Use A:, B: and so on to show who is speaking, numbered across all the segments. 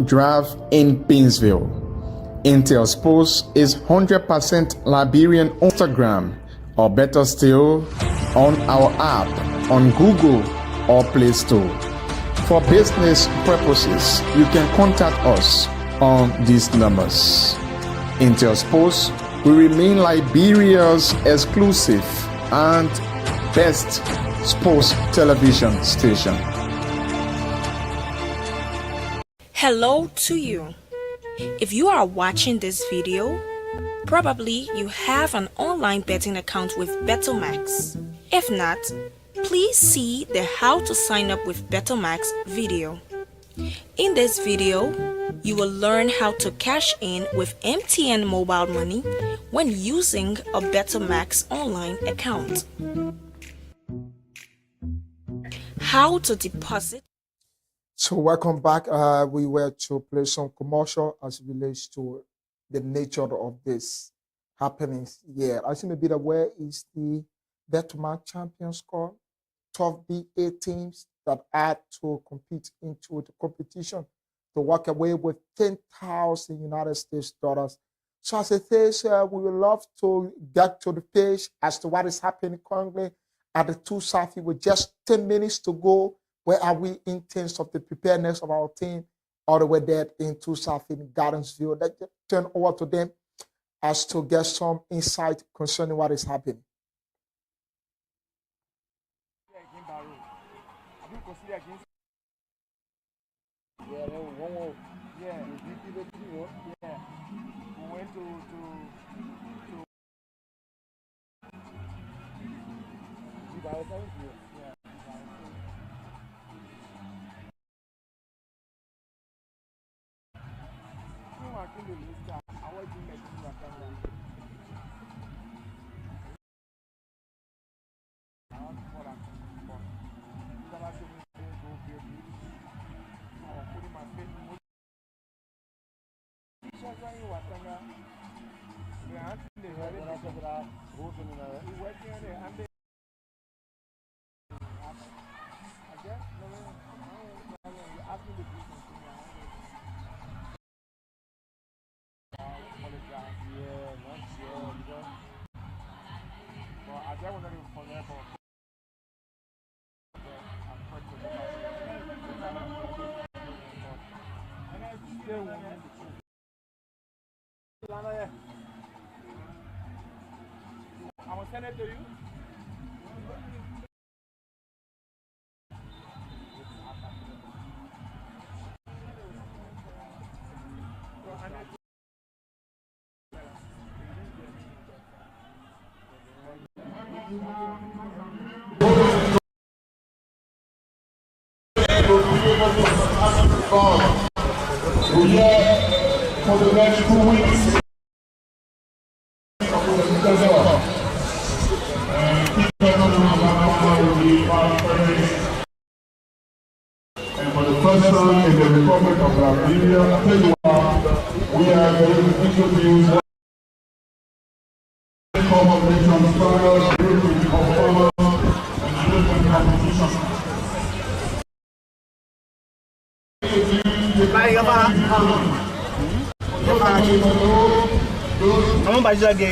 A: Drive in Painesville. Intel's post is 100% Liberian on Instagram, or better still, on our app on Google or Play Store. For business purposes, you can contact us on these numbers. Intel's post will remain Liberia's exclusive and best sports television station.
B: Hello to you. If you are watching this video, probably you have an online betting account with BETTOMAX. If not, please see the how to sign up with BETTOMAX video. In this video, you will learn how to cash in with MTN mobile money when using a BETTOMAX online account. How to deposit.
C: So welcome back. We were to play some commercial as it relates to the nature of this happenings here. As you may be aware, is the BETTOMAX Champions Cup. 12 BA teams that had to compete into the competition to walk away with 10,000 United States dollars. So as it is, we would love to get to the page as to what is happening currently at the Tusa with just 10 minutes to go. Where are we in terms of the preparedness of our team all the way there in Tusa in Gardensville? Let's turn over to them as to get some insight concerning what is happening.
D: I will send it to you.
E: We're here for the next 2 weeks. And for the first time in the Republic of Liberia, we are going to introduce competition style, different performance, and different competition.
D: Kamu baca lagi.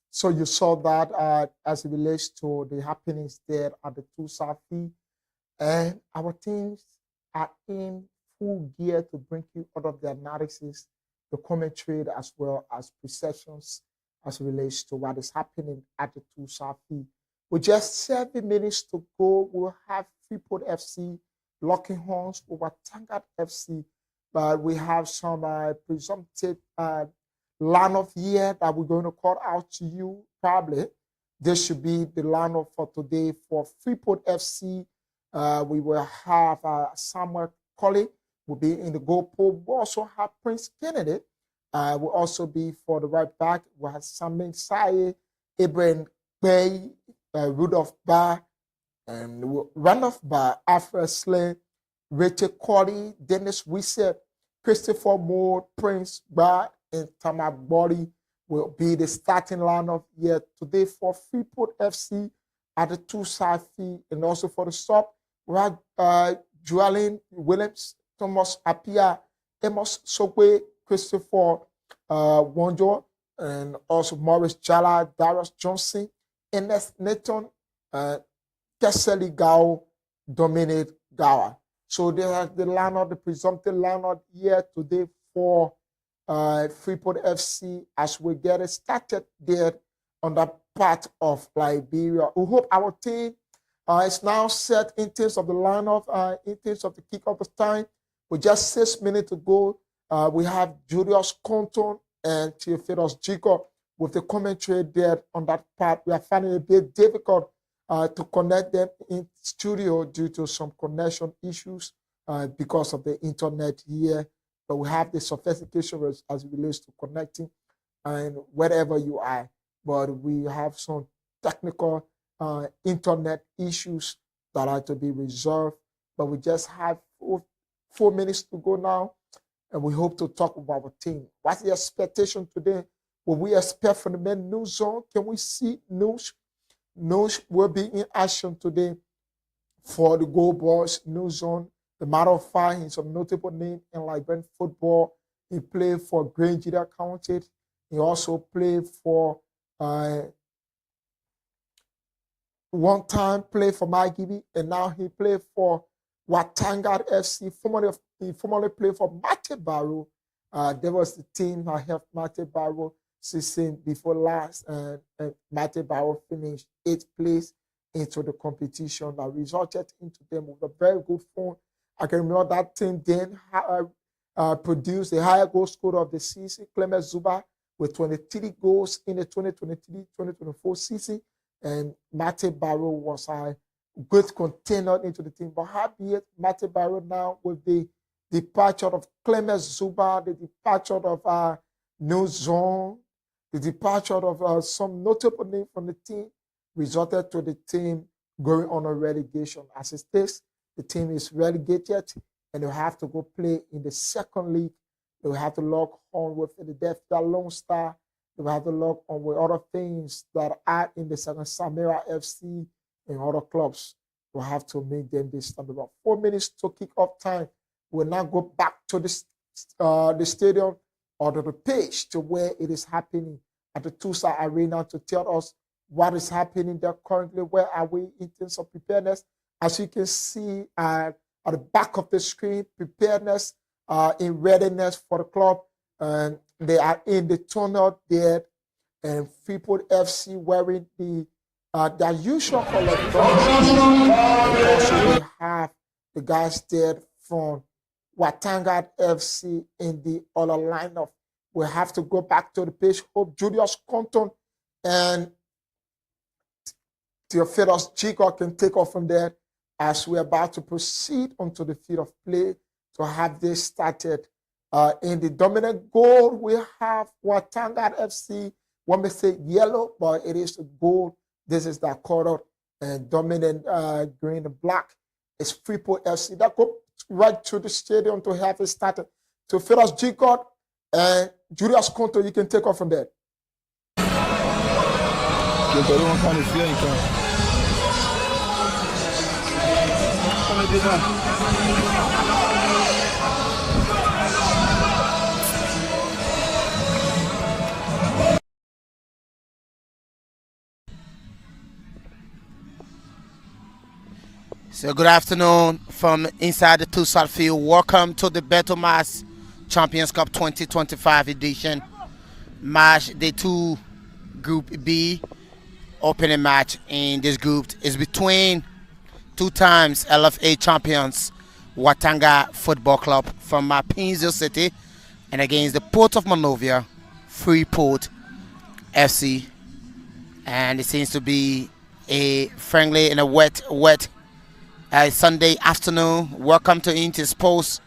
C: So you saw that as it relates to the happenings there at the Tusa, and our teams are in full gear to bring you all of the analysis, the commentary, as well as perceptions as it relates to what is happening at the Tusa. With just 7 minutes to go, we'll have Freeport FC locking horns with Watanga FC, but we have some presumptive lineup here that we're going to call out to you. Probably this should be the lineup for today for Freeport FC We will have Samuel Colley will be in the goal pole. We also have Prince Kennedy. Will also be for the right back. We have Samin Saye, Ibrahim Bay, Rudolph Bar, and run off by Alfred Slay, Richard Cordy, Dennis Wisset, Christopher Moore, Prince Bar, and Tamar Body will be the starting lineup here today for Freeport FC at the Tusa fee, and also for the sub. We have Joalyn Williams, Thomas Apia, Amos Sogwe, Christopher Wonjo, and also Morris Jala, Darius Johnson, Ernest Nathan, Keseli Gao, Dominic Gawa. So they have the lineup, the presumptive lineup here today for Freeport FC as we get it started there on that part of Liberia. We hope our team is now set in terms of the lineup, in terms of the kickoff time. With just 6 minutes to go, we have Julius Compton and Theophilus Jigo with the commentary there on that part. We are finding it a bit difficult to connect them in studio due to some connection issues because of the internet here. But we have the sophistication as it relates to connecting and wherever you are. But we have some technical internet issues that are to be resolved. But we just have 4 minutes to go now, and we hope to talk about our team. What's the expectation today? What we expect from the men new zone? Can we see Noosh? Noosh will be in action today for the Goal Boys new zone. The matter of fact, he's a notable name in Liberian football. He played for Grangida County. He also played for one time played for Magibi, and now he played for Watanga FC. He formerly played for Mate Barrow. There was the team that helped Mate Barrow season before last, and Mate Barrow finished 8th place into the competition that resulted into them with a very good form. I can remember that team then produced the higher goal scorer of the season, Clement Zuba, with 23 goals in the 2023-2024 season. And Mate Barrow was a good contender into the team. But happy Mate Barrow now with the departure of Clement Zuba, the departure of New Zone, the departure of some notable name from the team, resulted to the team going on a relegation. As it is, the team is relegated, and they have to go play in the second league. They will have to log on with the Philadelphia Lone Star. They will have to log on with other things that are in the second Samira FC and other clubs. We'll have to make them this time. About 4 minutes to kick off time. We'll now go back to the stadium or to the pitch to where it is happening at the Tusa Arena to tell us what is happening there currently. Where are we in terms of preparedness? As you can see at the back of the screen, preparedness in readiness for the club. And they are in the tunnel there, and Freeport FC wearing their usual color. Also, we have the guys there from Watanga FC in the other lineup. We have to go back to the pitch. Hope Julius Compton and Theophilus Jigo can take off from there as we're about to proceed onto the field of play to have this started. In the dominant goal, we have Watanga FC. One may say yellow, but it is gold. This is the color, and dominant green and black is Freeport FC. That go right to the stadium to have it started. To Philip Jigo and Julius Compton, you can take off from there.
F: So good afternoon from inside the Tusa field. Welcome to the BETTOMAX Champions Cup 2025 edition. Match Day 2, Group B. Opening match in this group is between 2 times LFA champions Watanga Football Club from Pinzo City and against the Port of Monrovia, Freeport FC. And it seems to be a friendly and a wet Sunday afternoon. Welcome to Intis Post.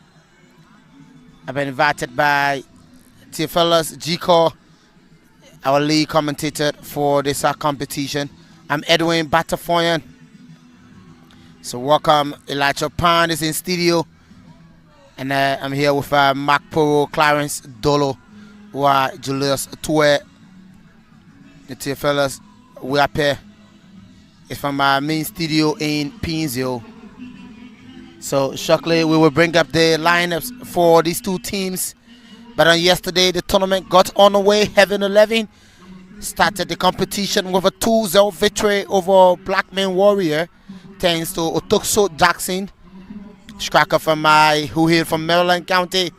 F: I've been invited by Theophilus Gico, our lead commentator for this competition. I'm Edwin Batafoyan. So welcome. Elijah Pan is in studio. And I'm here with Mark Poro, Clarence Dolo, Julius Tue, the Theophilus. We up here. It's from our main studio in Painesville. So shortly we will bring up the lineups for these two teams. But on yesterday the tournament got on the way. Heaven 11 started the competition with a 2-0 victory over Blackman Warrior, thanks to Otokso Jackson, striker from who hailed from Maryland County,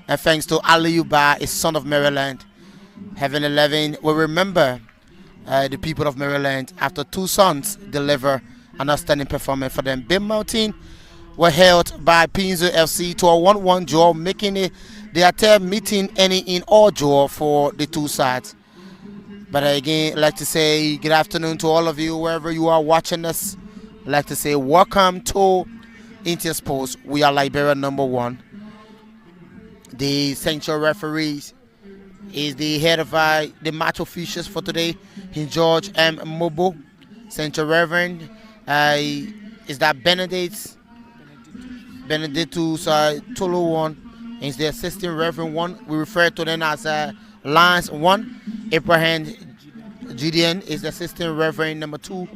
F: and thanks to Aliyuba, a son of Maryland. Heaven 11 will remember the people of Maryland after two sons deliver an outstanding performance for them. Bim Mountain were held by Pinzo FC to a 1-1 draw, making the entire meeting any in all draw for the two sides. But again, I'd like to say good afternoon to all of you wherever you are watching us. I'd like to say welcome to Intis Post. We are Liberia #1. The central referees is the head of the match officials for today, George M. Mobo. Central Reverend is that Benedictus Tolo 1 is the assistant Reverend 1. We refer to them as Lance 1. Abraham Gideon is the assistant Reverend number 2.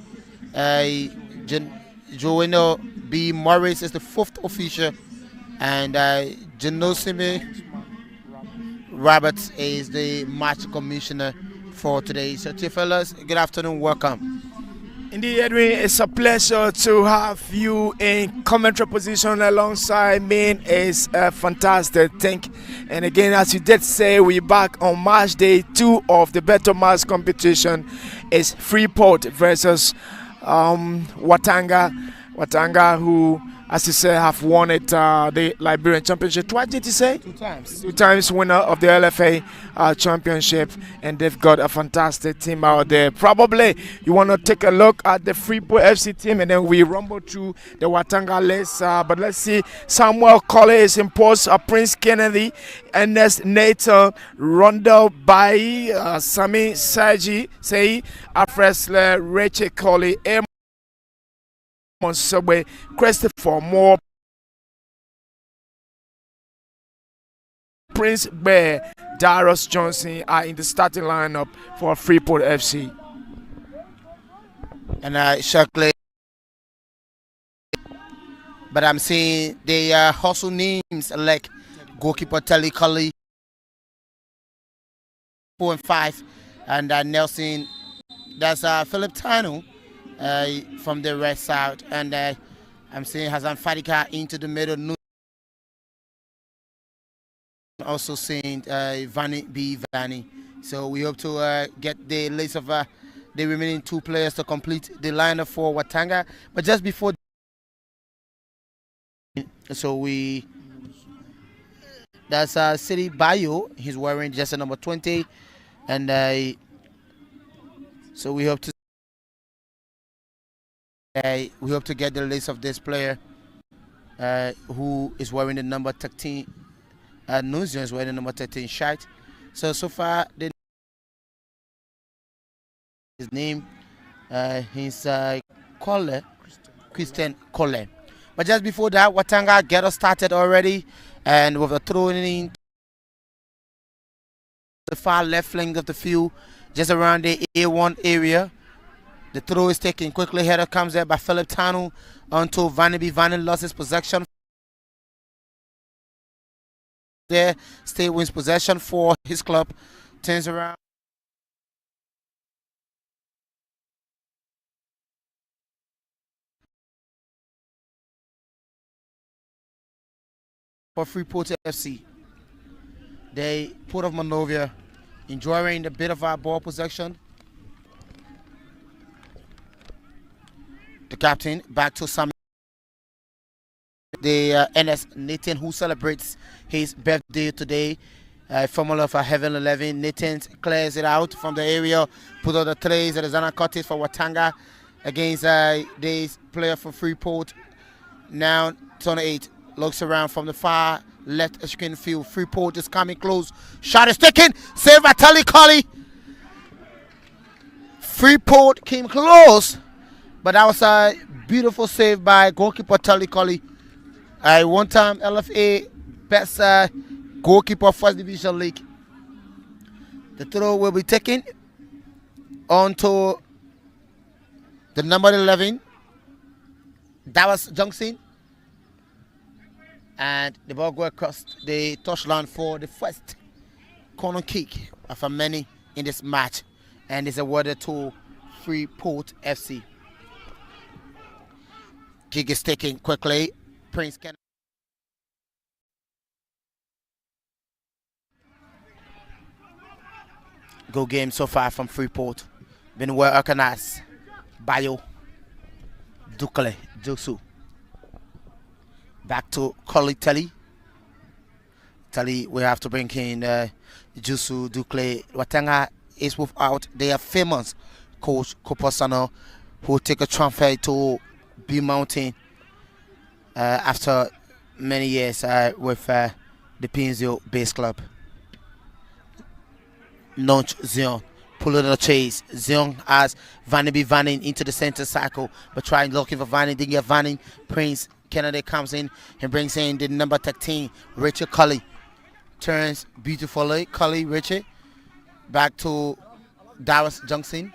F: Joanna B. Morris is the 4th official. And Genosime Roberts is the match commissioner for today. So, fellas, good afternoon, welcome.
D: Indeed, Edwin, it's a pleasure to have you in commentary position alongside me. It's a fantastic thing. And again, as you did say, we're back on match day 2 of the BETTOMAX competition. It's Freeport versus Watanga. Watanga, who, as you say, have won it the Liberian Championship twice, did you say?
F: 2 times.
D: 2 times winner of the LFA Championship, and they've got a fantastic team out there. Probably you want to take a look at the Freeport FC team, and then we rumble through the Watanga list. But let's see, Samuel Colley is in post, Prince Kennedy, Ernest Nathan, Rondell Bai, Sami Saji, Sei, Afresle, Rachel Colley, Subway, Christopher Moore, Prince Bear, Darius Johnson are in the starting lineup for Freeport FC.
F: And shortly, but I'm seeing they hustle names like goalkeeper Telly Cully, 4 and 5, and Nelson. That's Philip Tano. From the red side, and I'm seeing Hassan Fadika into the middle. Also seeing Vani. So we hope to get the list of the remaining 2 players to complete the lineup for Watanga. But just before, so that's City Bayo. He's wearing just a number 20, and so we hope to. We hope to get the list of this player who is wearing the number 13. Nuzion is wearing the number 13 shirt. So far, his name he's Christian Cole. But just before that, Watanga get us started already, and with a throw in the far left flank of the field, just around the A1 area. The throw is taken quickly. Header comes there by Philip Tanu onto Vanaby. Vanaby lost his possession. There, State wins possession for his club. Turns around. For Freeport FC. They Port of Monrovia enjoying a bit of our ball possession. The captain back to Sam. The NS Nathan, who celebrates his birthday today. Formula for Heaven 11. Nathan clears it out from the area, put on the trays. There is Anna Curtis for Watanga against this player for Freeport. Now 28 looks around from the far left screen field. Freeport is coming close. Shot is taken. Save by Tali. Freeport came close, but that was a beautiful save by goalkeeper Tali. One-time LFA best goalkeeper First Division League. The throw will be taken onto the number 11. That was Johnson. And the ball go across the touchline for the first corner kick of many in this match. And is awarded to Freeport FC. Kick is taken quickly. Prince can. Good game so far from Freeport. Been well organized. Bayo. Dukle. Josu. Back to Collie Telly. Telly, we have to bring in Jusu, Dukle. Watanga is without their famous coach, CUPWatanga, who take a transfer to B Mountain after many years with the Pinzio base club. Launch Zion, pulling the chase. Zion has Vanny Vanning into the center circle, but trying looking for Vanning, didn't get Vanning. Prince Kennedy comes in and brings in the number 13, Richard Cully. Turns beautifully, Cully, Richard. Back to Dallas Johnson.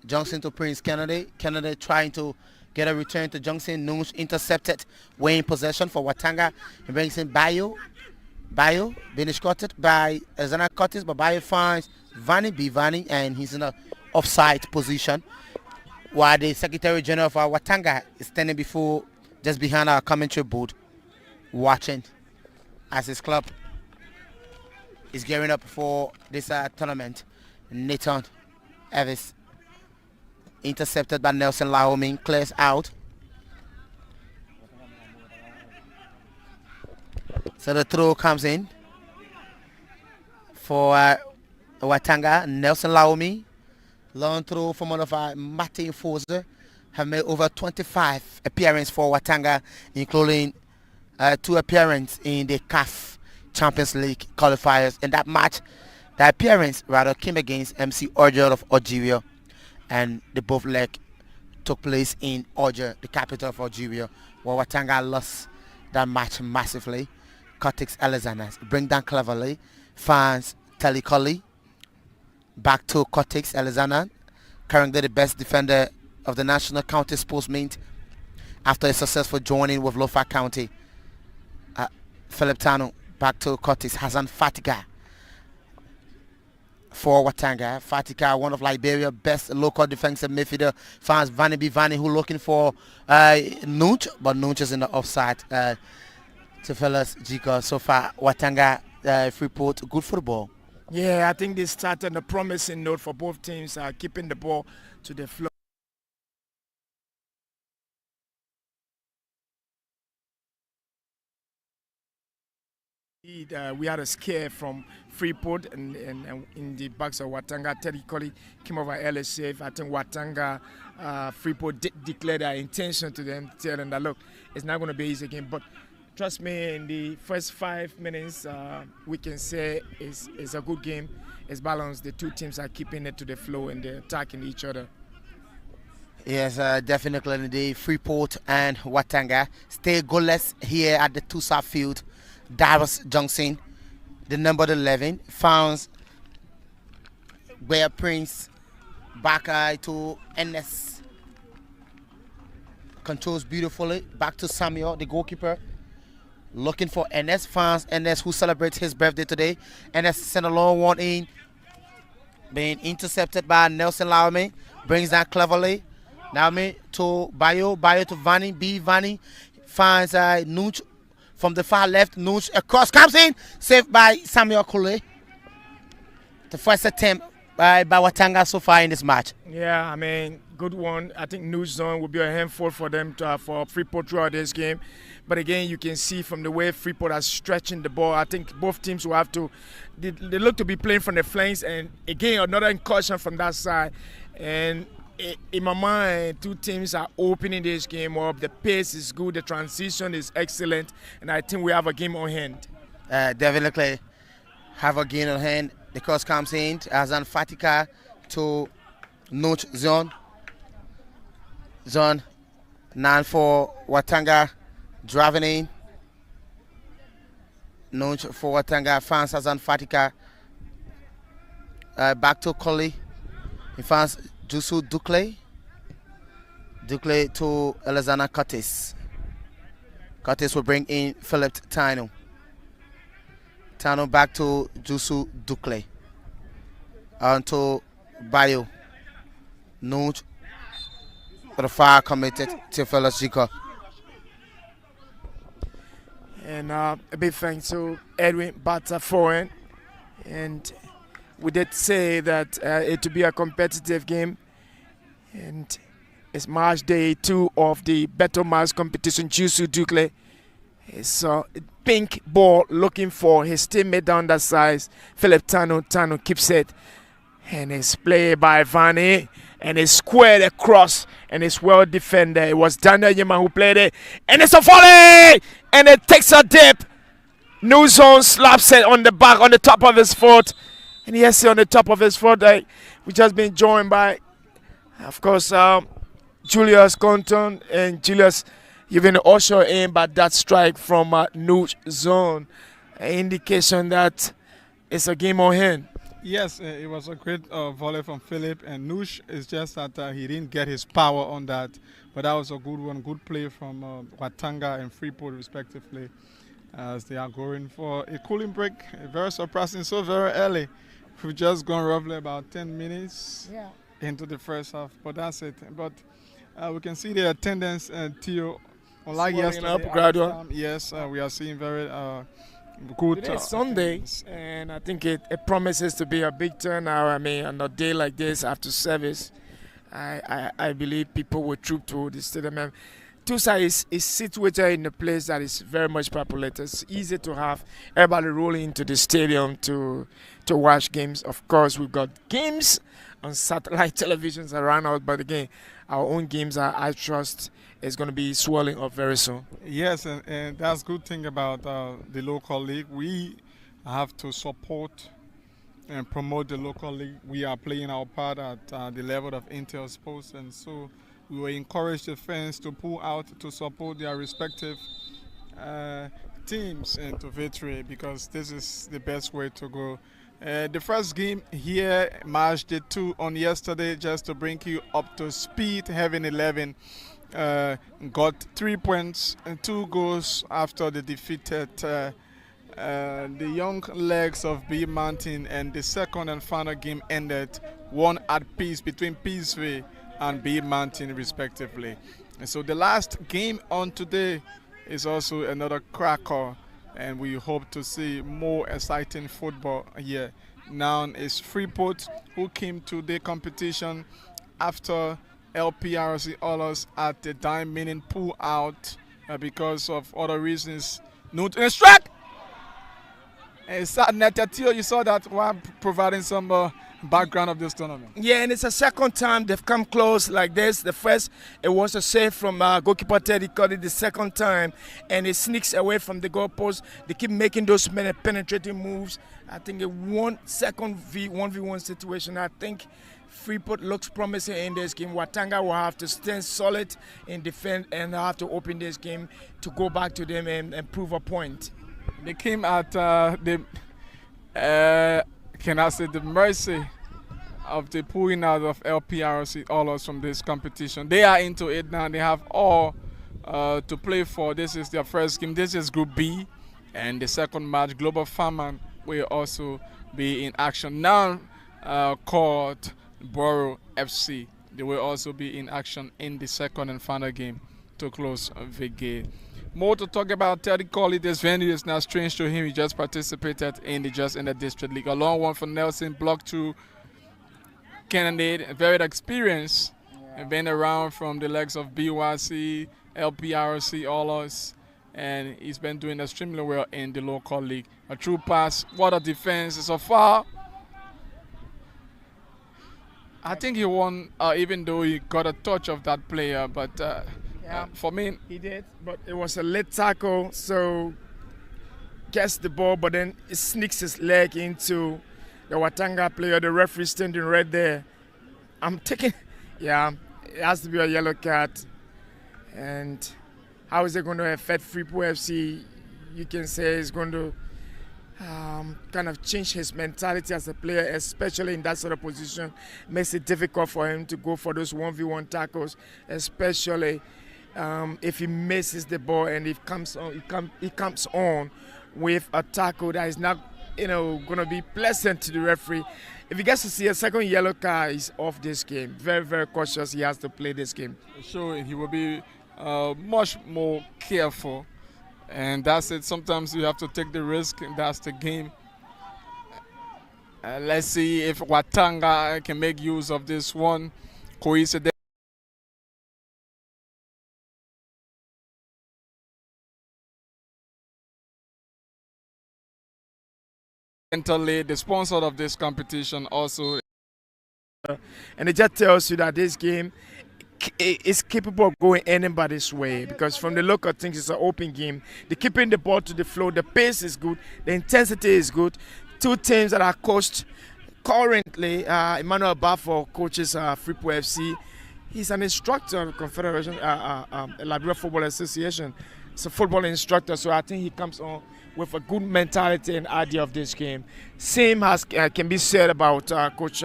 F: Johnson to Prince Kennedy. Kennedy trying to get a return to Johnson. Nunes intercepted. Weighing possession for Watanga. He brings in Bayo. Bayo being escorted by Zana Curtis, but Bayo finds Vanny, and he's in an offside position. While the Secretary General of Watanga is standing just behind our commentary booth, watching as his club is gearing up for this tournament. Nathan Evis intercepted by Nelson Laoming, clears out. So the throw comes in for Watanga. Nelson Laomi, long throw from one of Martin Forza, have made over 25 appearances for Watanga, including 2 appearances in the CAF Champions League qualifiers. In that match, the appearance rather came against MC Orger of Algeria, and the both leg took place in Alger, the capital of Algeria, where Watanga lost that match massively. Cortex Alexander bring down cleverly, finds Telecoli. Back to Cortex Alexander, currently the best defender of the National County Sports Meet after a successful joining with Lofa County. Philip Tano, back to Cortex. Hassan Fatiga for Watanga. Fatiga, one of Liberia's best local defensive midfielder, finds Vanny who looking for Nuch, but Nuch is in the offside. To fellas, Jika, so far, Watanga, Freeport, good football.
D: Yeah, I think they started on a promising note for both teams, keeping the ball to the floor. We had a scare from Freeport and in the backs of Watanga. Teddy Colley came over early save. I think Watanga, Freeport declared their intention to them, tell them that, look, it's not going to be easy again. But trust me, in the first 5 minutes, we can say it's a good game. It's balanced. The two teams are keeping it to the flow and they're attacking each other.
F: Yes, definitely. The Freeport and Watanga stay goalless here at the Tusa field. Darius Johnson, the number 11, founds where Prince back to NS. Controls beautifully. Back to Samuel, the goalkeeper. Looking for NS, fans NS who celebrates his birthday today. NS sent a long one in, being intercepted by Nelson Laome. Brings that cleverly. Laome to Bayo to Vanny. Vanny finds Nuch from the far left. Nuch across, comes in, saved by Samuel Kule. The first attempt by Watanga so far in this match.
D: Yeah, I mean, good one. I think Nuch zone will be a handful for them for Freeport throughout this game. But again, you can see from the way Freeport are stretching the ball, I think both teams will have to, they look to be playing from the flanks, and again, another incursion from that side. And in my mind, two teams are opening this game up. The pace is good, the transition is excellent, and I think we have a game on hand.
F: Definitely have a game on hand. The cross comes in as an Fatika to Notch Zone. Zone 9 for Watanga, driving in. Notch for Watanga, fans as an Fatika. Back to Colley. He finds Jusu Dukle. Dukle to Elizana Curtis. Curtis will bring in Philip Tino. Tino back to Jusu Dukle. On to Bayo. Nuj. For the fire committed to Felix Jika.
D: And a big thanks to Edwin Bata Foreign. And we did say that it will be a competitive game. And it's March Day 2 of the BETTOMAX competition. Jusu Dukle is pink ball looking for his teammate down that size. Philip Tano. Tano keeps it. And it's played by Vani. And it's squared across. And it's well defended. It was Daniel Yema who played it. And it's a volley! And it takes a dip. New Zone slaps it on the back, on the top of his foot. And yes, on the top of his foot. We just been joined by, of course, Julius Compton. And Julius, you've been ushered in by that strike from New Zone. An indication that it's a game on hand.
G: Yes, it was a great volley from Philip, and Noosh is just that he didn't get his power on that, but that was a good one, good play from Watanga and Freeport respectively, as they are going for a cooling break. Very surprising, so very early. We've just gone roughly about 10 minutes into the first half, but that's it. But we can see the attendance, Theo, unlike yesterday. Yes, we are seeing very good.
D: It's Sunday, and I think it promises to be a big turnout. I mean, on a day like this after service, I believe people will troop to the stadium. Tusa is situated in a place that is very much populated. It's easy to have everybody rolling into the stadium to watch games. Of course, we've got games on satellite televisions around us, but again, our own games, I trust, is going to be swelling up very soon.
G: Yes, and that's good thing about the local league. We have to support and promote the local league. We are playing our part at the level of Intel Sports, and so we will encourage the fans to pull out to support their respective teams into victory, because this is the best way to go. The first game here, March Day 2 on yesterday, just to bring you up to speed, having 11. Got 3 points and 2 goals after they defeated the young legs of B Mountain, and the second and final game ended 1 at peace between Peaceville and B Mountain respectively. And so the last game on today is also another cracker, and we hope to see more exciting football here. Now it's Freeport, who came to the competition after LPRC Oilers at the dime meaning pull out because of other reasons. No strike! And you saw that while providing some background of this tournament.
D: Yeah, and it's the second time they've come close like this. The first, it was a save from goalkeeper Teddy Cuddy. The second time, and it sneaks away from the goalpost. They keep making those penetrating moves. I think a 1 second 1v1 situation. I think Freeport looks promising in this game. Watanga will have to stand solid in defense and have to open this game to go back to them and prove a point.
G: They came at the mercy of the pulling out of LPRC Oilers from this competition. They are into it now. They have all to play for. This is their first game. This is Group B, and the second match, Global Farmer, will also be in action now, called Borough FC. They will also be in action in the second and final game to close the game. More to talk about Teddy Colley. This venue is now strange to him. He just participated in the district league. A long one for Nelson, Block 2 candidate, very experienced, been around from the legs of BYC, LPRC, Oilers, and he's been doing extremely well in the local league. A true pass, what a defense, it's a foul. I think he won, even though he got a touch of that player. But for me,
D: he did. But it was a late tackle, so gets the ball, but then it sneaks his leg into the Watanga player. The referee standing right there. I'm taking, yeah, it has to be a yellow card. And how is it going to affect Freeport FC? You can say it's going to kind of change his mentality as a player, especially in that sort of position. Makes it difficult for him to go for those 1v1 tackles, especially if he misses the ball and he comes on with a tackle that is not, going to be pleasant to the referee. If he gets to see a second yellow card, he's off this game. Very, very cautious. He has to play this game.
G: So he will be much more careful. And that's it. Sometimes you have to take the risk, and that's the game. Let's see if Watanga can make use of this one. Coincidentally, the sponsor of this competition also.
D: And it just tells you that this game is capable of going anybody's way, because from the look of things, it's an open game. They're keeping the ball to the flow. The pace is good. The intensity is good. Two teams that are coached currently. Emmanuel Bafo coaches Freeport FC. He's an instructor of the Confederation, Liberia Football Association. He's a football instructor, so I think he comes on with a good mentality and idea of this game. Same as can be said about Coach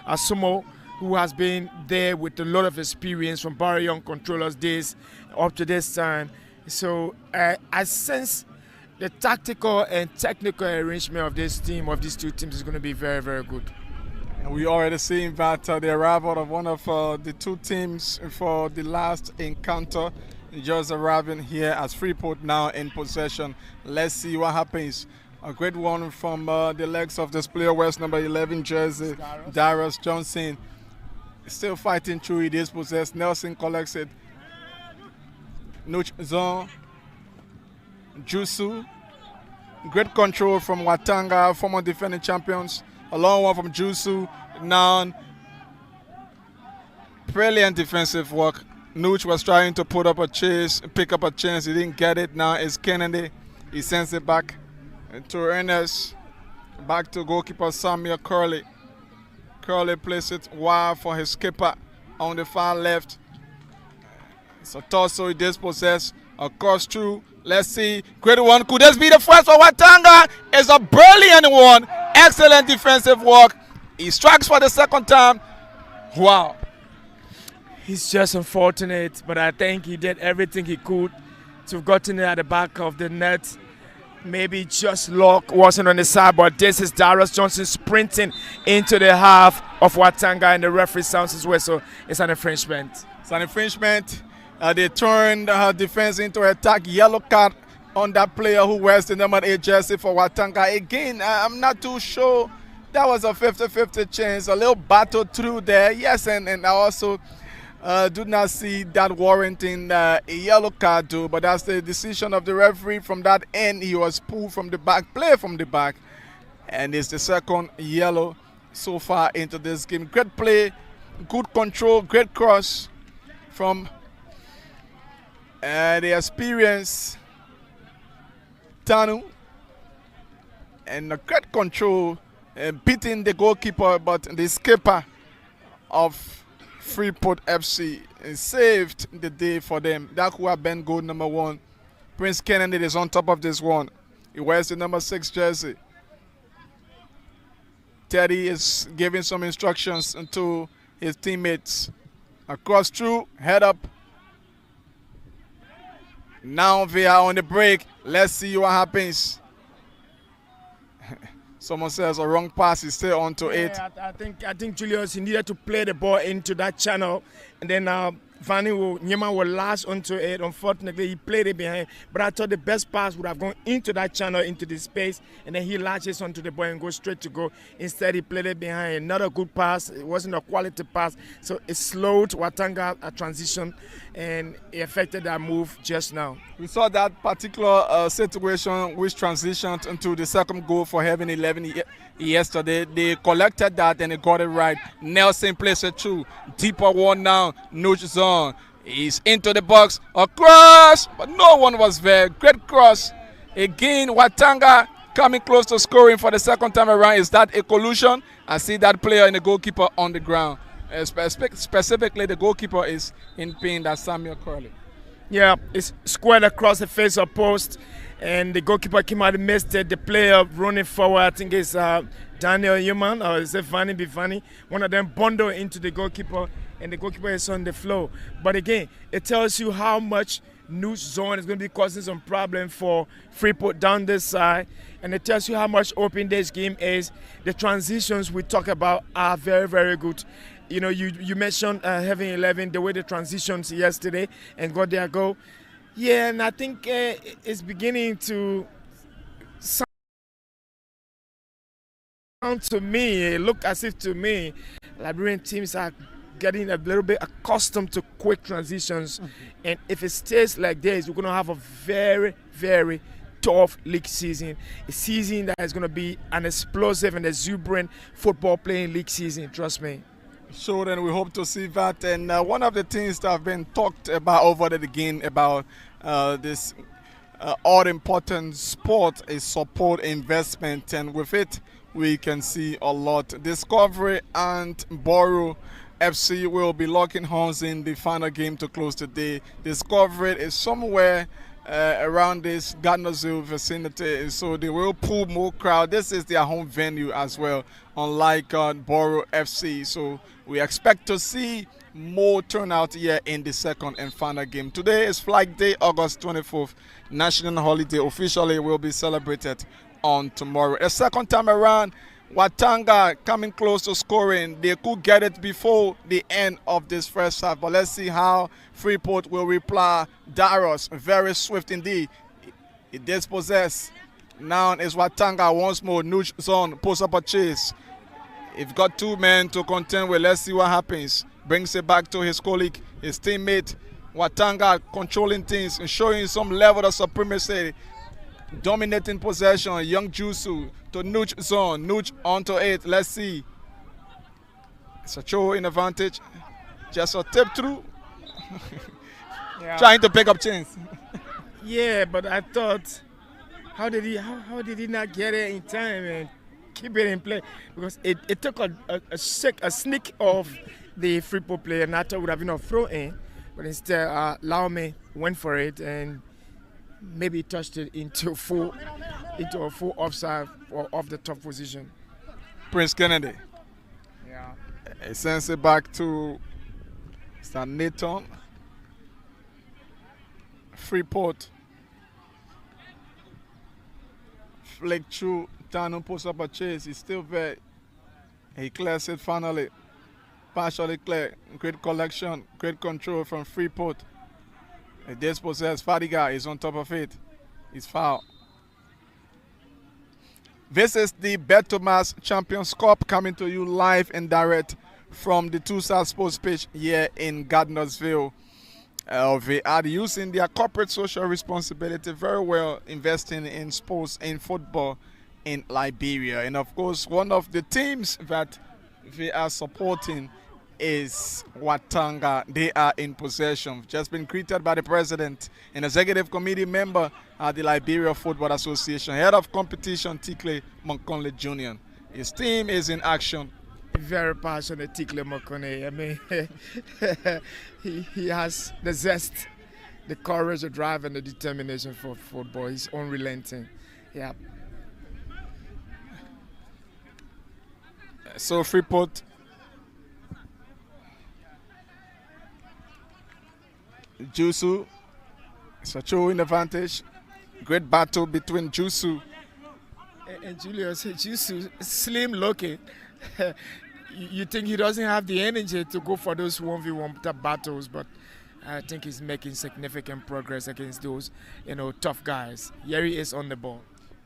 D: Asumo, who has been there with a lot of experience from Barry Young controllers days up to this time. So I sense the tactical and technical arrangement of this team, of these two teams, is going to be very, very good.
G: And we already seen that the arrival of one of the two teams for the last encounter just arriving here as Freeport now in possession. Let's see what happens. A great one from the legs of this player, West number 11 jersey, Darius Johnson. Still fighting through it, is possessed. Nelson collects it. Nuch Zon. Jusu. Great control from Watanga, former defending champions. A long one from Jusu. Now, brilliant defensive work. Nuch was trying to put up a chase, pick up a chance. He didn't get it. Now it's Kennedy. He sends it back to Ernest. Back to goalkeeper Samuel Curley. Curley plays it wide for his skipper on the far left. So Torso dispossessed. Across through. Let's see. Great one. Could this be the first for Watanga? It's a brilliant one. Excellent defensive work. He strikes for the second time. Wow.
D: He's just unfortunate, but I think he did everything he could to have gotten it at the back of the net. Maybe just luck wasn't on the side, but this is Darius Johnson sprinting into the half of Watanga, and the referee sounds his whistle. It's an infringement.
G: It's an infringement. They turned defense into attack. Yellow card on that player who wears the number 8 jersey for Watanga. Again, I'm not too sure. That was a 50-50 chance. A little battle through there. Yes, and I also do not see that warranting a yellow card too, but that's the decision of the referee. From that end, he was pulled from the back, play from the back, and it's the second yellow so far into this game. Great play, good control, great cross from the experienced Tanu, and a great control, beating the goalkeeper, but the skipper of Freeport FC saved the day for them. That could have been goal number 1. Prince Kennedy is on top of this one. He wears the number 6 jersey. Teddy is giving some instructions to his teammates. Across through, head up. Now they are on the break. Let's see what happens. Someone says a wrong pass is still on to it.
D: I think Julius, he needed to play the ball into that channel, and then Nyema will last onto it. Unfortunately, he played it behind. But I thought the best pass would have gone into that channel, into the space, and then he latches onto the ball and goes straight to goal. Instead, he played it behind. Not a good pass. It wasn't a quality pass. So it slowed Watanga a transition, and it affected that move just now.
G: We saw that particular situation which transitioned into the second goal for Heaven 11 yesterday. They collected that and they got it right. Nelson plays it through. Deeper one now. Nuge zone. He's into the box. A cross, but no one was there. Great cross. Again, Watanga coming close to scoring for the second time around. Is that a collusion? I see that player and the goalkeeper on the ground. Specifically, the goalkeeper is in pain. That's Samuel Curley.
D: Yeah, it's squared across the face of post, and the goalkeeper came out and missed it. The player running forward, I think it's Daniel Human, or is it Vanny Bivani? One of them bundled into the goalkeeper, and the goalkeeper is on the floor. But again, it tells you how much Nuge zone is going to be causing some problem for Freeport down this side, and it tells you how much open this game is. The transitions we talk about are very, very good. You know, you mentioned Heaven 11, the way the transitions yesterday and got their goal. Yeah, and I think it's beginning to sound to me, look as if to me, Liberian teams are getting a little bit accustomed to quick transitions. And if it stays like this, we're going to have a very, very tough league season. A season that is going to be an explosive and exuberant football playing league season, trust me.
G: Sure, and we hope to see that. And one of the things that have been talked about over and again about this all-important sport is support investment, and with it we can see a lot. Discovery and Borough FC will be locking horns in the final game to close the day. Discovery is somewhere around this Gardnersville vicinity, so they will pull more crowd. This is their home venue as well, unlike Borough FC. So we expect to see more turnout here in the second and final game. Today is Flag Day, August 24th. National holiday officially will be celebrated on tomorrow. A second time around, Watanga coming close to scoring. They could get it before the end of this first half, but let's see how Freeport will reply. Daros, very swift indeed. He dispossessed. Now is Watanga once more. Nuge zone, post up a chase. He's got two men to contend with. Let's see what happens. Brings it back to his colleague, his teammate. Watanga controlling things and showing some level of supremacy. Dominating possession. Young Jusu to Nuge zone. Nuge onto it. Let's see. Sacho in advantage. Just a tip through.
D: Yeah.
G: Trying to pick up chance.
D: Yeah, but I thought, how did he not get it in time and keep it in play? Because it took a sneak of the Freeport player, and I thought it would have been a throw in, but instead Laume went for it and maybe touched it into a full offside or off the top position.
G: Prince Kennedy.
D: Yeah.
G: He sends it back to Stan Nathan. Freeport. Flick through. Tano posts up a chase. He's still there. He clears it finally. Partially clear. Great collection. Great control from Freeport. A dispossessed Fadiga is on top of it. He's fouled. This is the BETTOMAX Champions Cup coming to you live and direct from the Tusa Sports Pitch here in Gardnersville. They are using their corporate social responsibility very well, investing in sports and football in Liberia. And of course, one of the teams that they are supporting is Watanga. They are in possession. Just been greeted by the president and executive committee member at the Liberia Football Association, head of competition Tikle Monkonle Jr. His team is in action.
D: Very passionate, Tikle Mokone. I mean, he has the zest, the courage, the drive, and the determination for football. He's unrelenting. Yeah.
G: So Freeport Jusu, Sacho in advantage. Great battle between Jusu
D: and Julius. Jusu, slim looking. You think he doesn't have the energy to go for those 1v1 battles, but I think he's making significant progress against those, tough guys. Here he is on the ball.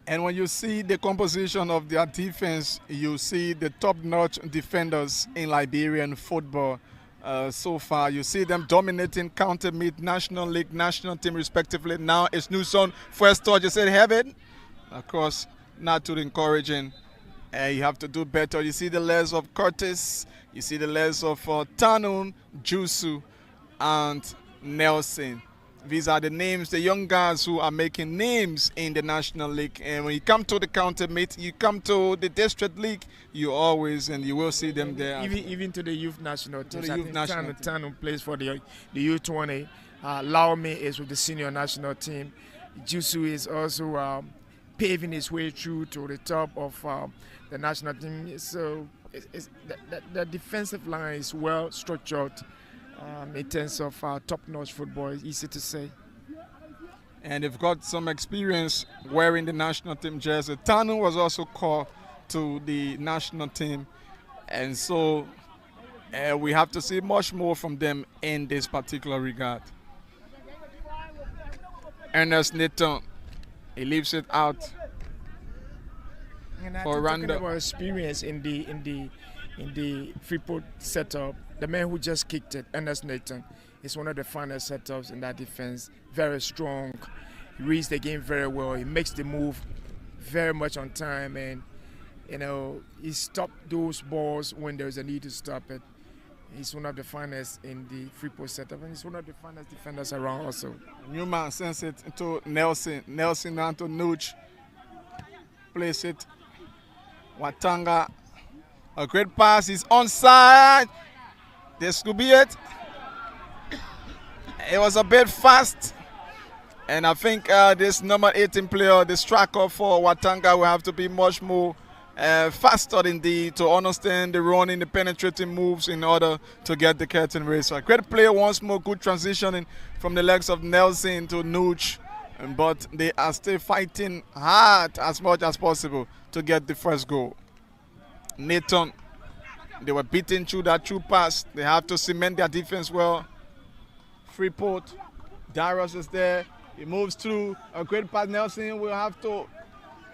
G: And when you see the composition of their defense, you see the top-notch defenders in Liberian football. So far, you see them dominating county meet, national league, national team respectively. Now it's Newson, first touch, you said heaven. Of course, not too encouraging. You have to do better. You see the legs of Curtis, you see the legs of Tanun, Jusu, and Nelson. These are the names, the young guys who are making names in the National League. And when you come to the county meet, you come to the district league, you always, and you will see them there.
D: Even to the youth national team.
G: Tanun
D: plays for the U20. Laomi is with the senior national team. Jusu is also paving his way through to the top of the national team. So the defensive line is well structured. In terms of top-notch football, it's easy to say.
G: And they've got some experience wearing the national team jersey. Tanu was also called to the national team. And so we have to see much more from them in this particular regard. Ernest Nathan, he leaves it out for Randa.
D: Talking about experience in the Freeport setup, the man who just kicked it, Ernest Nathan, is one of the finest setups in that defense. Very strong. He reads the game very well. He makes the move very much on time, and he stopped those balls when there's a need to stop it. He's one of the finest in the Freeport setup, and he's one of the finest defenders around also.
G: Newman sends it to Nelson. Nelson down to Nuch. Place it. Watanga. A great pass. He's onside. This could be it. It was a bit fast. And I think this number 18 player, the striker for Watanga, will have to be much more faster indeed to understand the running, the penetrating moves in order to get the curtain raised. So a great player once more, good transitioning from the legs of Nelson to Nuch. But they are still fighting hard as much as possible to get the first goal. Nathan, they were beaten through that true pass. They have to cement their defense well. Freeport, Darius is there. He moves through. A great pass. Nelson will have to.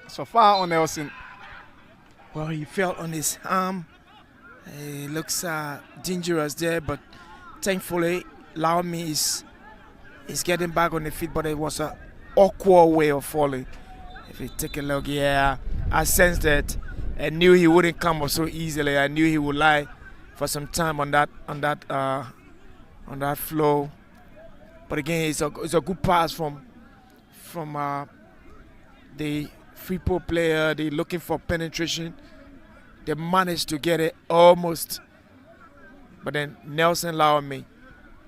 G: So far on Nelson.
D: Well, he fell on his arm. It looks dangerous there, but thankfully, Laomi is getting back on the feet, but it was an awkward way of falling. If you take a look, yeah, I sensed that. I knew he wouldn't come up so easily. I knew he would lie for some time on that flow. But again, it's a good pass from the Freeport player. They're looking for penetration. They managed to get it almost. But then Nelson Laomi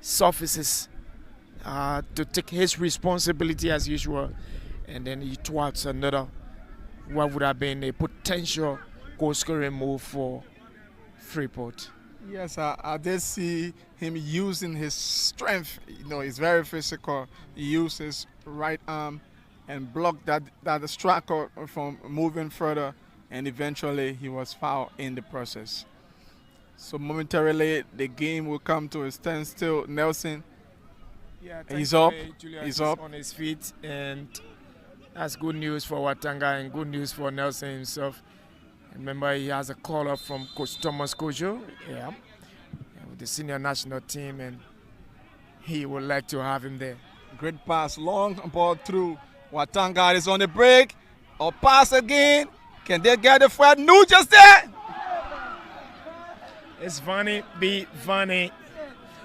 D: surfaces to take his responsibility as usual. And then he thwarts another, what would have been a potential goal-scoring move for Freeport.
G: Yes, I did see him using his strength. He's very physical. He used his right arm and blocked that striker from moving further, and eventually he was fouled in the process. So momentarily, the game will come to a standstill. Nelson, he's up. He's up
D: on his feet, and that's good news for Watanga and good news for Nelson himself. Remember, he has a call up from Coach Thomas Kojo, with the senior national team, and he would like to have him there.
G: Great pass, long ball through. Watanga is on the break. Or pass again. Can they get the Fred New just there?
D: It's Vani beat Vani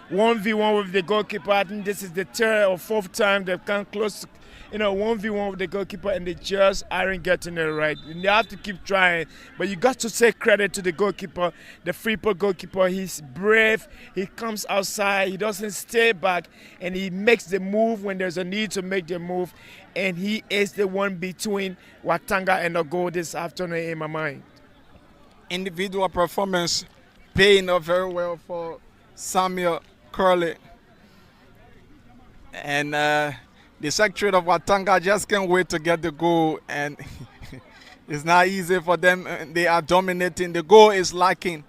D: 1v1 with the goalkeeper. I think this is the third or fourth time they've come close to 1v1 with the goalkeeper, and they just aren't getting it right. They have to keep trying, but you got to say credit to the goalkeeper, the Freeport goalkeeper. He's brave. He comes outside. He doesn't stay back, and he makes the move when there's a need to make the move, and he is the one between Watanga and the goal this afternoon in my mind.
G: Individual performance paying off very well for Samuel Curley. And the secretary of Watanga just can't wait to get the goal, and it's not easy for them. They are dominating. The goal is lacking.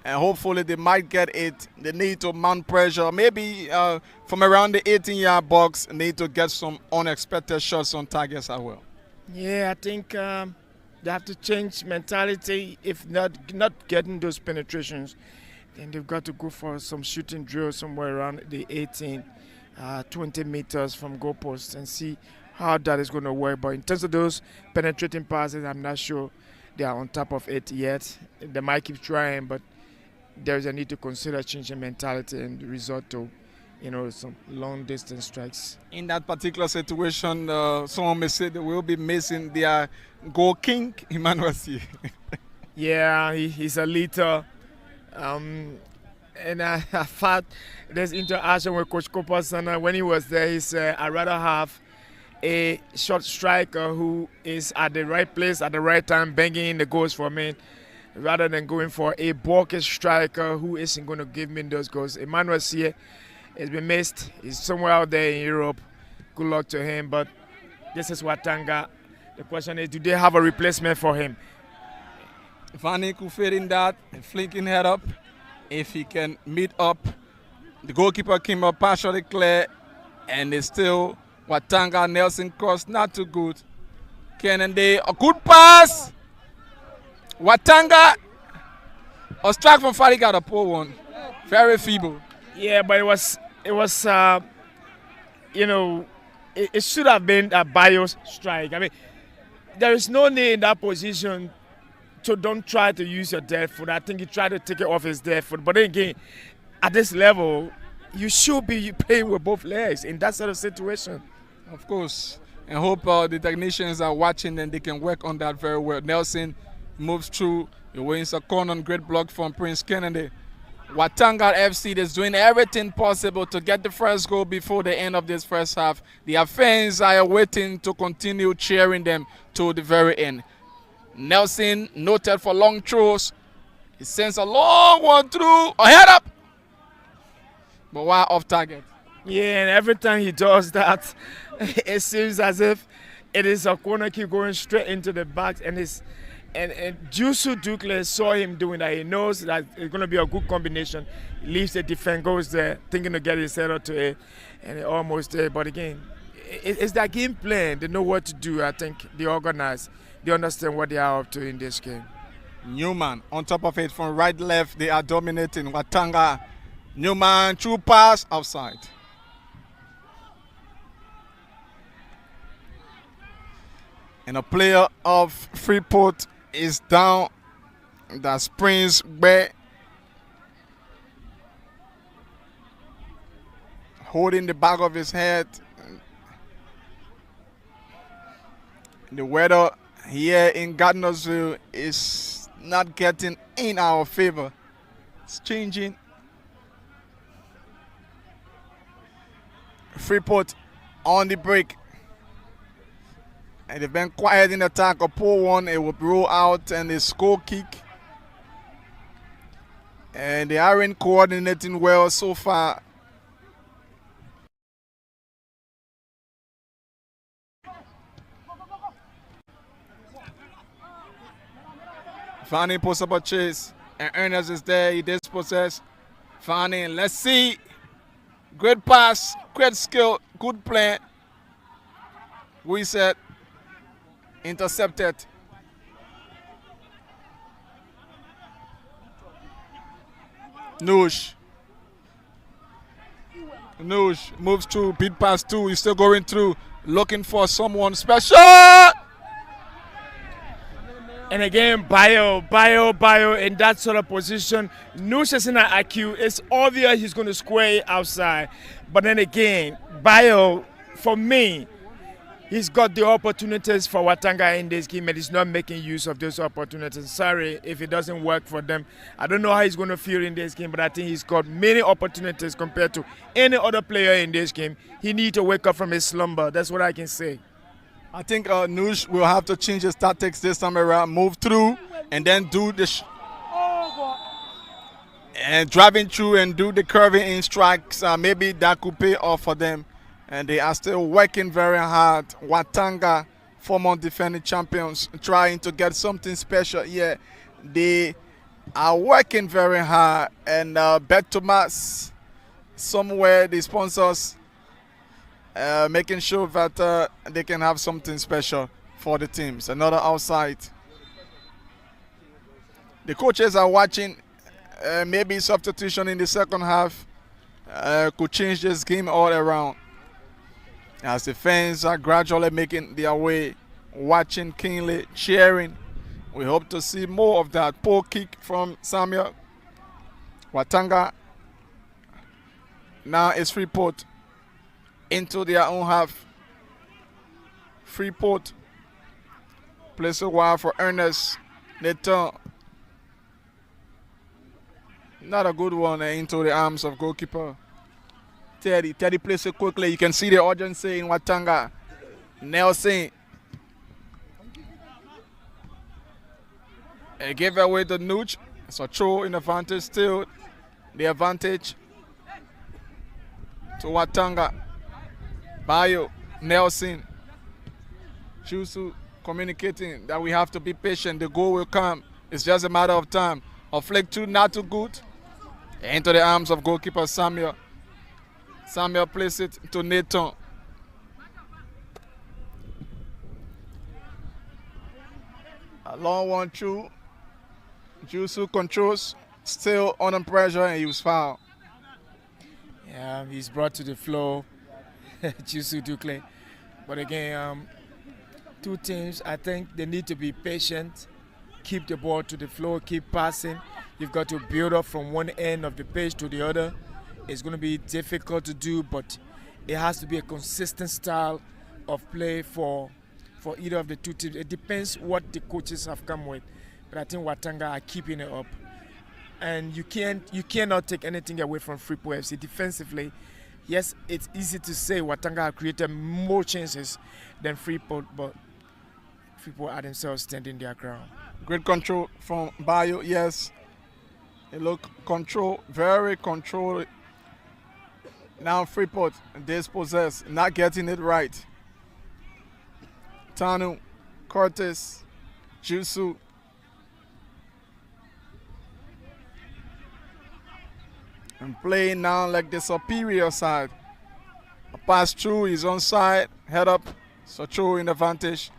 G: and hopefully they might get it. They need to mount pressure. Maybe from around the 18-yard box, need to get some unexpected shots on targets as well.
D: Yeah, I think they have to change mentality. If not getting those penetrations, then they've got to go for some shooting drill somewhere around the 18, 20 meters from goalposts and see how that is going to work. But in terms of those penetrating passes, I'm not sure they are on top of it yet. They might keep trying, but there's a need to consider changing mentality and resort to, some long distance strikes.
G: In that particular situation, someone may say they will be missing their goal king, Emmanuel C.
D: Yeah, he's a leader. And I thought there's interaction with Coach CUPWatanga. When he was there, he said, I'd rather have a short striker who is at the right place at the right time, banging in the goals for me, rather than going for a bulky striker who isn't going to give me those goals. Emmanuel C has been missed. He's somewhere out there in Europe. Good luck to him. But this is Watanga. The question is, do they have a replacement for him?
G: Fanny could fit in that, flinking head up. If he can meet up, the goalkeeper came up partially clear, and it's still Watanga. Nelson cross, not too good. Kennedy, a good pass. Watanga, a strike from Fadi, got a poor one. Very feeble.
D: Yeah, but it was it should have been a bios strike. I mean, there is no need in that position to don't try to use your dead foot. I think he tried to take it off his dead foot. But then again, at this level, you should be playing with both legs in that sort of situation.
G: Of course. And hope the technicians are watching and they can work on that very well. Nelson moves through. He wins a corner, great block from Prince Kennedy. Watanga FC is doing everything possible to get the first goal before the end of this first half. The fans are waiting to continue cheering them to the very end. Nelson noted for long throws. He sends a long one through, a head up, but while off target.
D: Yeah, and every time he does that, it seems as if it is a corner kick going straight into the back, and Jusu Dukle saw him doing that. He knows that it's going to be a good combination. He leaves the defense, goes there, thinking to get his head up to it, and it almost there. But again, it's that game plan. They know what to do. I think they organize. They understand what they are up to in this game.
G: Newman on top of it from right left. They are dominating. Watanga. Newman, true pass, outside. And a player of Freeport is down. That's Prince Bear. Holding the back of his head. The weather here in Gardnersville is not getting in our favor. It's changing. Freeport on the break. And they've been quiet in attack. A poor one, it will roll out and a score kick. And they aren't coordinating well so far. Fanny posts up a chase, and Ernest is there. He dispossesses Fanny. Let's see. Great pass, great skill, good play. We said intercepted. Noosh moves through, beat pass 2. He's still going through, looking for someone special.
D: And again, Bio in that sort of position. Noosh is in an IQ. It's obvious he's going to square it outside. But then again, Bio, for me, he's got the opportunities for Watanga in this game, and he's not making use of those opportunities. Sorry if it doesn't work for them. I don't know how he's going to feel in this game, but I think he's got many opportunities compared to any other player in this game. He needs to wake up from his slumber. That's what I can say.
G: I think Noosh will have to change his tactics this time around, move through, and then do the and driving through and do the curving in strikes. Maybe that could pay off for them. And they are still working very hard. Watanga, former defending champions, trying to get something special here. They are working very hard, and BETTOMAX, somewhere the sponsors making sure that they can have something special for the teams. Another outside. The coaches are watching. Maybe substitution in the second half could change this game all around. As the fans are gradually making their way, watching keenly, cheering. We hope to see more of that. Poor kick from Samuel. Watanga. Now it's Freeport into their own half. Freeport plays a while for Ernest. They turn. Not a good one into the arms of goalkeeper Teddy. Teddy plays it quickly. You can see the urgency in Watanga. Nelson. He gave away the nudge. So throw in advantage still. The advantage to Watanga. Bayo. Nelson. Chusu communicating that we have to be patient. The goal will come. It's just a matter of time. A flick two, not too good. Into the arms of goalkeeper Samuel. Samuel plays it to Nathan. A long one through. Jusu controls, still under pressure, and he was fouled.
D: Yeah, he's brought to the floor. Jusu Dukle. But again, two teams, I think they need to be patient, keep the ball to the floor, keep passing. You've got to build up from one end of the pitch to the other. It's going to be difficult to do, but it has to be a consistent style of play for either of the two teams. It depends what the coaches have come with. But I think Watanga are keeping it up. And you cannot take anything away from Freeport FC defensively. Yes, it's easy to say Watanga have created more chances than Freeport, but Freeport are themselves standing their ground.
G: Great control from Bayo, yes. It look control, very controlled. Now Freeport dispossessed, not getting it right. Tanu, Cortes, Jusu. And playing now like the superior side. A pass through, he's on side, head up, so through in advantage.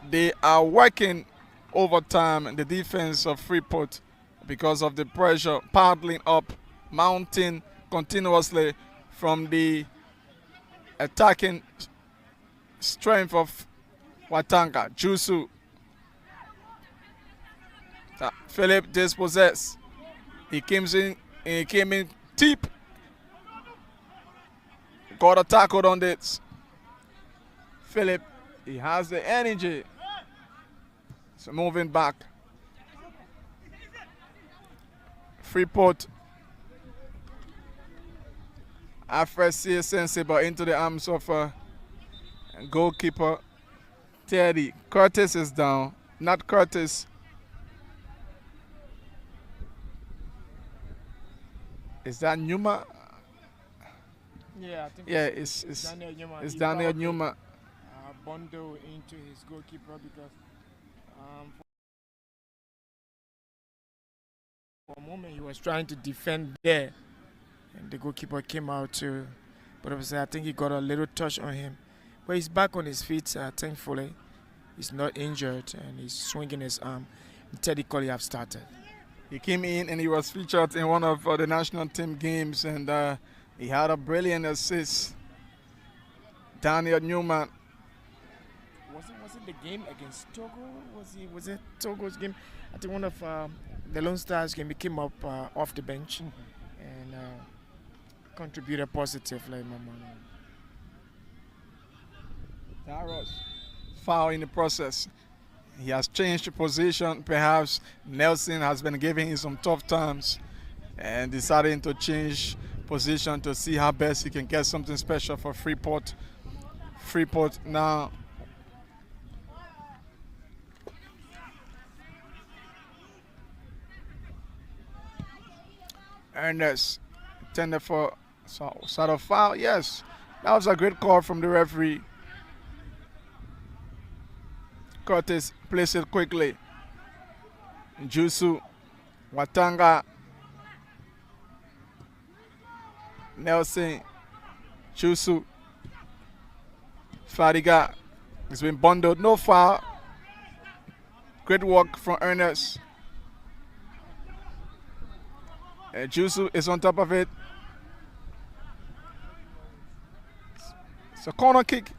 G: They are working overtime, the defense of Freeport, because of the pressure paddling up, mounting continuously from the attacking strength of Watanga. Jusu. Philip dispossessed. He came in deep. Got a tackle on this. Philip, he has the energy. So moving back. Freeport. Afresi sensible into the arms of goalkeeper Teddy. Curtis is down. Not Curtis. Is that Numa?
D: Yeah, I think
G: it's
D: Daniel Numa.
G: It's Daniel Numa.
D: Bundle into his goalkeeper because for a moment he was trying to defend there, and the goalkeeper came out too. But obviously, I think he got a little touch on him. But he's back on his feet, thankfully. He's not injured, and he's swinging his arm. Teddy Colley have started.
G: He came in and he was featured in one of the national team games, and he had a brilliant assist. Daniel Newman.
D: Was it the game against Togo? Was it Togo's game? I think one of the Lone Stars game. He came up off the bench and contributed positively.
G: Taros foul in the process. He has changed the position. Perhaps Nelson has been giving him some tough times and deciding to change position to see how best he can get something special for Freeport. Freeport now. Ernest intended for sort of foul. Yes, that was a great call from the referee. Curtis plays it quickly. Jusu Watanga, Nelson, Tusa, Fadiga. It's been bundled, no foul. Great work from Ernest. Tusa is on top of it. It's a corner kick.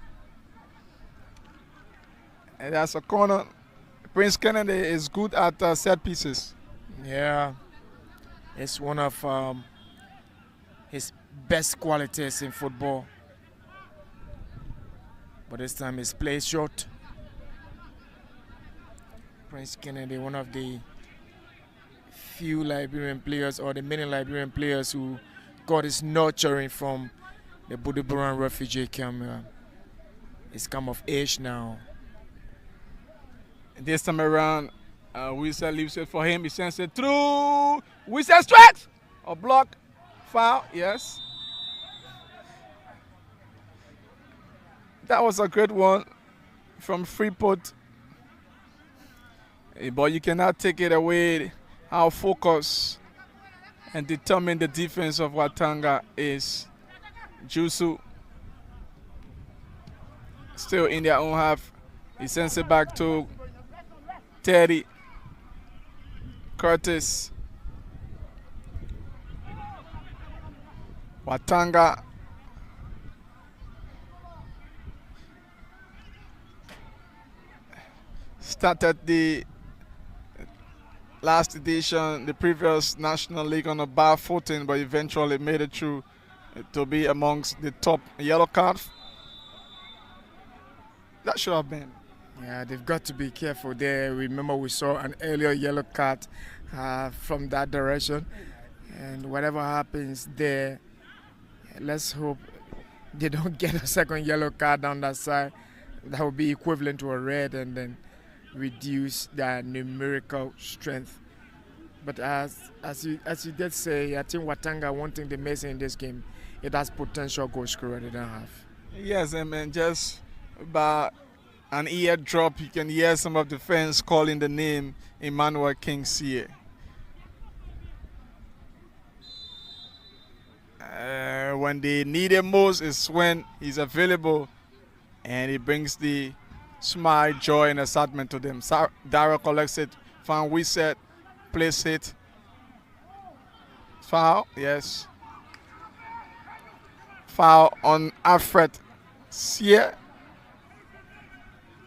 G: And that's a corner. Prince Kennedy is good at set pieces.
D: Yeah, it's one of his best qualities in football. But this time his play is short. Prince Kennedy, one of the few Liberian players or the many Liberian players who got his nurturing from the Buduburan refugee camp. He's come of age now.
G: This time around, Wisa leaves it for him. He sends it through. Wisa strikes! A block. Foul, yes. That was a great one from Freeport. But you cannot take it away how focused and determined the defense of Watanga is. Tusa still in their own half. He sends it back to Teddy. Curtis. Watanga. Started the last edition, the previous National League on a bad footing, but eventually made it through to be amongst the top. Yellow card. That should have been.
D: Yeah, they've got to be careful there. Remember, we saw an earlier yellow card from that direction. And whatever happens there, let's hope they don't get a second yellow card down that side. That would be equivalent to a red and then reduce their numerical strength. But as you did say, I think Watanga, one thing they're missing in this game, it has potential goal scorer they don't have.
G: Yes, and just by an ear drop, you can hear some of the fans calling the name Emmanuel Kingsley. When they need him most is when he's available and he brings the smile, joy, and excitement to them. Dara collects it, Van Wisset, place it. Foul, yes. Foul on Alfred Sier.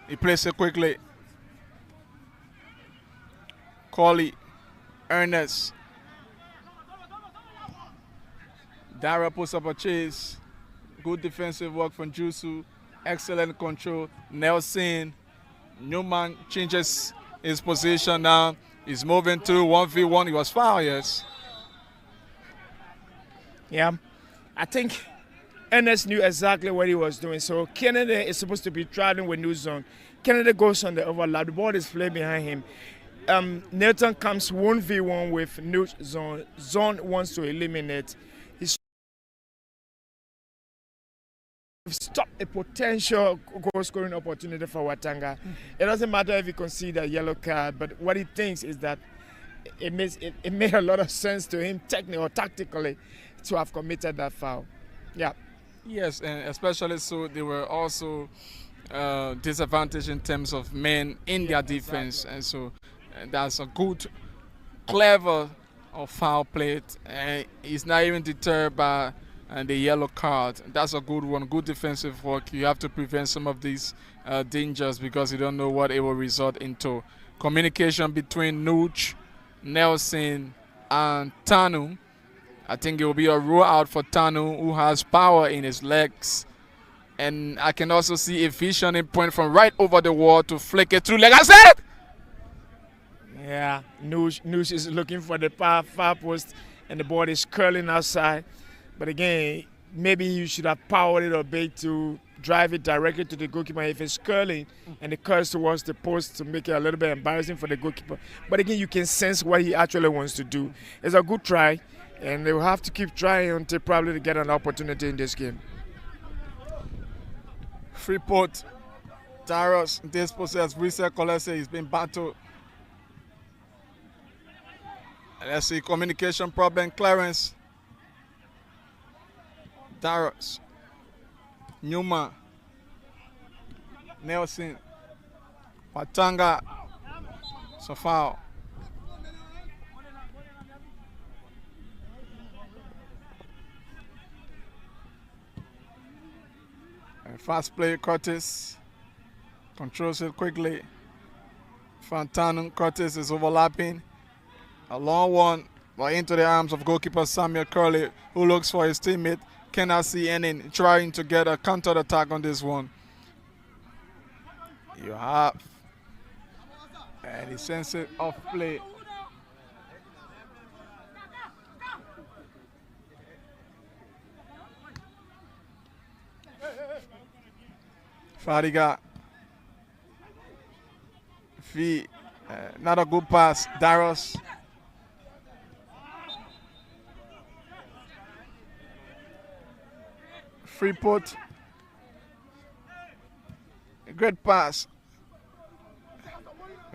G: He plays it quickly. Coley, Ernest. Dara puts up a chase. Good defensive work from Tusa. Excellent control. Nelson. Newman changes his position now. He's moving through 1v1. He was fouled, yes.
D: Yeah, I think Ernest knew exactly what he was doing. So Kennedy is supposed to be traveling with new zone. Kennedy goes on the overlap. The ball is played behind him. Nelson comes 1v1 with new zone. Zone wants to eliminate. He's stop a potential goal scoring opportunity for Watanga. It doesn't matter if he concede a yellow card, but what he thinks is that it made a lot of sense to him technically or tactically to have committed that foul. Yeah.
G: Yes, and especially so they were also disadvantaged in terms of men in their defense, and so that's a good, clever foul play. He's not even deterred by the yellow card. That's a good one, good defensive work. You have to prevent some of these dangers because you don't know what it will result into. Communication between Nuch, Nelson, and Tanu. I think it will be a roll out for Tanu, who has power in his legs. And I can also see a visioning point from right over the wall to flick it through, like I said.
D: Yeah, Nush is looking for the far post, and the ball is curling outside. But again, maybe you should have powered it a bit to drive it directly to the goalkeeper if it's curling and it curls towards the post to make it a little bit embarrassing for the goalkeeper. But again, you can sense what he actually wants to do. It's a good try, and they will have to keep trying until probably to get an opportunity in this game.
G: Freeport, Taros, this possess reset Colese, he's been battled. Let's see, communication problem, clearance. Darius. Newman. Nelson. Watanga. So foul. And fast play, Curtis. Controls it quickly. Fantanon, Curtis is overlapping. A long one, but into the arms of goalkeeper Samuel Curley, who looks for his teammate Kenasi Enin, trying to get a counter attack on this one. You have, and he sends it off play. Fadiga. V. Not a good pass. Darius. Freeport. A great pass.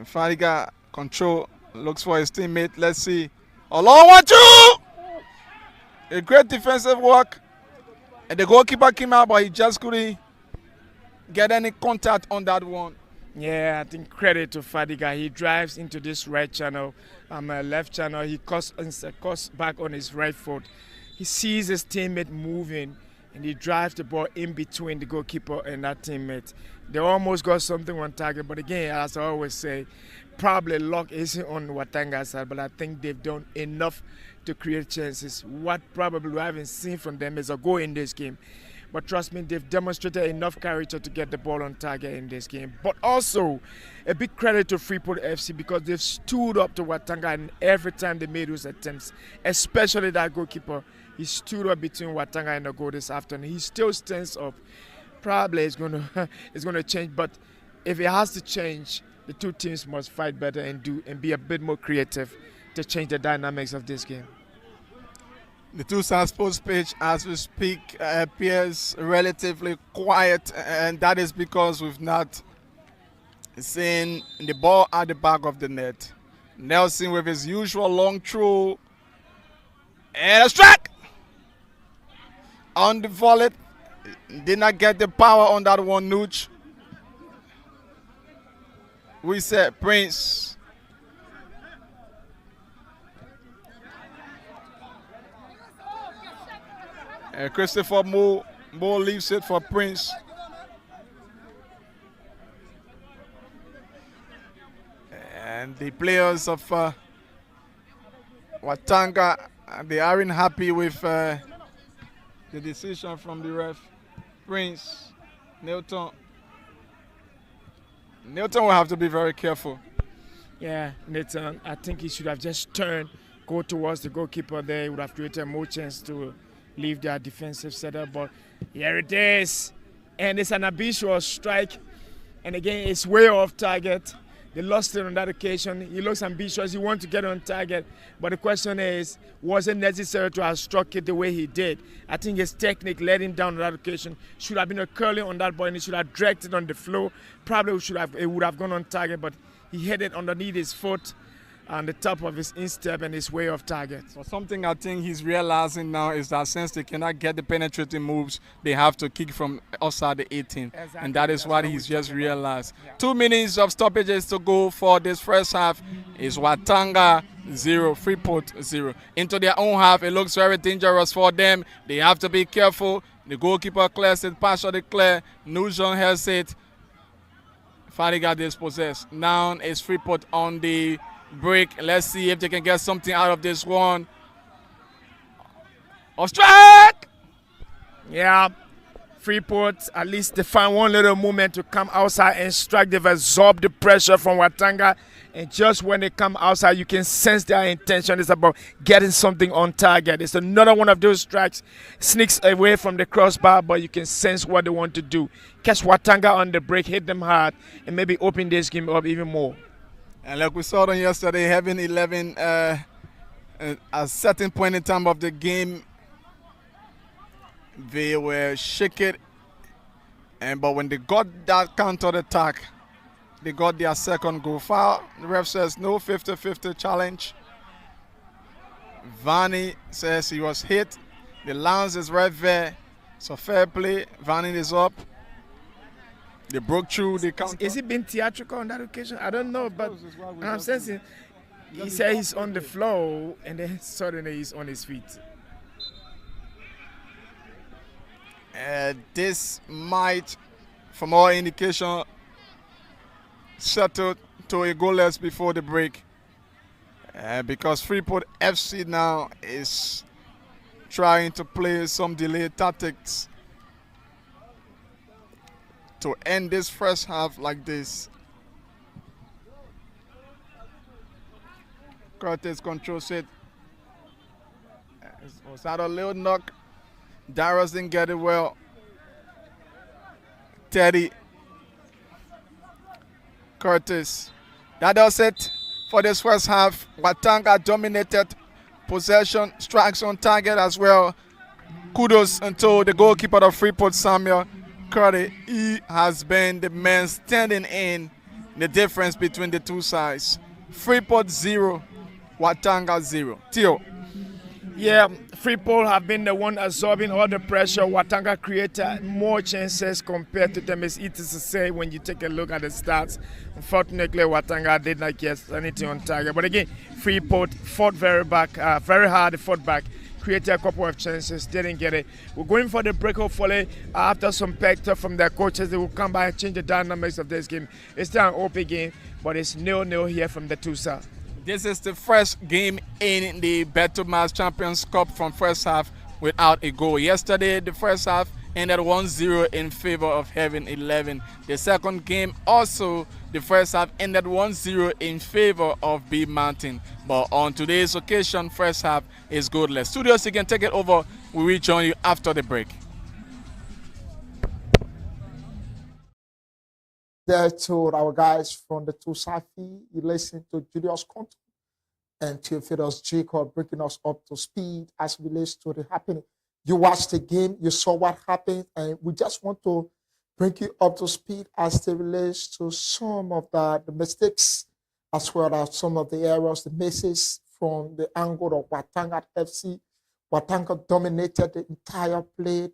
G: Fadiga control. Looks for his teammate. Let's see. A long 1-2. A great defensive work. And the goalkeeper came out, but he just couldn't get any contact on that one.
D: Yeah, I think credit to Fadiga. He drives into this right channel, left channel. He cuts back on his right foot. He sees his teammate moving, and he drives the ball in between the goalkeeper and that teammate. They almost got something on target, but again, as I always say, probably luck isn't on Watanga's side, but I think they've done enough to create chances. What probably we haven't seen from them is a goal in this game. But trust me, they've demonstrated enough character to get the ball on target in this game. But also, a big credit to Freeport FC because they've stood up to Watanga, and every time they made those attempts, especially that goalkeeper, he stood up between Watanga and the goal this afternoon. He still stands up. Probably it's going to change, but if it has to change, the two teams must fight better and be a bit more creative to change the dynamics of this game.
G: The Tusa sports pitch, as we speak, appears relatively quiet, and that is because we've not seen the ball at the back of the net. Nelson with his usual long throw, and a strike on the volley. Did not get the power on that one, Nooch. We said Prince. Christopher Moore leaves it for Prince. And the players of Watanga, they aren't happy with the decision from the ref. Prince, Newton will have to be very careful.
D: Yeah, Nathan, I think he should have just turned, go towards the goalkeeper there. He would have created more chance to leave their defensive setup, but here it is, and it's an ambitious strike, and again it's way off target. They lost it on that occasion. He looks ambitious, he wants to get on target, but the question is, was it necessary to have struck it the way he did? I think his technique led him down on that occasion. Should have been a curling on that ball, and he should have dragged it on the floor. Probably it would have gone on target, but he hit it underneath his foot on the top of his instep and his way off target.
G: So something I think he's realizing now is that since they cannot get the penetrating moves, they have to kick from outside the 18. Exactly. And that is what he's just realized. Yeah. 2 minutes of stoppages to go for this first half. Is Watanga 0, Freeport 0. Into their own half, it looks very dangerous for them. They have to be careful. The goalkeeper clears it, partially clear. Nujon has it. Fadiga dispossessed. Now is Freeport on the break. Let's see if they can get something out of this one. A strike!
D: Yeah, Freeport, at least they find one little moment to come outside and strike. They've absorbed the pressure from Watanga, and just when they come outside, you can sense their intention is about getting something on target. It's another one of those strikes, sneaks away from the crossbar, but you can sense what they want to do. Catch Watanga on the break, hit them hard, and maybe open this game up even more.
G: And like we saw them yesterday, having 11 at a certain point in time of the game, they were shaken. But when they got that counter attack, they got their second goal. Foul. The ref says no 50-50 challenge. Vanny says he was hit. The lance is right there. So fair play. Vanny is up. They broke through the counter.
D: Is he being theatrical on that occasion? I don't know, but I'm sensing. He said he's on the floor, and then suddenly he's on his feet.
G: This might, from all indication, settle to a goalless before the break. Because Freeport FC now is trying to play some delayed tactics to end this first half like this. Curtis controls it. Was that a little knock? Darius didn't get it well. Teddy. Curtis. That does it for this first half. Watanga dominated possession, strikes on target as well. Kudos unto the goalkeeper of Freeport, Samuel Curry. He has been the man standing in the difference between the two sides. Freeport 0, Watanga 0. Theo.
D: Yeah, Freeport have been the one absorbing all the pressure. Watanga created more chances compared to them. It's easy to say when you take a look at the stats. Unfortunately, Watanga did not get anything on target. But again, Freeport fought very hard, fought back, created a couple of chances, didn't get it. We're going for the break, hopefully. After some pector from their coaches, they will come back and change the dynamics of this game. It's still an open game, but it's 0-0 here from the Tusa.
G: This is the first game in the BETTOMAX Champions Cup from first half without a goal. Yesterday, the first half ended 1-0 in favor of Heaven 11. The second game also, the first half ended 1-0 in favor of B Mountain. But on today's occasion, first half is goalless. Studios, you can take it over. We will join you after the break.
C: There to our guys from the Tusa. You listen to Julius Conto and Theophilus Jacob bringing us up to speed as it relates to the happening. You watched the game, you saw what happened, and we just want to bring you up to speed as it relates to some of the mistakes as well as some of the errors, the misses from the angle of Watanga FC. Watanga dominated the entire play.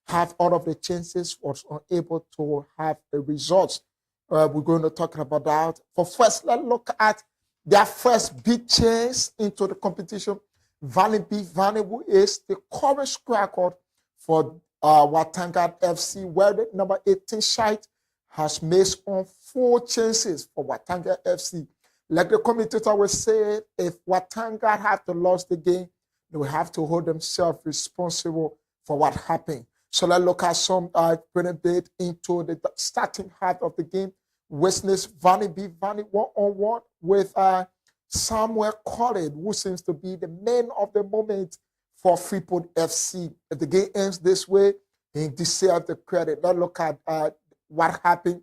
C: Have all of the chances, was unable to have a result. We're going to talk about that. For first, let's look at their first big chance into the competition. Vanny, who is the current record for Watanga FC, where the number 18 side has missed on 4 chances for Watanga FC. Like the commentator was saying, if Watanga have to lose the game, they will have to hold themselves responsible for what happened. So let's look at some brilliant bit into the starting half of the game. Witness Vanny one-on-one with Samuel Collin, who seems to be the man of the moment for Freeport FC. If the game ends this way, he deserves the credit. Let's look at what happened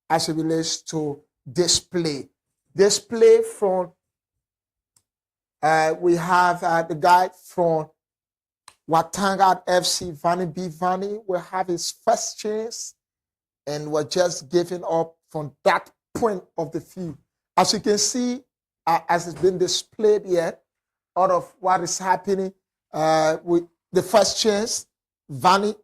C: as it relates to this play. This play from, we have the guy from Watanga FC, Vanny will have his first chance and we're just giving up from that point of the field. As you can see, as it's been displayed here, out of what is happening with the first chance, Vanny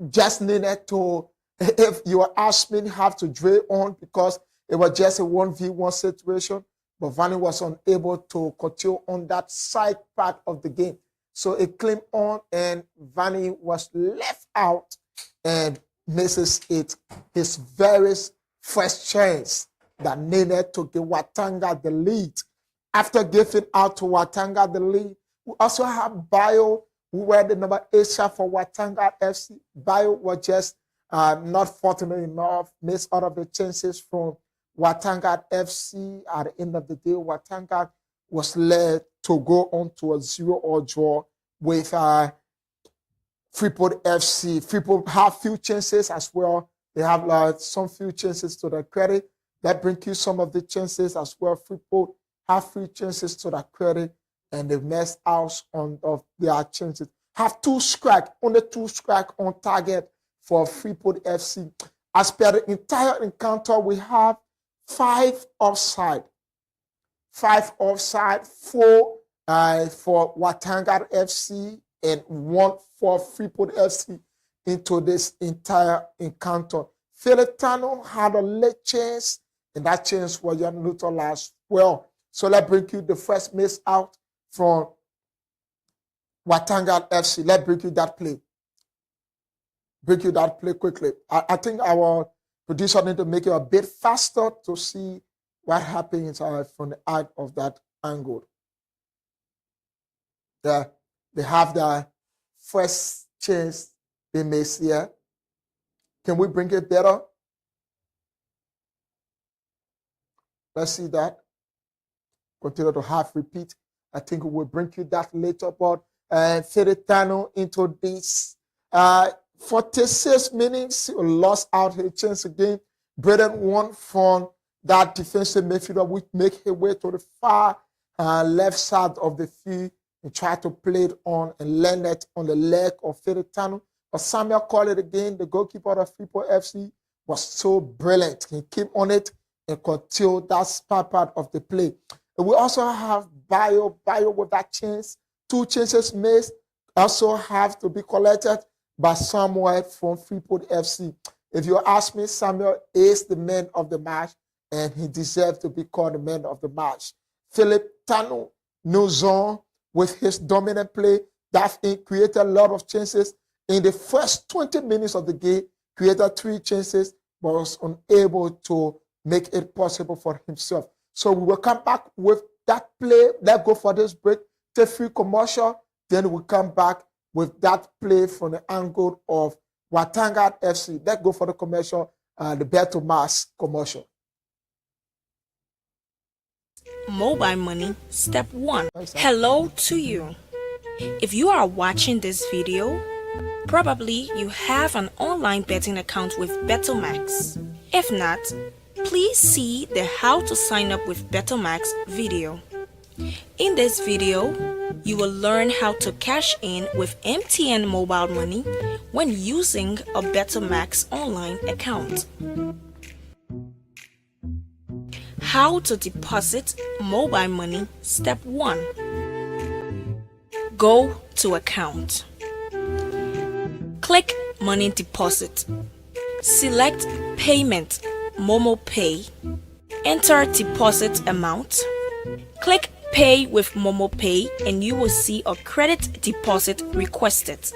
C: just needed to, if you ask me, have to drill on because it was just a 1v1 situation, but Vanny was unable to continue on that side part of the game. So it came on and Vanny was left out and misses it. His very first chance that needed to give Watanga the lead. After giving out to Watanga the lead, we also have Bio, who were the number 8 shot for Watanga FC. Bio was just not fortunate enough, missed out of the chances from Watanga FC. At the end of the day, Watanga was led to go on to a 0-0 draw with Freeport FC. Freeport have few chances as well. They have some few chances to their credit. That brings you some of the chances as well. Freeport have few chances to their credit, and they messed out on of their chances. Have 2 strike, only 2 strike on target for Freeport FC. As per the entire encounter, we have 5 offside. 5 offside, 4 for Watanga FC and 1 for Freeport FC into this entire encounter. Feliciano had a late chance, and that chance was neutralized well. So let's bring you the first miss out from Watanga FC. Let's bring you that play. Bring you that play quickly. I think our producer need to make it a bit faster to see what happens from the eye of that angle. Yeah, they have the first chance they miss here. Can we bring it better? Let's see that. Continue to have repeat. I think we will bring you that later, but Feliciano into this 46 minutes, lost out his chance again. Braden won from that defensive midfielder, which make his way to the far left side of the field and try to play it on and land it on the leg of Feliciano. But Samuel called it again. The goalkeeper of Freeport FC was so brilliant. He came on it and continued that part of the play. And we also have Bio with that chance. 2 chances missed also have to be collected by Samuel from Freeport FC. If you ask me, Samuel is the man of the match, and he deserves to be called the man of the match. Feliciano Nuzon, with his dominant play, that created a lot of chances. In the first 20 minutes of the game, created 3 chances, but was unable to make it possible for himself. So we will come back with that play. Let's go for this break, take free commercial. Then we'll come back with that play from the angle of Watanga FC. Let's go for the commercial, the BETTOMAX commercial.
B: Mobile money, step 1. Hello to you. If you are watching this video, probably you have an online betting account with BETTOMAX. If not, please see the how to sign up with BETTOMAX video. In this video, you will learn how to cash in with MTN mobile money when using a BETTOMAX online account. How to deposit mobile money, step 1. Go to account. Click money deposit. Select payment, Momo Pay. Enter deposit amount. Click pay with Momo Pay and you will see a credit deposit requested.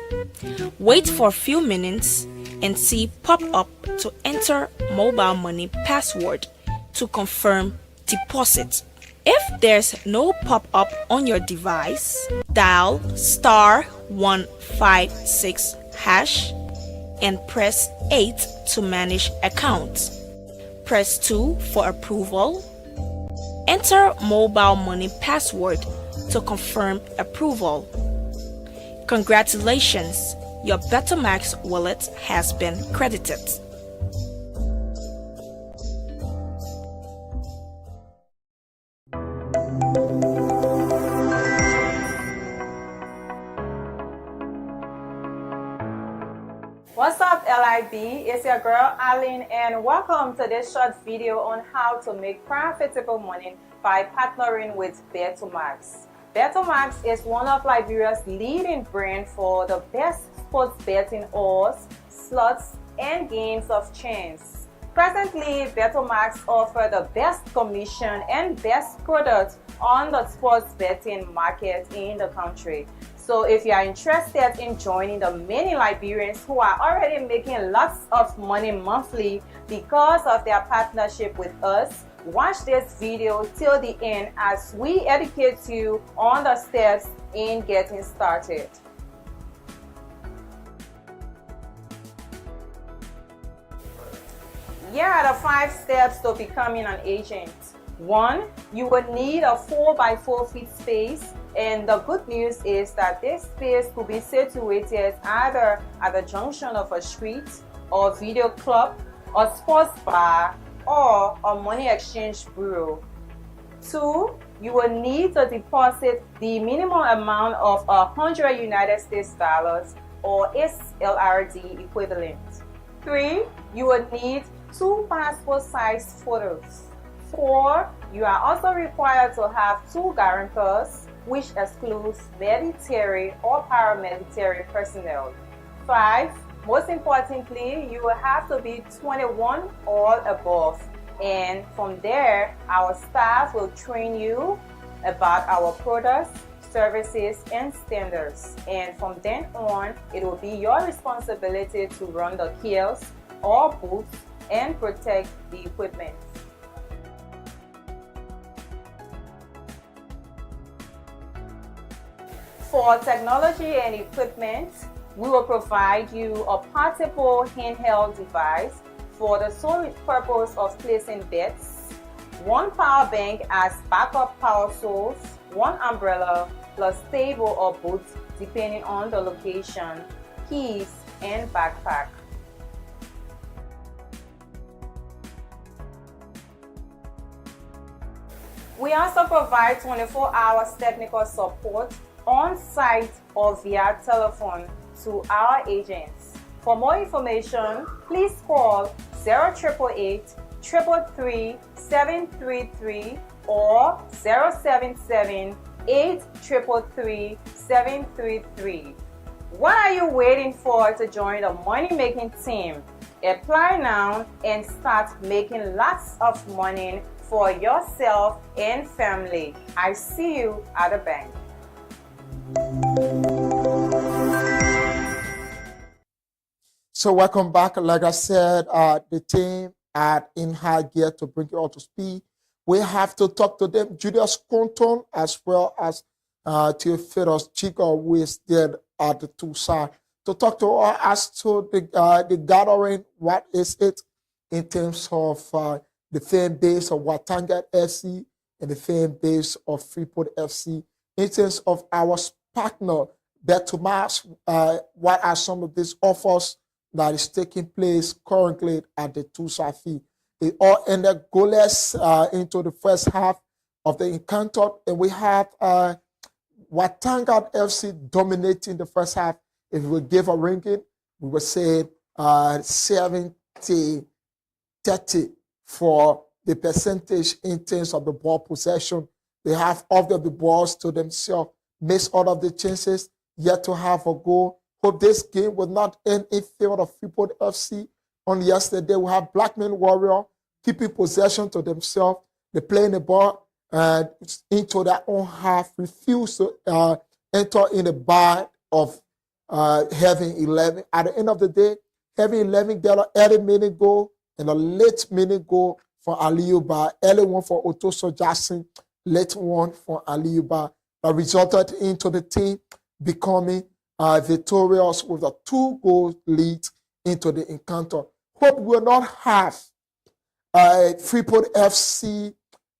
B: Wait for a few minutes and see pop up to enter mobile money password to confirm deposit. If there's no pop-up on your device, dial *156# and press 8 to manage account. Press 2 for approval. Enter mobile money password to confirm approval. Congratulations, your BETTOMAX wallet has been credited.
H: What's up, LIB? It's your girl Aline, and welcome to this short video on how to make profitable money by partnering with BETTOMAX. BETTOMAX is one of Liberia's leading brands for the best sports betting odds, slots, and games of chance. Presently, BETTOMAX offers the best commission and best products on the sports betting market in the country. So if you are interested in joining the many Liberians who are already making lots of money monthly because of their partnership with us, watch this video till the end as we educate you on the steps in getting started. Here are the 5 steps to becoming an agent. 1. You will need a 4x4 feet space, and the good news is that this space could be situated either at the junction of a street, or video club, a sports bar, or a money exchange bureau. 2. You will need to deposit the minimum amount of $100 United States dollars, or its LRD equivalent. 3. You will need 2 passport-sized photos. 4. You are also required to have 2 guarantors. which excludes military or paramilitary personnel. 5. Most importantly, you will have to be 21 or above. And from there, our staff will train you about our products, services, and standards. And from then on, it will be your responsibility to run the kiosks or booths and protect the equipment. For technology and equipment, we will provide you a portable handheld device for the sole purpose of placing bets, one power bank as backup power source, one umbrella, plus table or boots depending on the location, keys, and backpack. We also provide 24 hours technical support on site or via telephone to our agents. For more information, please call 0888 333 733 or 077 833 733. What are you waiting for to join the money-making team? Apply now and start making lots of money for yourself and family. I see you at the bank.
C: So welcome back. Like I said, the team are in high gear to bring you all to speed. We have to talk to them, Julius Conton, as well as Theophilus Chico, who is there at the Tusa, to talk to us as to the gathering. What is it in terms of the fan base of Watanga FC and the fan base of Freeport FC? In terms of our partner, BETTOMAX, what are some of these offers that is taking place currently at the Tusa fee? They all ended goalless into the first half of the encounter, and we have Watanga FC dominating the first half. If we give a ranking, we would say 70-30 for the percentage in terms of the ball possession. They have all of the balls to themselves, missed all of the chances, yet to have a goal. Hope this game will not end in favor of Freeport FC. On yesterday, we have Blackman Warrior keeping possession to themselves. They playing the ball into their own half, refuse to enter in the band of Heaven 11. At the end of the day, Heaven 11 got an early minute goal and a late minute goal for Aliuba. Early one for Otoso Jackson, late one for Aliuba. That resulted into the team becoming victorious with a 2-goal lead into the encounter. Hope will not have Freeport FC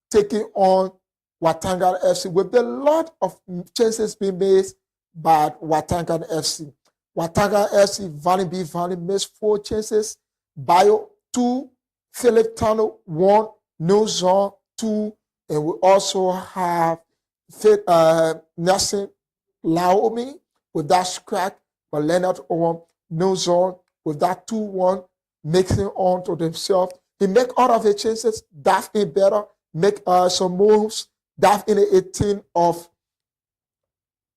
C: taking on Watanga FC with a lot of chances being made by Watanga FC. Watanga FC, Valley missed 4 chances. Bio 2, Philip Tano 1, Nozon 2, and we also have Nelson Laomi with that scratch, but Leonard Owen, Nozon with that 2-1, mixing on to themselves. He make all of the chances, dive in better, make some moves, dive in the 18 of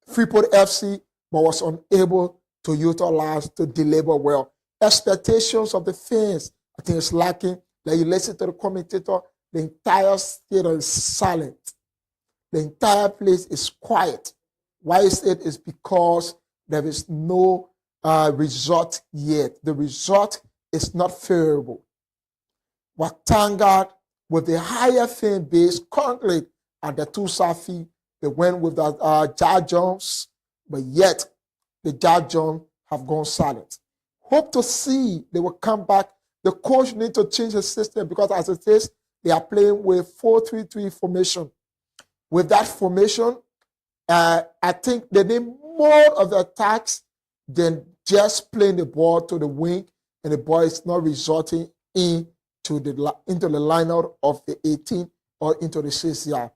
C: Freeport FC, but was unable to utilize to deliver well. Expectations of the fans, I think it's lacking. Like you listen to the commentator, the entire stadium is silent. The entire place is quiet. Why is it? It's because there is no result yet. The result is not favorable. Watanga, with the higher fan base currently at the Tusa fee, they went with the Jar Jones, but yet the Jar Jones have gone silent. Hope to see they will come back. The coach need to change the system because as it is, they are playing with 4-3-3 formation. With that formation, I think they need more of the attacks than just playing the ball to the wing, and the ball is not resulting into the lineup of the 18 or into the 6 yard.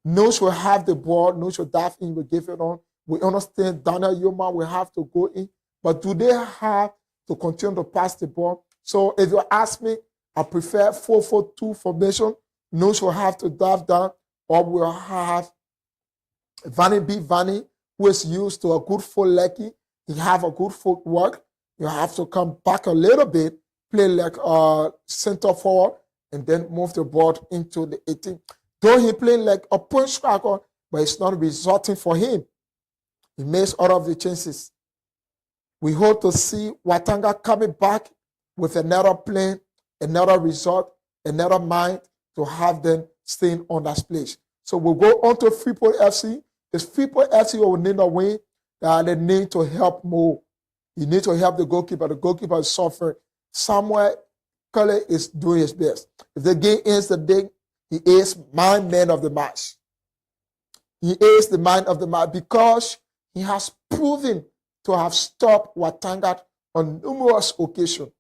C: Nose will have the ball, Nose will dive in, will give it on. We understand Daniel Yoma will have to go in, but do they have to continue to pass the ball? So if you ask me, I prefer 4-4-2 formation. Nose will have to dive down, or we'll have Vanny B. Vanny, who is used to a good foot leggy. He have a good footwork. You have to come back a little bit, play like center forward, and then move the ball into the 18. Though he playing like a point striker, but it's not resulting for him. He makes all of the chances. We hope to see Watanga coming back with another plan, another result, another mind to have them staying on that place. So we'll go on to Freeport FC. It's Freeport FC will need a win. They need to help more. You need to help the goalkeeper. The goalkeeper is suffering. Samuel Cully is doing his best. If the game ends the day, he is my man of the match. He is the man of the match because he has proven to have stopped Watanga on numerous occasions.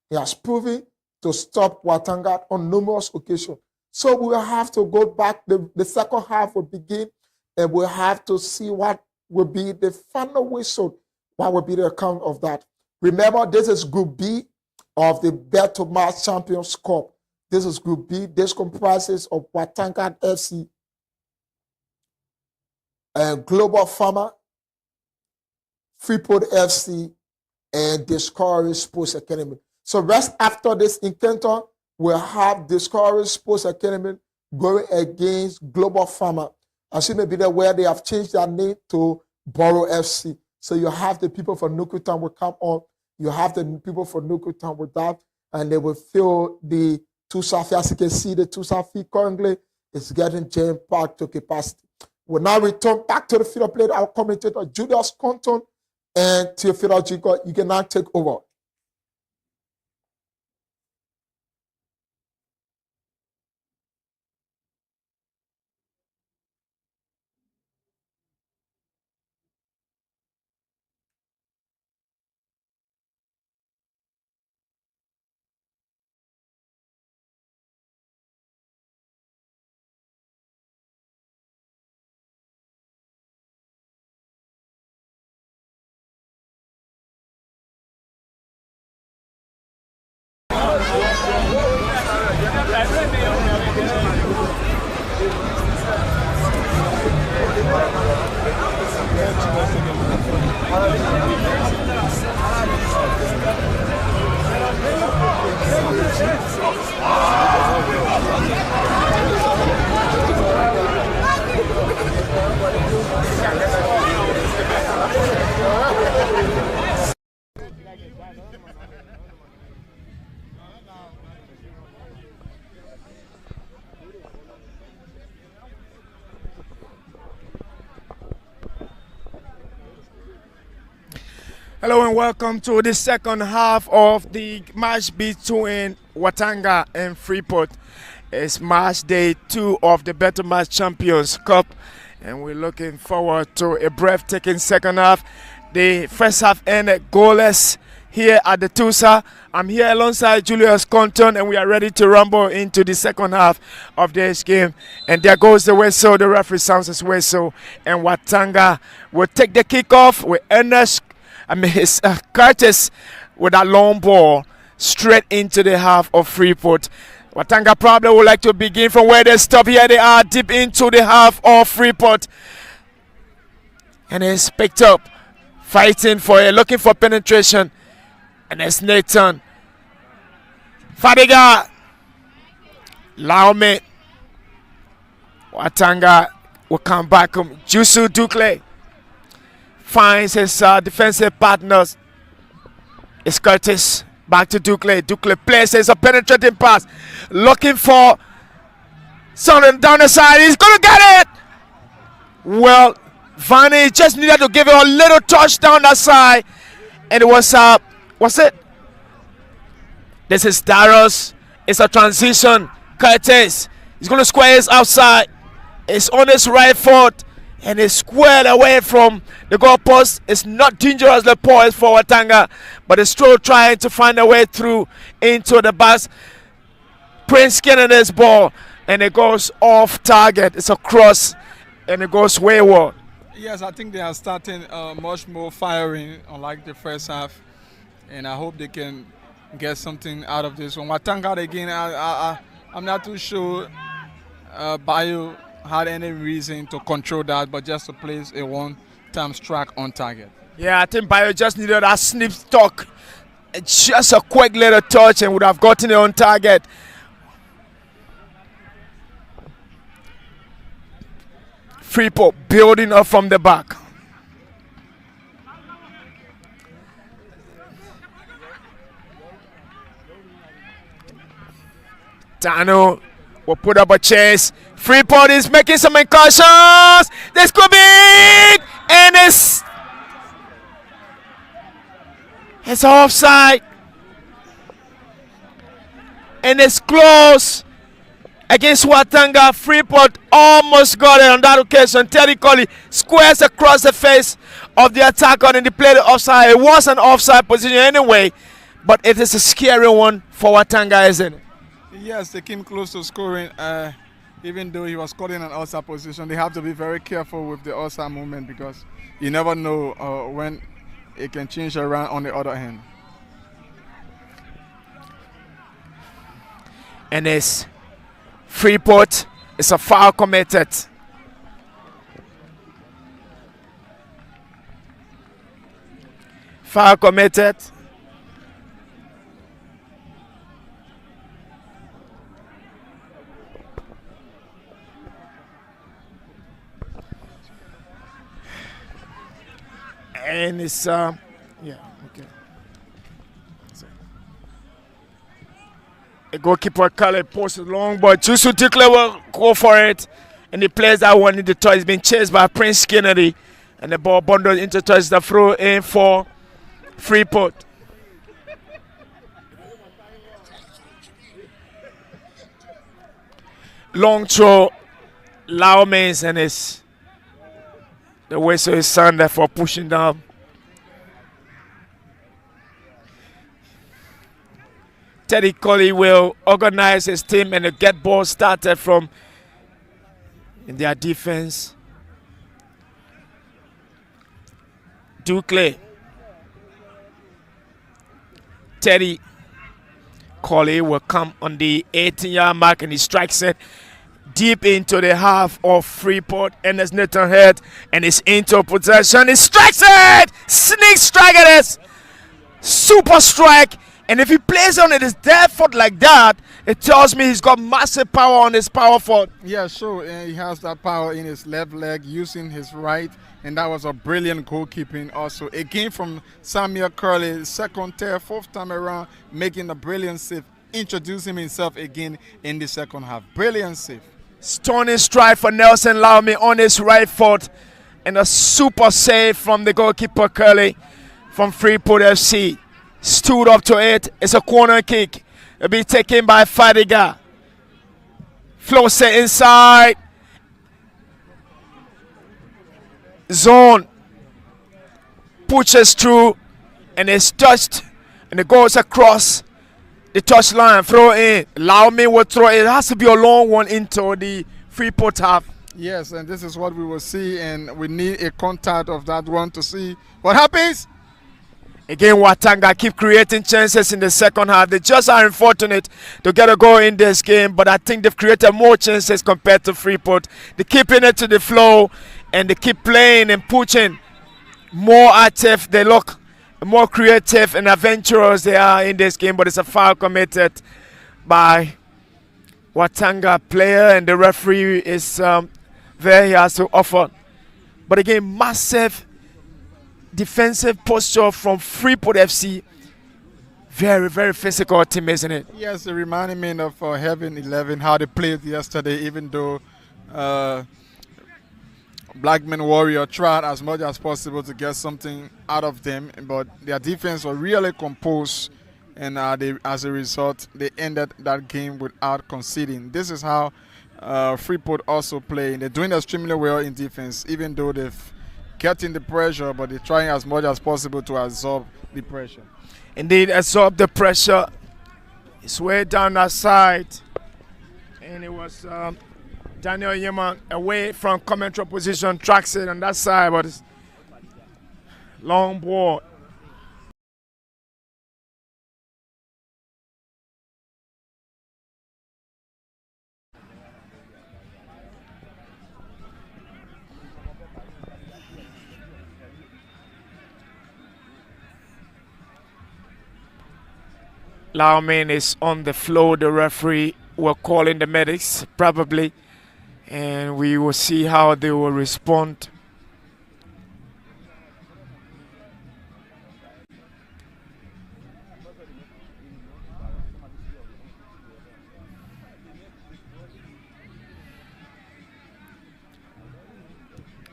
C: He has proven to stop Watanga on numerous occasions. So we'll have to go back. The second half will begin, and we'll have to see what will be the final whistle. What will be the account of that? Remember, this is Group B of the BETTOMAX Champions Cup. This is Group B. This comprises of Watanga FC, Global Farmer, Freeport FC, and Discovery Sports Academy. So rest after this encounter, we'll have Discovery Sports Academy going against Global Farmer. As you may be aware, they have changed their name to Borough FC. So you have the people from Nukutam will come on. You have the people from Nukutam with that, and they will fill the Tusa. As you can see, the Tusa field currently is getting jam-packed to capacity. We'll now return back to the field of play. Our commentator, Julius Compton and Theophilo Jico, you can now take over.
D: Hello and welcome to the second half of the match between Watanga and Freeport. It's match day 2 of the BETTOMAX Champions Cup, and we're looking forward to a breathtaking second half. The first half ended goalless here at the Tusa. I'm here alongside Julius Compton, and we are ready to rumble into the second half of this game. And there goes the whistle. The referee sounds his whistle, and Watanga will take the kickoff with Ernest. It's Curtis with that long ball straight into the half of Freeport. Watanga probably would like to begin from where they stop. Here they are deep into the half of Freeport. And it's picked up, fighting for it, looking for penetration. And it's Nathan Fadiga. Laume. Watanga will come back. Jusu Dukle finds his defensive partners. It's Curtis. Back to Dukle. Dukle places a penetrating pass. Looking for something down the side. He's going to get it. Well, Vanny just needed to give it a little touch down that side. And it was, what's it? This is Daros. It's a transition. Curtis. He's going to square his outside. It's on his right foot. And it's squared away from the goalpost. It's not dangerously poised for Watanga, but it's still trying to find a way through into the box. Prince getting this ball, and it goes off target. It's a cross, and it goes wayward.
G: Yes, I think they are starting much more firing, unlike the first half, and I hope they can get something out of this one. Watanga again, I'm not too sure. Bayo had any reason to control that, but just to place a one-time strike on target.
D: Yeah, I think Bayo just needed that snip stock. Just a quick little touch and would have gotten it on target. Freeport building up from the back. Tano will put up a chase. Freeport is making some incursions. This could be it. And it's offside. And it's close against Watanga. Freeport almost got it on that occasion. Terry Colley squares across the face of the attacker and they played it offside. It was an offside position anyway, but it is a scary one for Watanga, isn't it?
G: Yes, they came close to scoring. Even though he was caught in an offside position, they have to be very careful with the offside movement because you never know when it can change around on the other hand.
D: And it's Freeport. It's a foul committed. Foul committed. And it's yeah, okay. So, a goalkeeper Kale posted long, but Tusa will go for it. And the players that wanted the toy has been chased by Prince Kennedy. And the ball bundled into touch the throw in for Freeport. Long throw, Laomens, and it's the whistle is sounded for pushing down. Teddy Colley will organize his team and get ball started from in their defense. Duclay. Teddy Colley will come on the 18-yard mark and he strikes it deep into the half of Freeport, and there's Nathan Head, and it's into possession. He strikes it! Sneak strike it is! Super strike! And if he plays on it his dead foot like that, it tells me he's got massive power on his power foot.
G: Yeah, sure. He has that power in his left leg using his right, and that was a brilliant goalkeeping also. Again from Samuel Curley, second, third, fourth time around, making a brilliant save, introducing himself again in the second half. Brilliant save.
D: Stunning strike for Nelson Laumi on his right foot, and a super save from the goalkeeper Curley from Freeport FC. Stood up to it. It's a corner kick. It'll be taken by Fadiga. Flows it inside. Zone. Pushes through, and it's touched, and it goes across the touchline. Throw in. Laumi will throw it. It has to be a long one into the Freeport half.
G: Yes, and this is what we will see, and we need a contact of that one to see what happens.
D: Again, Watanga keep creating chances in the second half. They just are unfortunate to get a goal in this game, but I think they've created more chances compared to Freeport. They're keeping it to the flow, and they keep playing and pushing more active. They look more creative and adventurous they are in this game, but it's a foul committed by Watanga player, and the referee is there. He has to offer. But again, massive defensive posture from Freeport FC. Very, very physical team, isn't it?
G: Yes, it reminded me of Heaven 11, how they played yesterday, even though Blackman Warrior tried as much as possible to get something out of them, but their defense was really composed, and as a result, they ended that game without conceding. This is how Freeport also play. They're doing extremely well in defense, even though they've getting the pressure, but they're trying as much as possible to absorb the pressure.
D: Indeed, absorb the pressure. It's way down that side. And it was Daniel Yeman away from commentary position, tracks it on that side, but it's long ball. Lauman is on the floor. The referee will call in the medics probably, and we will see how they will respond.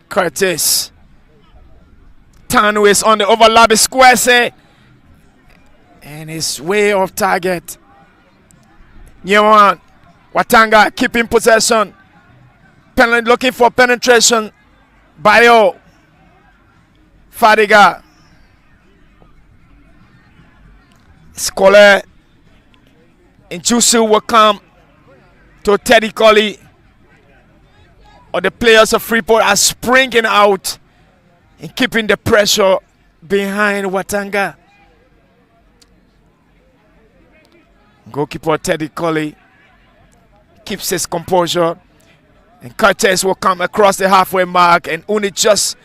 D: Curtis Tanu is on the overlap, square say, and is way off target. Watanga keeping possession, looking for penetration. Bayo Fadiga Skole and Jusu will come to Teddy Colley. Or the players of Freeport are springing out and keeping the pressure behind Watanga. Goalkeeper Teddy Colley keeps his composure, and Curtis will come across the halfway mark, and only just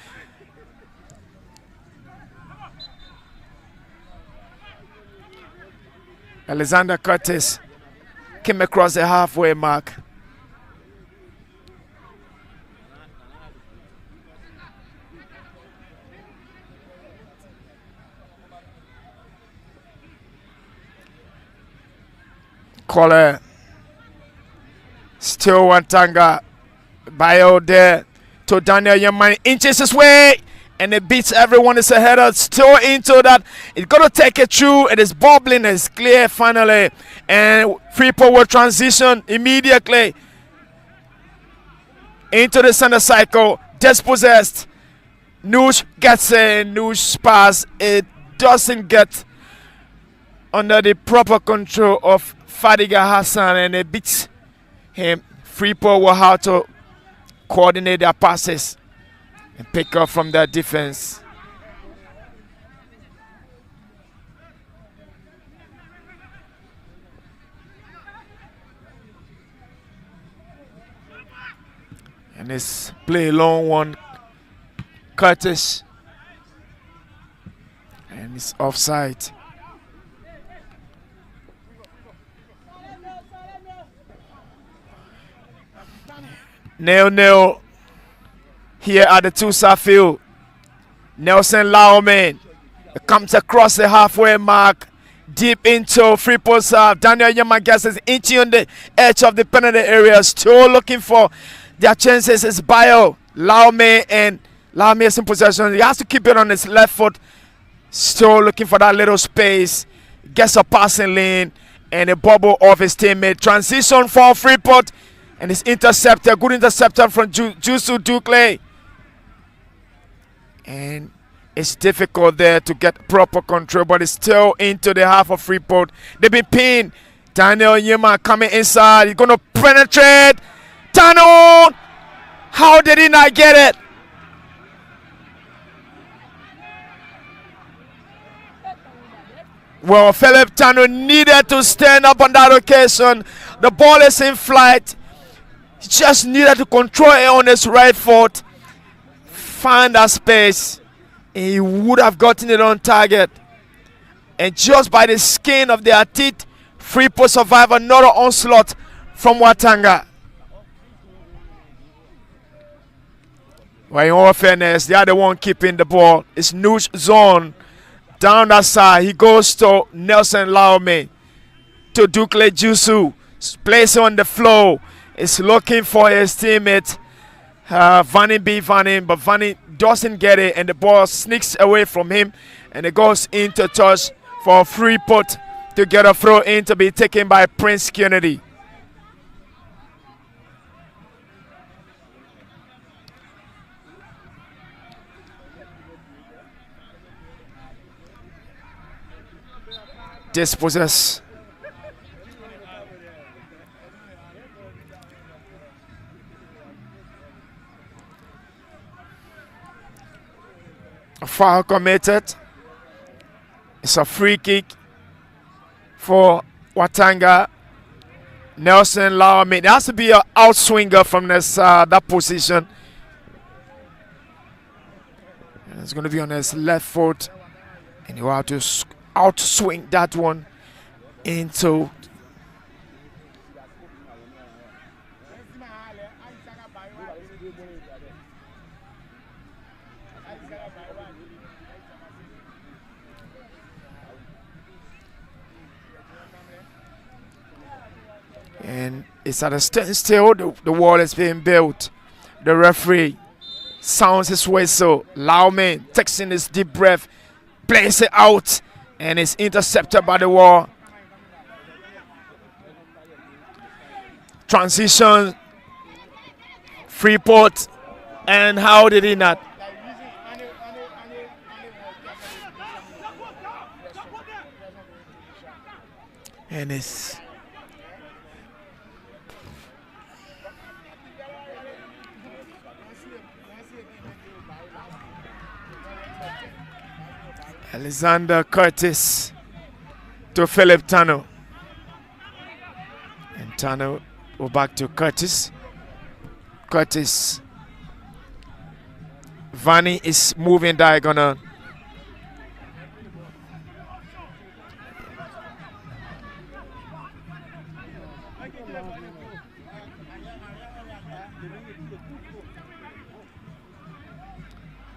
D: Alexander Curtis came across the halfway mark. Caller still Watanga. Bio there to Daniel Yamani, inches his way, and it beats everyone. It's a header still into that. It's gonna take it through. It is bubbling, it's clear finally, and Freeport will transition immediately into the center cycle. Dispossessed. Noosh gets a Noosh pass. It doesn't get under the proper control of Fadiga Hassan, and it beats him. Freeport will have to coordinate their passes and pick up from their defense. And it's play long one, Curtis, and it's offside. Nil here at the Tusa field. Nelson Lauman comes across the halfway mark, deep into Freeport's half. Daniel Yamagas is inching on the edge of the penalty area, still looking for their chances. It's Bio Lauman, and Lauman is in possession. He has to keep it on his left foot, still looking for that little space. Gets a passing lane and a bubble off his teammate. Transition for Freeport. And it's intercepted, good interceptor from Jusu Dukley. And it's difficult there to get proper control, but it's still into the half of Freeport. They've been pinned. Daniel Yema coming inside. He's going to penetrate. Tano! How did he not get it? Well, Philip Tano needed to stand up on that occasion. The ball is in flight. He just needed to control it on his right foot, find that space, and he would have gotten it on target. And just by the skin of their teeth, Freeport survived another onslaught from Watanga. Well, in all fairness, they are the one keeping the ball. It's Noosh zone down that side. He goes to Nelson Laume, to Dukle Jusu, plays on the floor. Is looking for his teammate Vanning, but Vanning doesn't get it, and the ball sneaks away from him, and it goes into touch for Freeport to get a throw in to be taken by Prince Kennedy. Dispossess. A foul committed. It's a free kick for Watanga. Nelson Laume. There has to be an outswinger from this that position. And it's going to be on his left foot, and he will have to outswing that one into and it's at a standstill. The wall is being built. The referee sounds his whistle. Lauman takes in his deep breath, plays it out, and is intercepted by the wall. Transition, Freeport, and how did he not? And it's Alexander Curtis to Philip Tano. And Tano go back to Curtis. Curtis. Vanny is moving diagonal.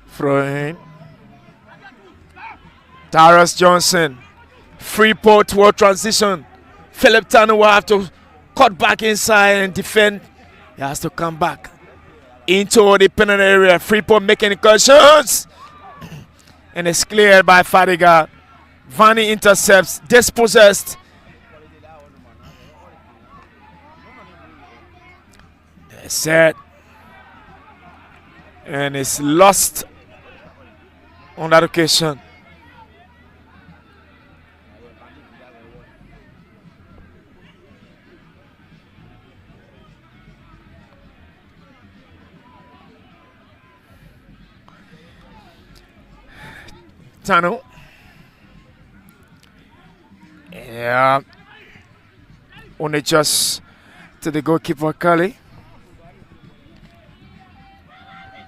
D: Throw in. Darius Johnson. Freeport will transition. Philip Tano will have to cut back inside and defend. He has to come back into the penalty area. Freeport making incursions. And it's cleared by Fadiga. Vanny intercepts. Dispossessed. That's it. And it's lost on that occasion. Tano. Yeah. Only just to the goalkeeper, Cully.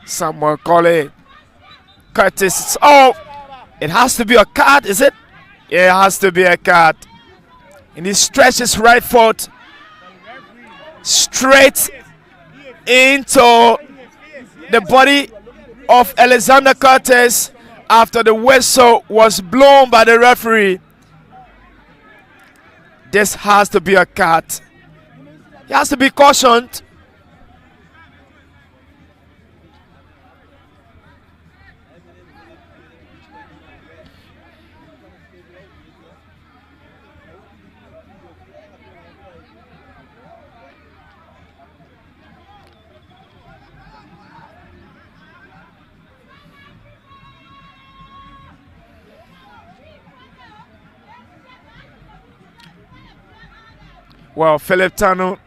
D: Samuel Colley. Curtis. Oh! It has to be a card, is it? Yeah, it has to be a card. And he stretches right foot straight into the body of Alexander Curtis after the whistle was blown by the referee. This has to be a card. He has to be cautioned. Well, Philip Tano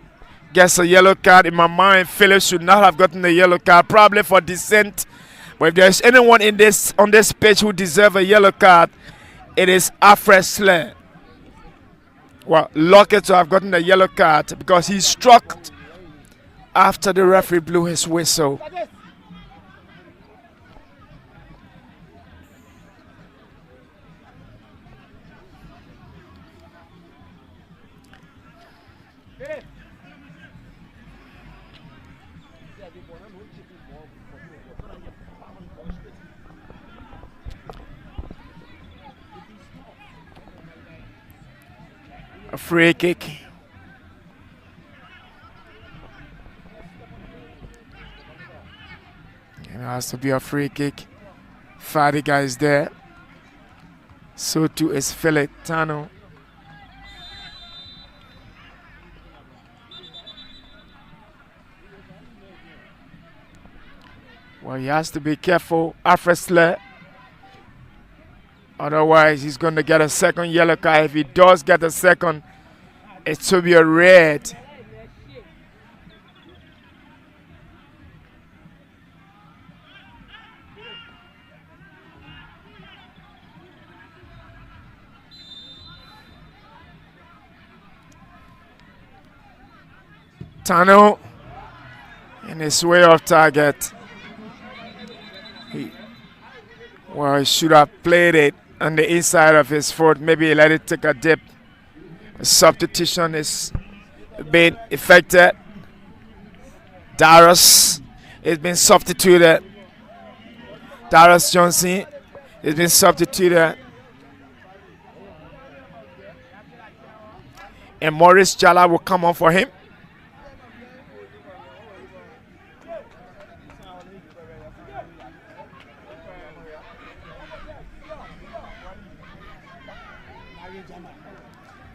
D: gets a yellow card. In my mind, Philip should not have gotten a yellow card, probably for dissent. But if there's anyone in this on this pitch who deserves a yellow card, it is Alfred Slay. Well, lucky to have gotten a yellow card because he struck after the referee blew his whistle. A free kick. It has to be a free kick. Fadiga is there. So too is Philip Tano. Well, he has to be careful. Alfred Slay. Otherwise, he's going to get a second yellow card. If he does get a second, it should be a red. Tano in his way off target. He should have played it on the inside of his foot. Maybe he let it take a dip Substitution is being effected. Darius has been substituted. Darius Johnson has been substituted. And Maurice Jala will come on for him.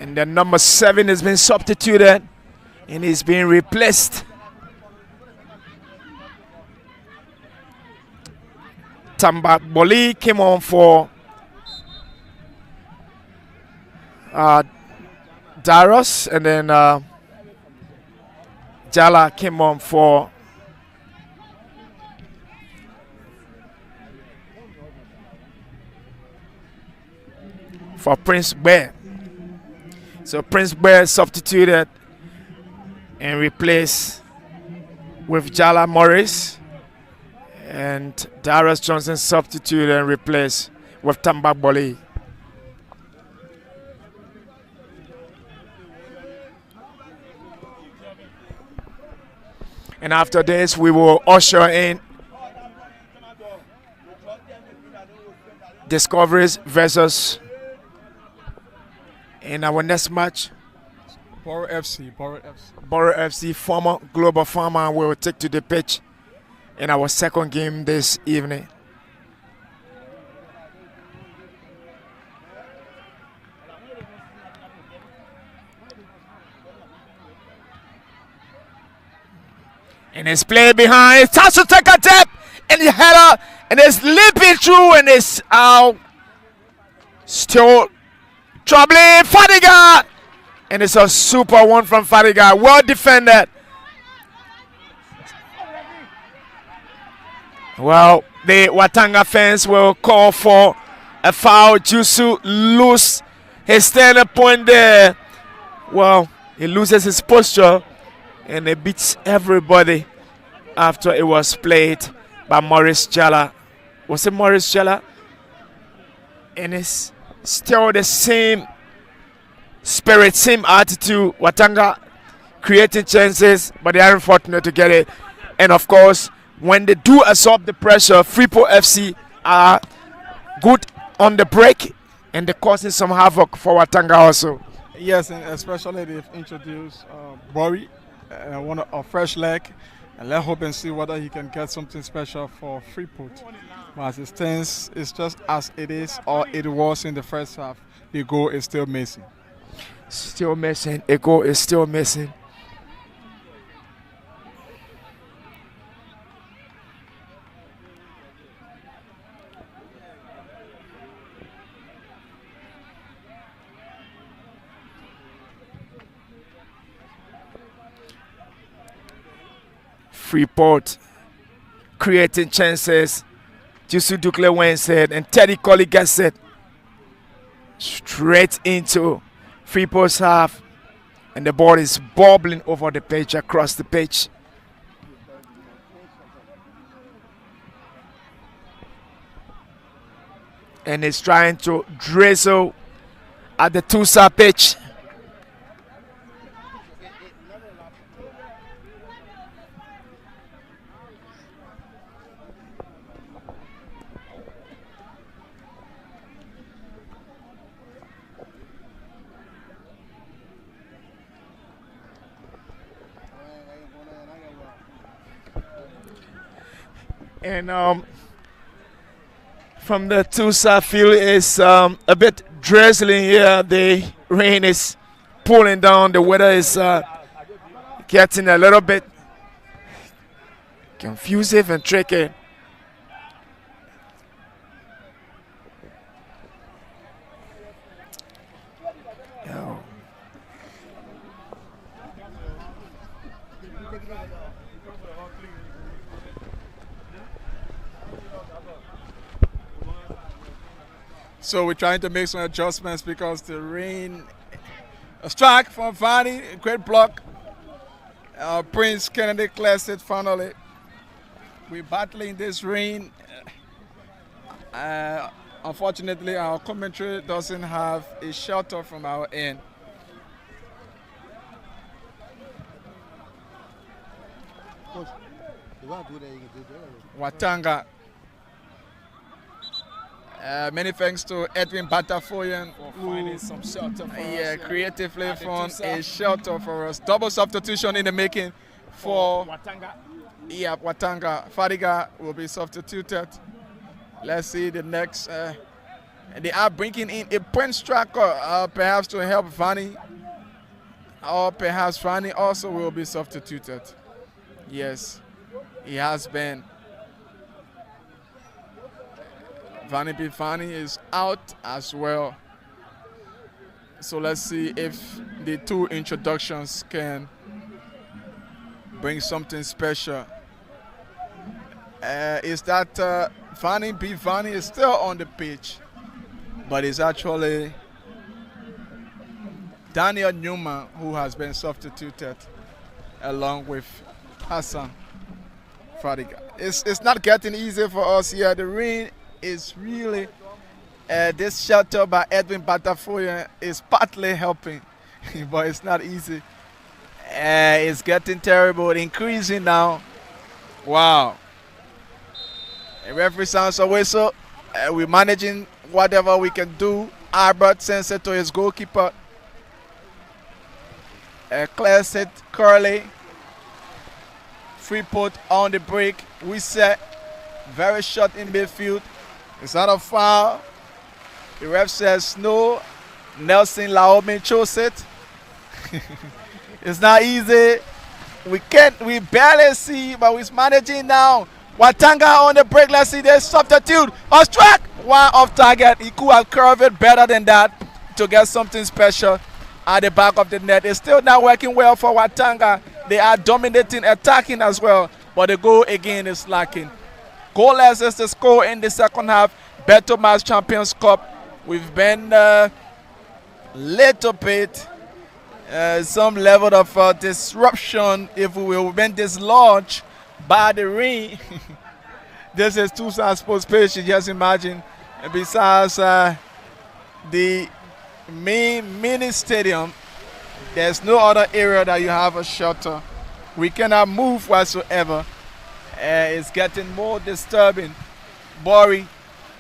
D: And then number 7 has been substituted and he's being replaced. Tambak Boli came on for Darius, and then Jala came on for Prince Bear. So Prince Bear substituted and replaced with Jala Morris, and Darius Johnson substituted and replaced with Tambak Boli. And after this, we will usher in Discoveries versus in our next match.
G: Borough FC.
D: Borough FC, former Global Farmer, will take to the pitch in our second game this evening. And it's played behind. It's has to take a tap and the header, and it's leaping through, and it's out. Still troubling Fadiga, and it's a super one from Fadiga. Well defended. Well, the Watanga fans will call for a foul. Jusu lose his standing point there. Well, he loses his posture and he beats everybody after it was played by Maurice Jala. Was it Maurice Jala? And it's still the same spirit, same attitude. Watanga creating chances, but they are unfortunate to get it. And of course, when they do absorb the pressure, Freeport FC are good on the break, and they're causing some havoc for Watanga also.
G: Yes, and especially they've introduced Bori, a fresh leg, and let's hope and see whether he can get something special for Freeport. But as it stands, it's just as it is, or it was in the first half. The goal is still missing.
D: Still missing. A goal is still missing. Freeport creating chances. Jusu Dukle went said, and Teddy Colley gets it straight into Freeport's half, and the ball is bobbling over the pitch, across the pitch. And it's trying to drizzle at the Tusa pitch. And from the Tusa field, is a bit drizzling here. The rain is pulling down. The weather is getting a little bit confusing and tricky.
G: So we're trying to make some adjustments because the rain. A strike from Vani, a great block. Prince Kennedy clears it finally. We're battling this rain. Unfortunately, our commentary doesn't have a shelter from our end. Watanga. Many thanks to Edwin Batafoyan
D: For finding some shelter for us.
G: creatively found
D: Tusa.
G: a shelter for us. Double substitution in the making for
D: Watanga.
G: Watanga. Fadiga will be substituted. Let's see the next. They are bringing in a point striker, perhaps to help Vani, or perhaps Vani also will be substituted. Yes, he has been. Vani Bifani is out as well. So let's see if the two introductions can bring something special. Is that Vani Bifani is still on the pitch, but it's actually Daniel Newman who has been substituted along with Hassan Fadiga. It's not getting easy for us here. The rain is really, this shelter by Edwin Batafoya is partly helping, but it's not easy. It's getting terrible, increasing now. Wow. The referee sounds a whistle. We're managing whatever we can do. Albert sends it to his goalkeeper. Clears it, Curly. Freeport on the break. We set very short in midfield. It's not a foul. The ref says no. Nelson Laomi chose it. It's not easy. We barely see, but we're managing now. Watanga on the break. Let's see this substitute. On strike. One off target. He could have curved it better than that to get something special at the back of the net. It's still not working well for Watanga. They are dominating, attacking as well, but the goal again is lacking. Goalless is the score in the second half. BETTOMAX Champions Cup. We've been little bit some level of disruption, if we will, been dislodged by the rain. This is Tusa Sports Pitch. You just imagine. And besides the main mini stadium, there's no other area that you have a shelter. We cannot move whatsoever. It's getting more disturbing. Bori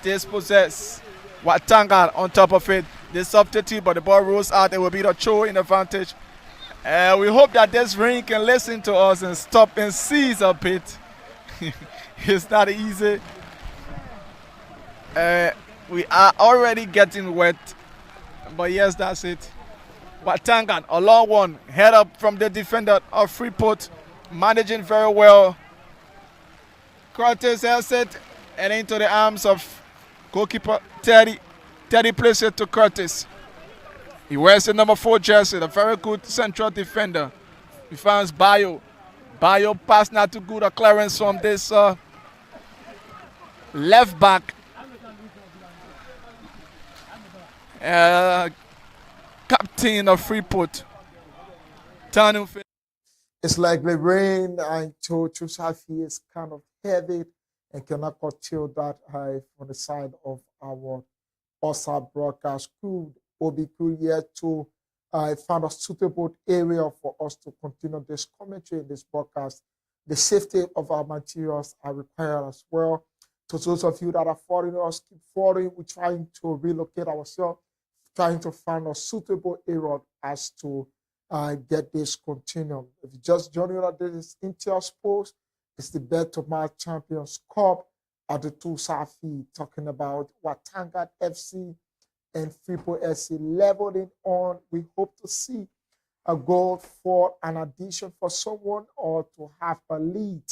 G: dispossess. Watanga on top of it. They substitute, but the ball rolls out. It will be the throw in advantage. We hope that this rain can listen to us and stop and seize a bit. It's not easy. We are already getting wet. But yes, that's it. Watanga, a long one. Head up from the defender of Freeport. Managing very well. Curtis has it and into the arms of goalkeeper Teddy. Teddy plays it to Curtis. He wears the number 4 jersey, a very good central defender. He finds Bayo. Bayo pass not too good a clearance from this left back. Captain of Freeport.
C: It's like the rain and to Safi is kind of heavy and cannot curtail that from the side of our OSA broadcast crew. Will be good here to find a suitable area for us to continue this commentary in this broadcast. The safety of our materials are required as well. To those of you that are following us, keep following. We're trying to relocate ourselves, trying to find a suitable area as to get this continuum. If you just joined us, this is Intel Sports. It's the BETTOMAX Champions Cup at the Tusa feed, talking about Watanga FC and Freeport FC leveling on. We hope to see a goal for an addition for someone or to have a lead.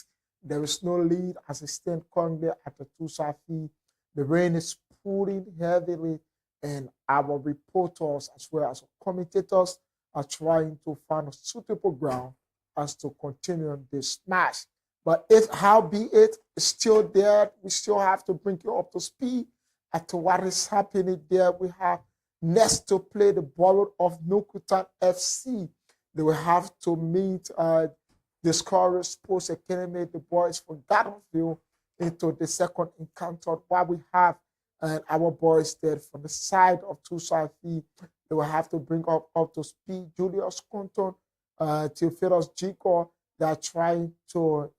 C: There is no lead as it stands currently at the Tusa feed. The rain is pouring heavily, and our reporters as well as commentators are trying to find a suitable ground as to continue this match. But if how be it is still there, we still have to bring you up to speed as to what is happening there. We have next to play the Borough of Nukutan FC. They will have to meet Discovery Sports Academy, the boys from Gardenville, into the second encounter. While we have our boys there from the side of Tusa FC, they will have to bring up to speed Julius Conton, Theophilus Jico, They are trying to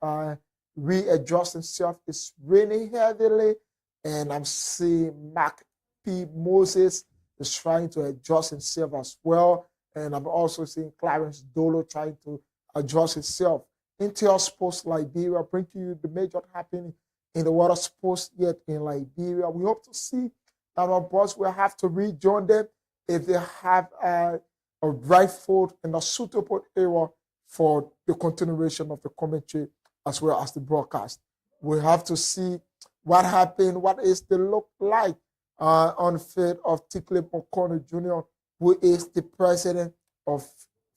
C: readjust themselves. It's raining heavily, and I'm seeing Mark P. Moses is trying to adjust himself as well. And I'm also seeing Clarence Dolo trying to adjust himself. Intel Sports Liberia bring to you the major happening in the water sports yet in Liberia. We hope to see that our boys will have to rejoin them if they have a rightful and a suitable area for the continuation of the commentary as well as the broadcast. We have to see what happened, what is the look like on the field of Tikley O'Connor Jr., who is the president of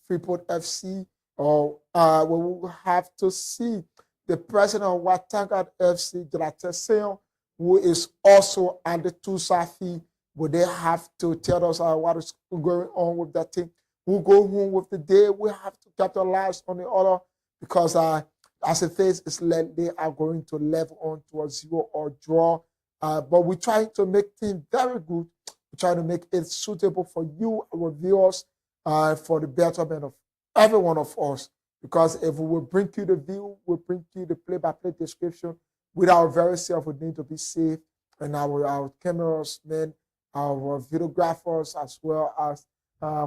C: Freeport FC, or we will have to see the president of Watanga FC, Jonathan, who is also at the Tusa fee. Will they have to tell us what is going on with that thing? We'll go home with the day. We have to capitalize on the other because as it is, they are going to level on to a 0 or draw. But we're trying to make things very good. We're trying to make it suitable for you, our viewers, for the betterment of every one of us. Because if we will bring you the view, we'll bring you the play-by-play description. With our very self, we need to be safe. And our cameras, men, our videographers, as well as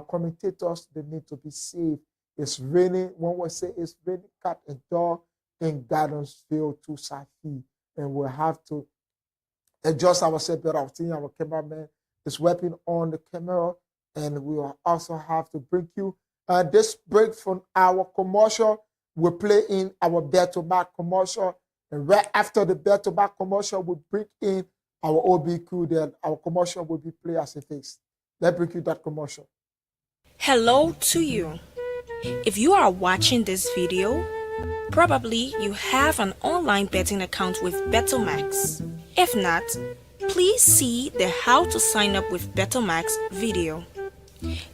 C: commentators, they need to be safe. It's raining. One will say it's raining cat and dog in Gardensville to Safi. And we'll have to adjust ourselves better. Our cameraman is working on the camera. And we will also have to bring you this break from our commercial. We'll play in our BETTOMAX commercial. And right after the BETTOMAX commercial, we'll bring in our OBQ. Then our commercial will be played as it is. Let's bring you that commercial.
B: Hello to you. If you are watching this video, probably you have an online betting account with BETTOMAX. If not, please see the how to sign up with BETTOMAX video.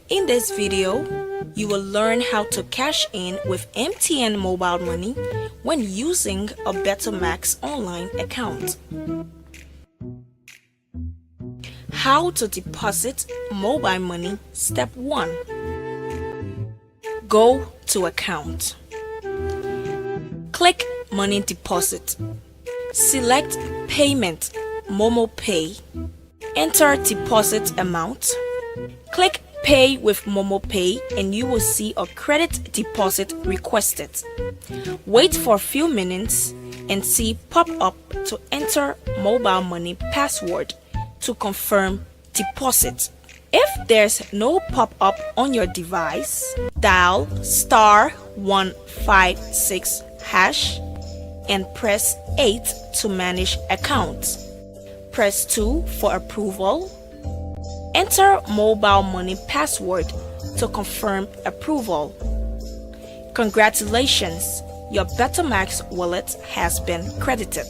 B: In this video, you will learn how to cash in with MTN mobile money when using a BETTOMAX online account. How to deposit mobile money, step 1. Go to account. Click money deposit. Select payment, Momo Pay. Enter deposit amount. Click Pay with Momo Pay and you will see a credit deposit requested. Wait for a few minutes and see pop up to enter mobile money password to confirm deposit. If there's no pop-up on your device, dial *156# and press 8 to manage account. Press 2 for approval. Enter mobile money password to confirm approval. Congratulations, your BETTOMAX wallet has been credited.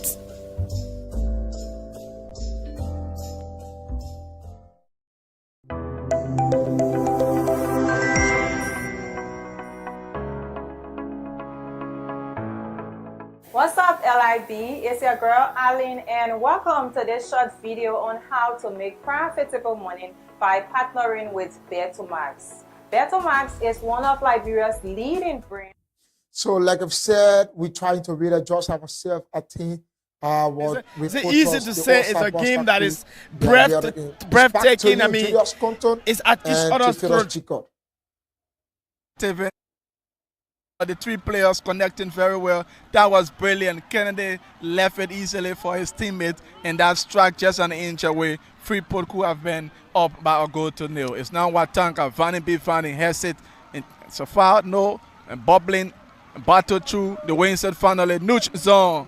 H: What's up, LIB? It's your girl Aline, and welcome to this short video on how to make profitable money by partnering with BETTOMAX. BETTOMAX is one of Liberia's leading brands.
C: So, like I've said, we're trying to readjust ourselves. I think
D: is it easy to say it's a game that is breathtaking? I mean, it's at each other's throat. The three players connecting very well. That was brilliant. Kennedy left it easily for his teammate, and that struck just an inch away. Freeport could have been up by a goal to nil. It's now Watanga. Vanny B. Vanny has it. It's a foul, no. And bubbling, battle through the Winston finally. Nooch zone.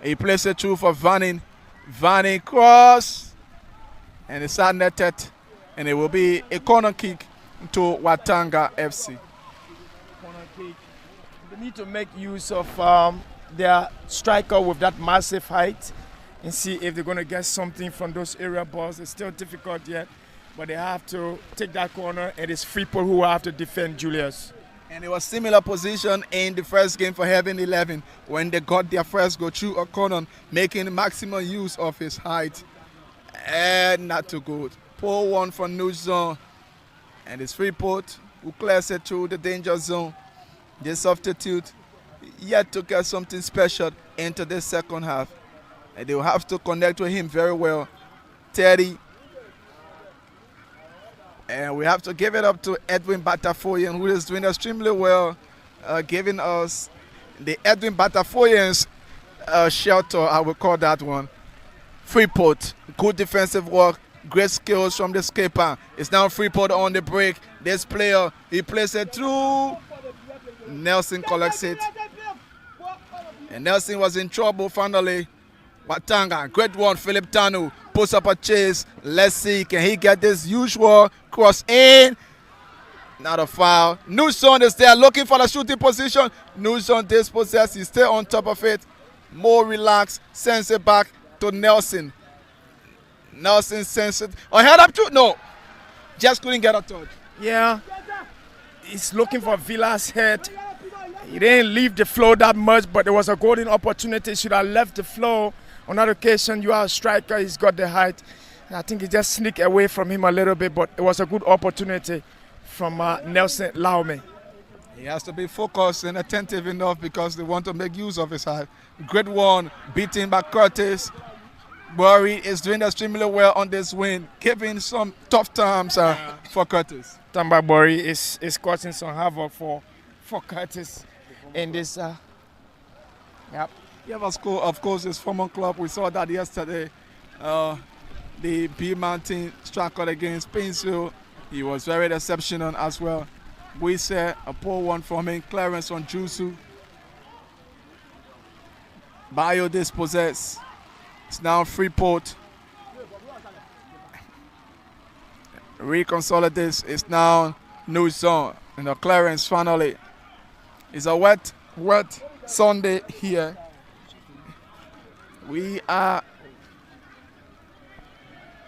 D: He plays it through for Vanny. Vanny cross. And it's netted. And it will be a corner kick to Watanga FC.
I: They need to make use of their striker with that massive height and see if they're going to get something from those area balls. It's still difficult yet, but they have to take that corner, and it's Freeport who have to defend Julius.
D: And it was similar position in the first game for Heaven 11 when they got their first go through a corner, making maximum use of his height. And not too good. Poor one for New Zone. And it's Freeport who clears it through the danger zone. They substitute yet to get something special into this second half. And they will have to connect with him very well. Teddy. And we have to give it up to Edwin Batafoyan, who is doing extremely well, giving us the Edwin Batafoyan's shelter, I will call that one. Freeport, good defensive work, great skills from the skipper. It's now Freeport on the break. This player, he plays it through. Nelson collects it. And Nelson was in trouble finally. Watanga, great one, Philip Tanu, puts up a chase. Let's see, can he get this usual cross in? Not a foul. Newson is there looking for the shooting position. Newson dispossessed, he's still on top of it. More relaxed, sends it back to Nelson. Nelson sends it. Oh, head up to, no. Just couldn't get a touch.
I: Yeah, he's looking for Villa's head. He didn't leave the flow that much, but there was a golden opportunity. Should have left the flow. On that occasion, you are a striker, he's got the height. I think he just sneaked away from him a little bit, but it was a good opportunity from Nelson Laume.
D: He has to be focused and attentive enough because they want to make use of his height. Great one, beaten by Curtis. Bury is doing extremely well on this win, giving some tough times for Curtis.
I: Tamba Bury is causing some havoc for Curtis in this. Yep.
D: Yeah, of course, his former club. We saw that yesterday. The B Mountain striker against Painesville. He was very exceptional as well. We said a poor one from him. Clarence on Jusu. Bio dispossessed. It's now Freeport. Reconsolidates. It's now New Zone. And the Clarence finally. It's a wet Sunday here. We are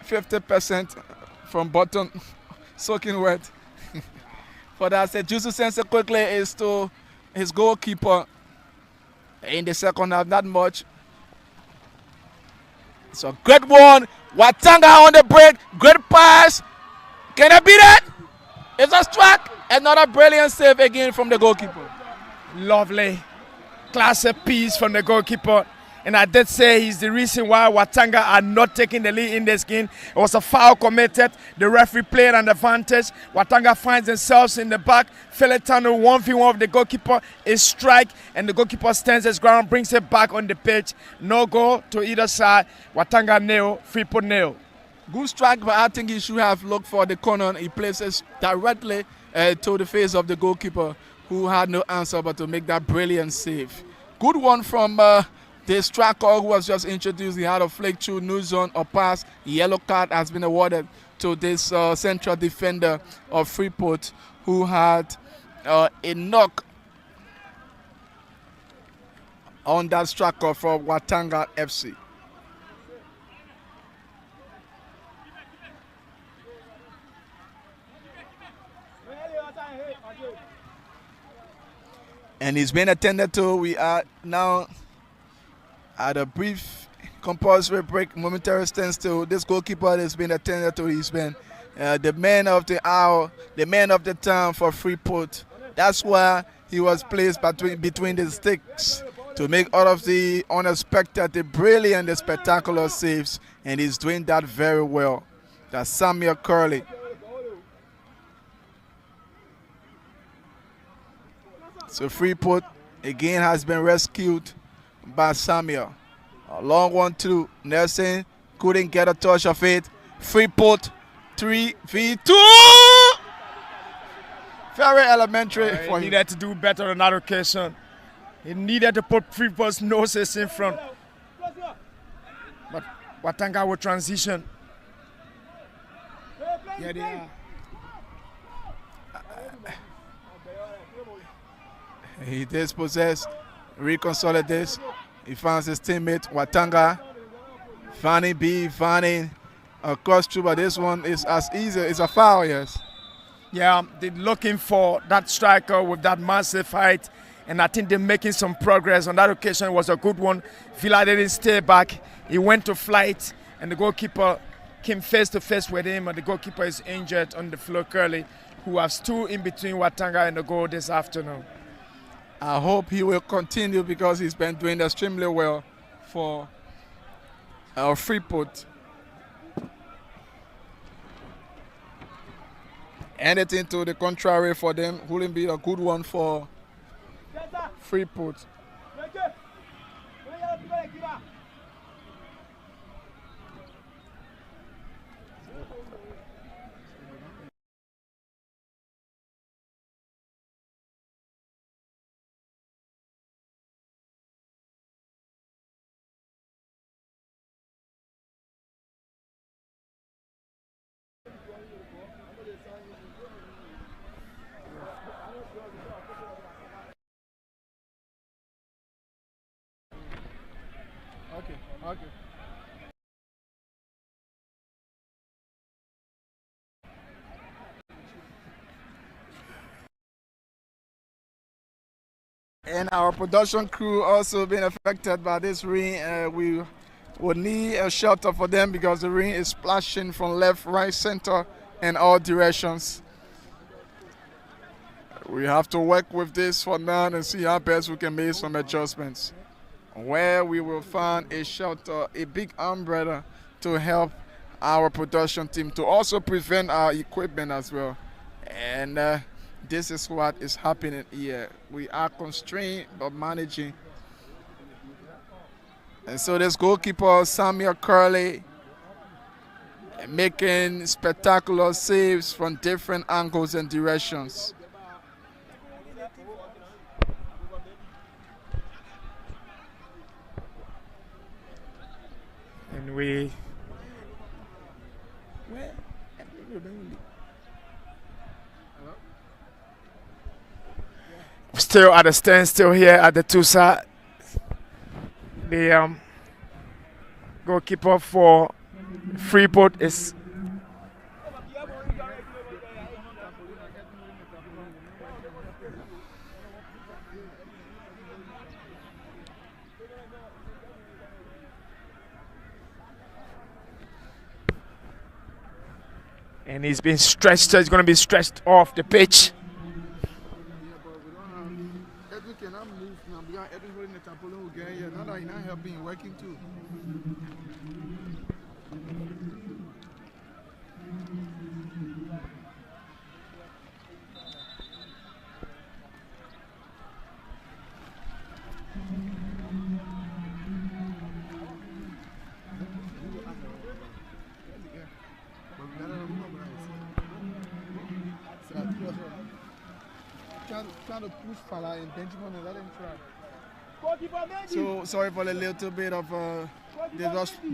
D: 50% from bottom, soaking wet. For that, said Jusu sends it quickly is to his goalkeeper in the second half, not much. It's a great one. Watanga on the break, great pass. Can I beat it? It's a strike. Another brilliant save again from the goalkeeper.
I: Lovely. Classic piece from the goalkeeper. And I did say he's the reason why Watanga are not taking the lead in this game. It was a foul committed. The referee played an advantage. Watanga finds themselves in the back. Feletano 1v1 of the goalkeeper. A strike, and the goalkeeper stands his ground, brings it back on the pitch. No goal to either side. Watanga nil, Freeport nil.
D: Good strike, but I think he should have looked for the corner. He places directly to the face of the goalkeeper, who had no answer but to make that brilliant save. Good one from the striker who was just introduced. He had a flick through New Zone or pass. Yellow card has been awarded to this central defender of Freeport, who had a knock on that striker for Watanga FC. And he's been attended to. We are now at a brief compulsory break, momentary standstill. This goalkeeper has been attended to. He's been the man of the hour, the man of the town for Freeport. That's why he was placed between the sticks to make all of the unexpected, the brilliant, the spectacular saves. And he's doing that very well. That's Samuel Curley. So Freeport again has been rescued by Samuel. A long one to Nelson. Couldn't get a touch of it. Freeport 3v2. Very elementary.
I: He needed to do better on that occasion. He needed to put Freeport's noses in front. But Watanga will transition. Yeah, they are.
D: He dispossessed, reconsolidates. He finds his teammate Watanga. Fanning across through, but this one is as easy. It's a foul, yes.
I: Yeah, they're looking for that striker with that massive height, and I think they're making some progress. On that occasion, it was a good one. Villa didn't stay back. He went to flight, and the goalkeeper came face to face with him, and the goalkeeper is injured on the floor, Curley, who has stood in between Watanga and the goal this afternoon.
G: I hope he will continue because he's been doing extremely well for our Freeport. Anything to the contrary for them wouldn't be a good one for Freeport. Okay. And our production crew also been affected by this rain. We would need a shelter for them because the rain is splashing from left, right, center, and all directions. We have to work with this for now and see how best we can make some adjustments. Where we will find a shelter, a big umbrella to help our production team to also prevent our equipment as well. And this is what is happening here. We are constrained but managing. And so this goalkeeper, Samuel Curley, making spectacular saves from different angles and directions.
I: And we still at a standstill here at the Tusa. The goalkeeper for Freeport is and he's been stretched. He's going to be stretched off the pitch.
G: Edwin cannot move now because Edwin holding the trampoline will get here. Now that he's not helping, working too. Trying to push Fala and Benjamin and let him try. So sorry for a little bit of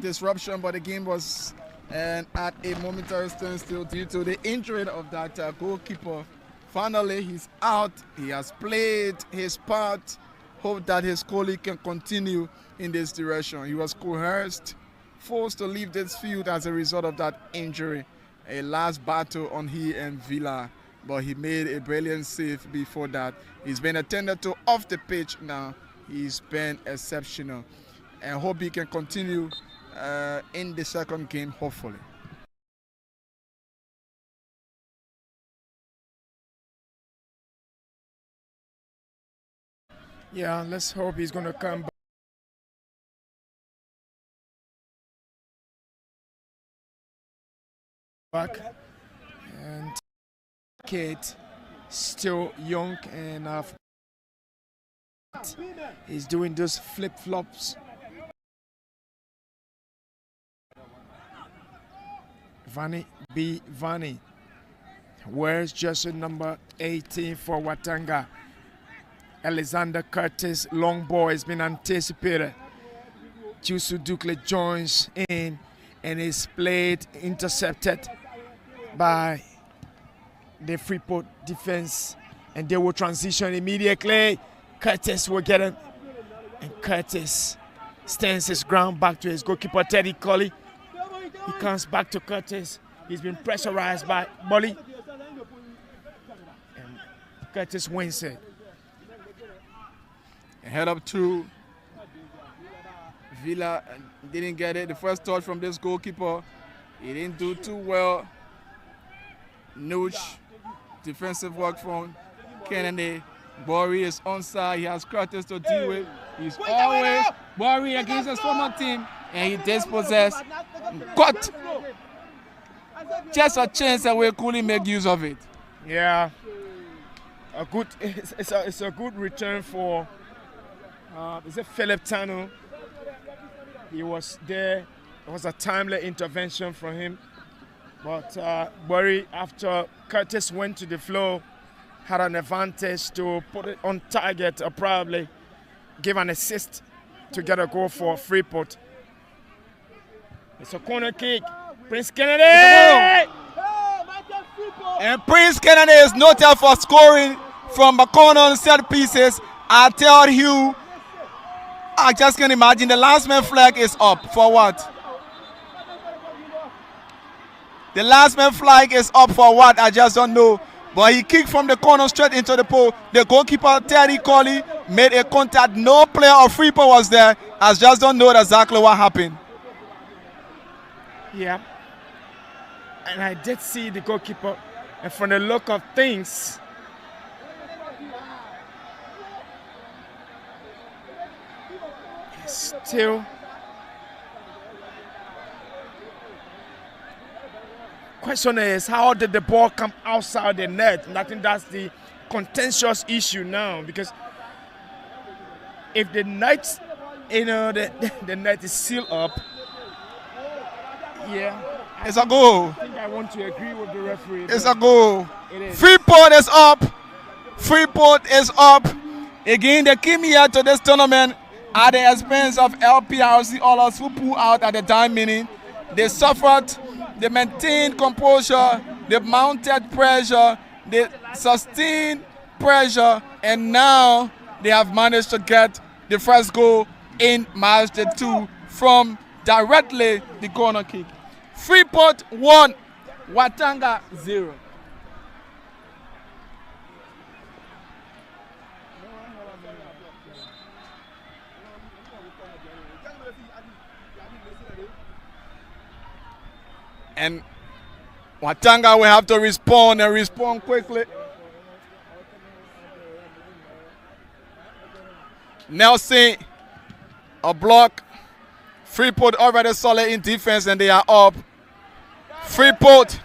G: disruption, but the game was at a momentary standstill due to the injury of that goalkeeper. Finally, he's out. He has played his part. Hope that his colleague can continue in this direction. He was coerced, forced to leave this field as a result of that injury. A last battle on he and Villa, but he made a brilliant save before that. He's been attended to off the pitch now. He's been exceptional. And hope he can continue in the second game, hopefully.
I: Yeah, let's hope he's going to come back. And kid, still young and he's doing those flip-flops. Vani. Where's jersey number 18 for Watanga? Alexander Curtis, long ball has been anticipated. Jusu Dukle joins in and is played, intercepted by the Freeport defense, and they will transition immediately. Curtis will get him, and Curtis stands his ground back to his goalkeeper, Teddy Colley. He comes back to Curtis. He's been pressurized by Molly, and Curtis wins it.
G: Head up to Villa, didn't get it. The first touch from this goalkeeper, he didn't do too well. Nooch, defensive work from Kennedy,
J: Bori is onside. He has Curtis to deal with. He's always Bori against his former team, and he dispossessed. Got just a chance that we couldn't make use of it.
I: Yeah, it's a good return for is it Philip Tano? He was there. It was a timely intervention from him, but Bori, after Curtis went to the floor, had an advantage to put it on target or probably give an assist to get a goal for Freeport. It's a corner kick. Prince Kennedy!
J: And Prince Kennedy is noted for scoring from the corner on set pieces. I tell you, I just can imagine the last man flag is up for what? The last man flag is up for what? I just don't know. But he kicked from the corner straight into the pole. The goalkeeper, Terry Colley, made a contact. No player of Freeport was there. I just don't know exactly what happened.
I: Yeah. And I did see the goalkeeper. And from the look of things, still question is, how did the ball come outside the net? And I think that's the contentious issue now, because if the net, the net is sealed up, yeah,
J: it's a goal.
I: I think I want to agree with the referee.
J: It's a goal.
I: It is.
J: Freeport is up. Freeport is up. Again, they came here to this tournament at the expense of LPRC Oilers, who pulled out at the time minute. They suffered. They maintained composure, they mounted pressure, they sustained pressure, and now they have managed to get the first goal in match day 2 from directly the corner kick. Freeport 1, Watanga 0. And Watanga will have to respond and respond quickly. Nelson, a block. Freeport already solid in defense and they are up. Freeport,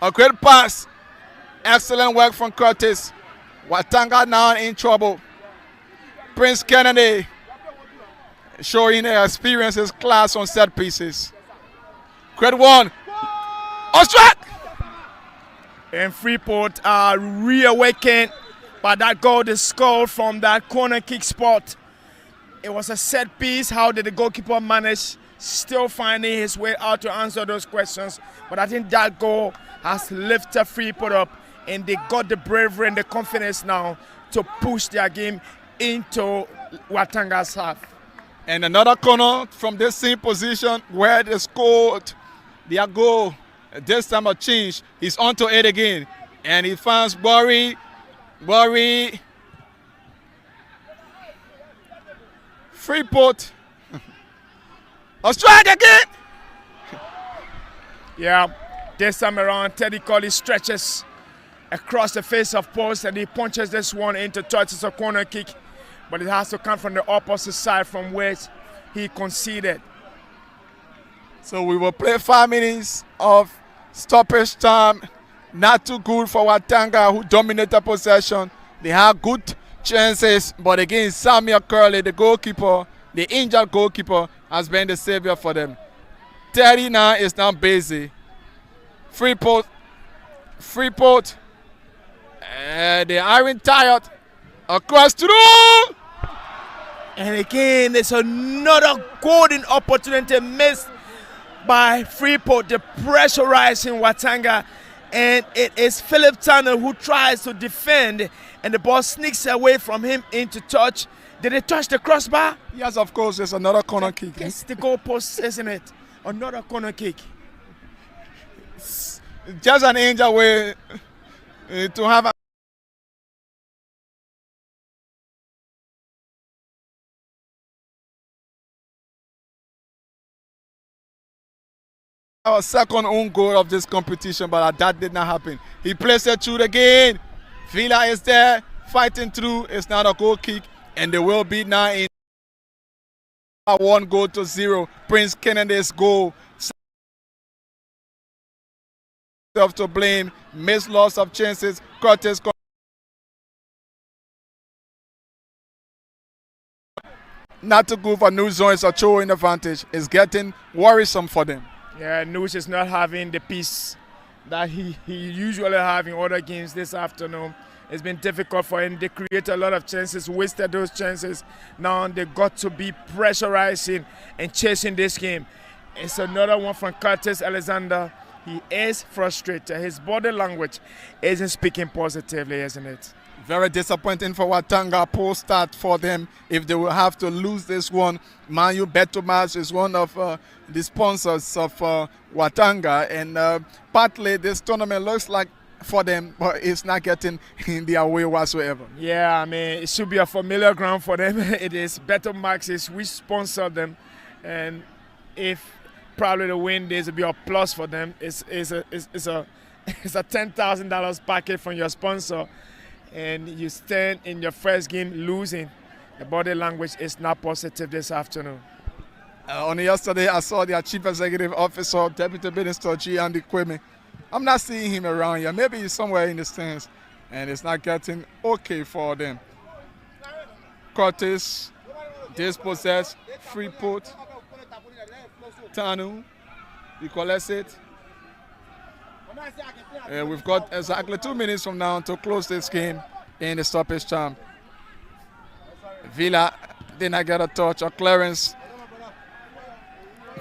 J: a great pass. Excellent work from Curtis. Watanga now in trouble. Prince Kennedy showing their experience, his class on set pieces. Great one. Strike!
I: And Freeport are reawakened by that goal they scored from that corner kick spot. It was a set piece. How did the goalkeeper manage? Still finding his way out to answer those questions. But I think that goal has lifted Freeport up, and they got the bravery and the confidence now to push their game into Watanga's half.
J: And another corner from the same position where they scored their goal. This time a change. He's onto it again. And he finds Bori. Freeport. A strike again.
I: Yeah, this time around, Teddy Colley stretches across the face of post and he punches this one into touch. It's a corner kick, but it has to come from the opposite side from which he conceded.
J: So we will play 5 minutes of stoppage time. Not too good for Watanga, who dominated possession. They have good chances, but again, Samuel Curley, the goalkeeper, the injured goalkeeper, has been the savior for them. 39 is now busy. Freeport. They aren't tired. Across through.
I: And again, there's another golden opportunity missed by Freeport. The pressurizing Watanga, and it is Philip Turner who tries to defend, and the ball sneaks away from him into touch. Did it touch the crossbar?
J: Yes, of course. There's another corner kick.
I: It's the goalpost, isn't it? Another corner kick.
J: Just an injured way to have our second own goal of this competition, but that did not happen. He plays it through again. Villa is there. fighting through. It's not a goal kick, and they will be now in 1-0. Prince Kennedy's goal. Self to blame, missed lots of chances. Curtis not too good for New Zone. It's a showing advantage. It's getting worrisome for them.
I: Yeah, Nush is not having the peace that he usually have in other games this afternoon. It's been difficult for him. They create a lot of chances, wasted those chances. Now they got to be pressurizing and chasing this game. It's another one from Curtis Alexander. He is frustrated. His body language isn't speaking positively, isn't it?
J: Very disappointing for Watanga. Poor start for them if they will have to lose this one. Manu BETTOMAX is one of the sponsors of Watanga, and partly this tournament looks like for them, but it's not getting in their way whatsoever.
I: Yeah, I mean, it should be a familiar ground for them. It is BETTOMAX, we sponsor them, and if probably the win days will be a plus for them. It's a $10,000 package from your sponsor, and you stand in your first game losing. The body language is not positive this afternoon.
J: Only yesterday I saw their Chief Executive Officer, Deputy Minister G. Andy Kwame. I'm not seeing him around here. Maybe he's somewhere in the stands, and it's not getting okay for them. Curtis, dispossessed, Freeport, Tanu, he collects it. We've got exactly 2 minutes from now to close this game in the stoppage time. Villa did not get a touch or clearance.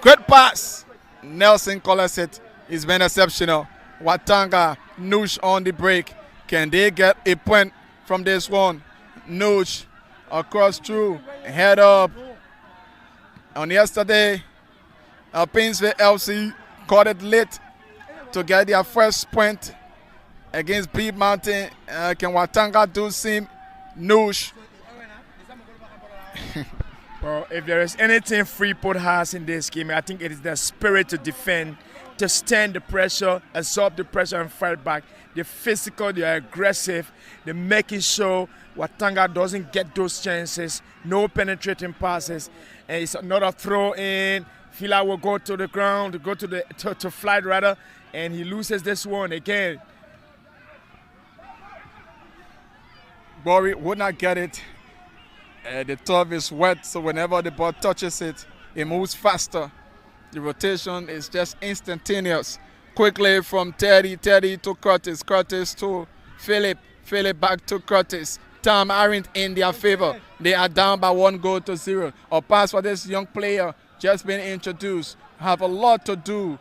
J: Great pass. Nelson collects it. He's been exceptional. Watanga, Noosh on the break. Can they get a point from this one? Noosh across through, head up. On yesterday, Pinsville FC caught it late to get their first point against B Mountain. Can Watanga do same? Noosh.
I: Well, if there is anything Freeport has in this game, I think it is the spirit to defend, to stand the pressure, absorb the pressure and fight back. They're physical, they're aggressive, they're making sure Watanga doesn't get those chances, no penetrating passes. And it's another throw in. Fila will go to the ground, go to the to flight rather, and he loses this one again.
J: Bori would not get it. The turf is wet, so whenever the ball touches it, it moves faster. The rotation is just instantaneous. Quickly from Teddy to Curtis, Curtis to Philip, Philip back to Curtis. Time aren't in their favor. They are down by 1-0. A pass for this young player just been introduced. Have a lot to do.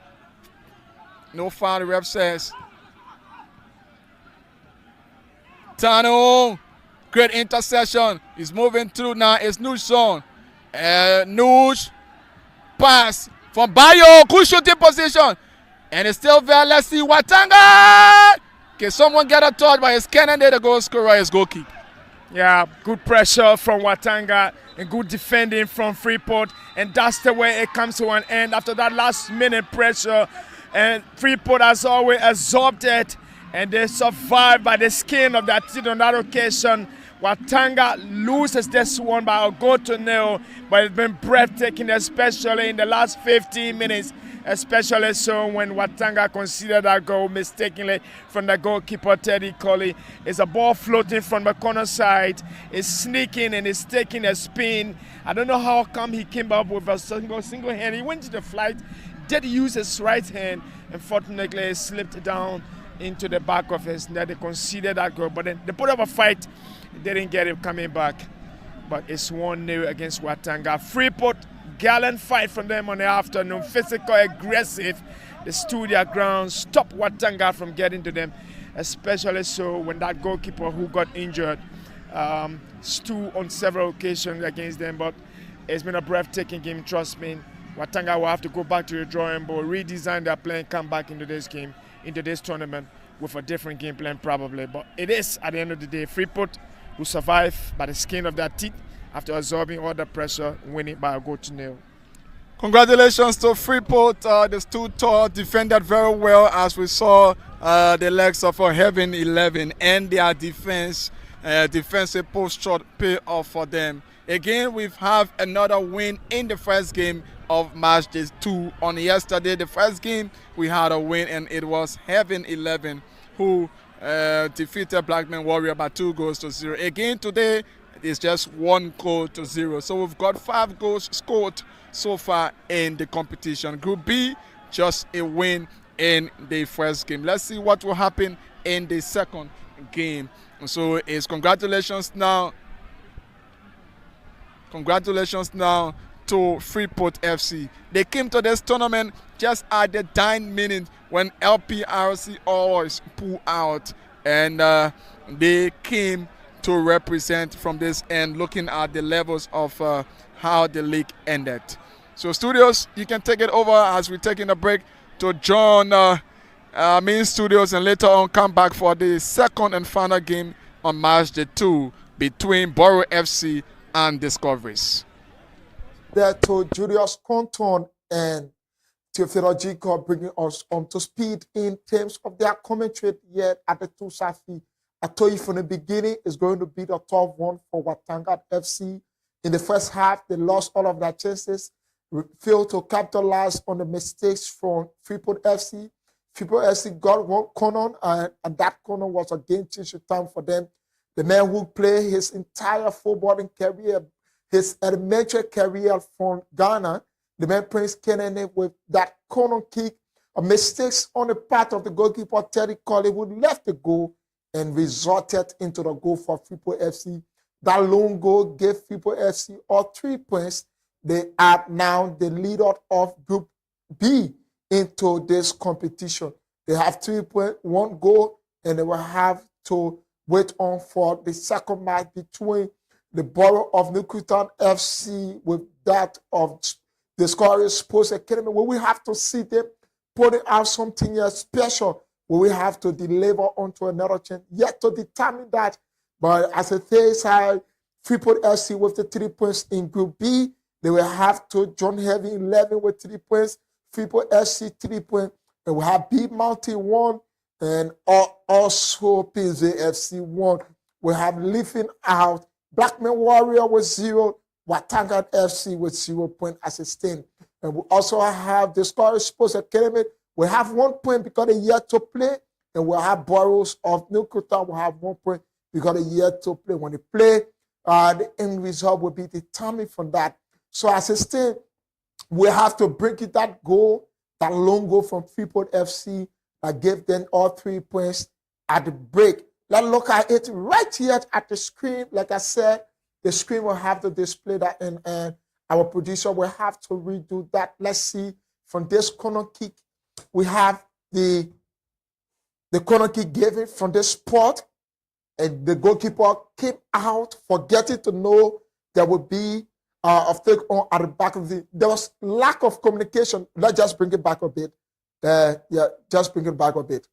J: No foul, the ref says. Tano, great interception. He's moving through now. It's Noosh zone. Noosh, pass from Bayo. Good shooting position. And it's still there. Let's see Watanga. Can someone get a touch by his Kennedy, the goal scorer, his goal kick.
I: Yeah, good pressure from Watanga and good defending from Freeport. And that's the way it comes to an end after that last minute pressure. And Freeport has always absorbed it. And they survived by the skin of their teeth on that occasion. Watanga loses this one by a goal to nil. But it's been breathtaking, especially in the last 15 minutes. Especially so when Watanga considered that goal mistakenly from the goalkeeper, Teddy Colley. It's a ball floating from the corner side. It's sneaking and it's taking a spin. I don't know how come he came up with a single hand. He went to the flight, did use his right hand. Unfortunately, it slipped down into the back of his net. They considered that goal, but then they put up a fight. Didn't get it coming back. But it's 1-0 against Watanga. Freeport, gallant fight from them on the afternoon. Physical, aggressive. They stood their ground, stopped Watanga from getting to them. Especially so when that goalkeeper who got injured stood on several occasions against them. But it's been a breathtaking game, trust me. Watanga will have to go back to the drawing board, redesign their play, and come back into this game, into this tournament with a different game plan probably. But it is, at the end of the day, Freeport who survive by the skin of their teeth after absorbing all the pressure, winning by a goal to nil.
J: Congratulations to Freeport. The stood tall, defended very well as we saw the legs of a Heaven 11 and their defense
G: defensive post shot pay off for them. Again, we've have another win in the first game of match day 2. On yesterday, the first game, we had a win, and it was Heaven 11 who defeated Blackman Warrior by 2-0. Again, today, it's just 1-0. So we've got 5 goals scored so far in the competition. Group B, just a win in the first game. Let's see what will happen in the second game. So it's congratulations now to Freeport FC. They came to this tournament just at the 9th minute when LPRC always pulled out, and they came to represent from this end, looking at the levels of how the league ended. So studios, you can take it over as we're taking a break to join main studios, and later on come back for the second and final game on match day 2 between Borough FC and Discoveries.
C: There to Julius Compton and Theophilo Jacob, bringing us on to speed in terms of their commentary yet at the Tusa. I told you from the beginning, it's going to be the 12-1 for Watanga FC. In the first half, they lost all of their chances, failed to capitalize on the mistakes from Freeport FC. Freeport FC got one corner, and that corner was a game-changer time for them. The man who played his entire footballing career, his elementary career from Ghana, the man Prince Kennedy, with that corner kick, a mistakes on the part of the goalkeeper Terry Collingwood, left the goal and resulted into the goal for Freeport FC. That lone goal gave Freeport FC all 3 points. They are now the leader of Group B into this competition. They have 3 points, 1 goal, and they will have to wait on for the second match between the Borough of Newcastle FC with that of the Scottish Sports Academy, where we have to see them putting out something special, where we have to deliver onto another chance, yet to determine that. But as a third side, Freeport FC with the 3 points in Group B, they will have to join Heavy 11 with 3 points, Freeport FC 3 points, and we have B Mountain 1, and also PZ FC 1. We have leaving out Blackman Warrior with 0, Watanga FC with 0 point as a stand. And we also have the Scottish Sports Academy. We have 1 point because they're yet to play, and we have Boroughs of Newcastle. We have 1 point because they're yet to play. When they play, the end result will be determined from that. So as a stand, we have to break it, that goal, that long goal from Freeport FC that gave them all 3 points at the break. Let's look at it right here at the screen. Like I said, the screen will have to display that, and our producer will have to redo that. Let's see, from this corner kick, we have the corner kick given from this spot, and the goalkeeper came out, forgetting to know there would be a take on at the back of the. There was lack of communication. Let's just bring it back a bit. Just bring it back a bit.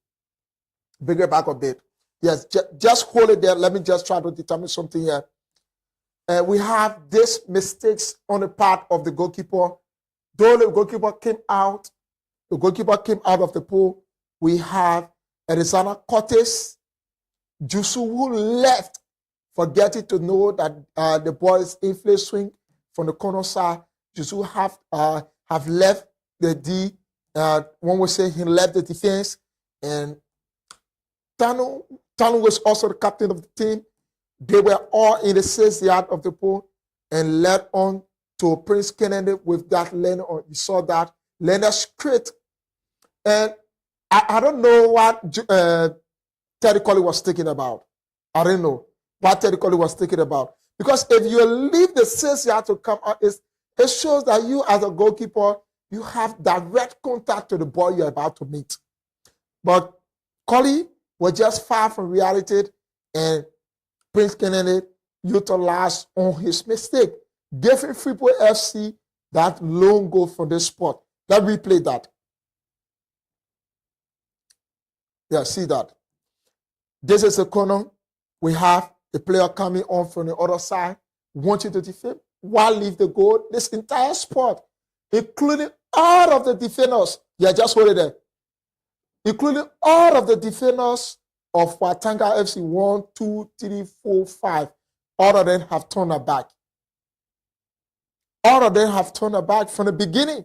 C: Bring it back a bit. Yes, just hold it there. Let me just try to determine something here. We have these mistakes on the part of the goalkeeper. Though the goalkeeper came out of the pool. We have Arizona Cortes, Jusu, who left, forgetting to know that the ball is in play swing from the corner side. Jusu have left the D. One would say he left the defense, and Tano was also the captain of the team. They were all in the 6th yard of the pool and led on to Prince Kennedy with that lane on. You saw that Leonard straight. And I don't know what Terry Colley was thinking about. I don't know what Terry Colley was thinking about. Because if you leave the 6th yard to come out, it shows that you as a goalkeeper, you have direct contact to the ball you're about to meet. But Colley was just far from reality, and Prince Kennedy utilized on his mistake, giving Freeport FC that lone goal from this spot. Let's replay that. Yeah, see that. This is a corner. We have the player coming on from the other side, wanting to defend, while leave the goal. This entire spot, including all of the defenders, yeah, just hold it there, including all of the defenders of Watanga FC, 1, 2, 3, 4, 5, all of them have turned their back. All of them have turned their back from the beginning.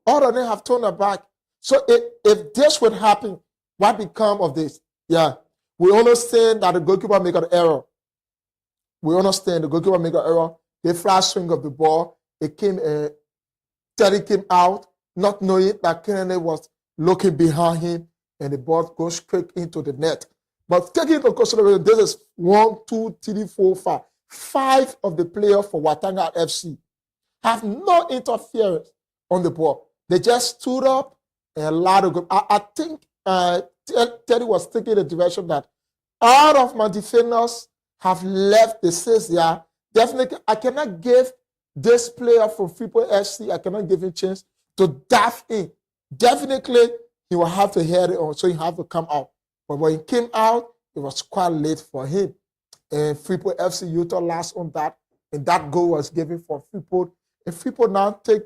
C: All of them have turned their back. So if this would happen, what become of this? Yeah, we understand that the goalkeeper make an error. We understand the goalkeeper make an error. The flash swing of the ball, it came, Teddy came out, not knowing that Kennedy was looking behind him, and the ball goes straight into the net. But taking into consideration, this is 1, 2, 3, 4, 5. 5 of the players for Watanga FC have no interference on the ball. They just stood up and allowed a goal. I think Teddy was taking the direction that all of my defenders have left the 6 yard. Definitely, I cannot give this player from Freeport FC, I cannot give him a chance to dive in. Definitely, he will have to head it on, so he have to come out. But when he came out, it was quite late for him. And Freeport FC utilized on that, and that goal was given for Freeport. And Freeport now take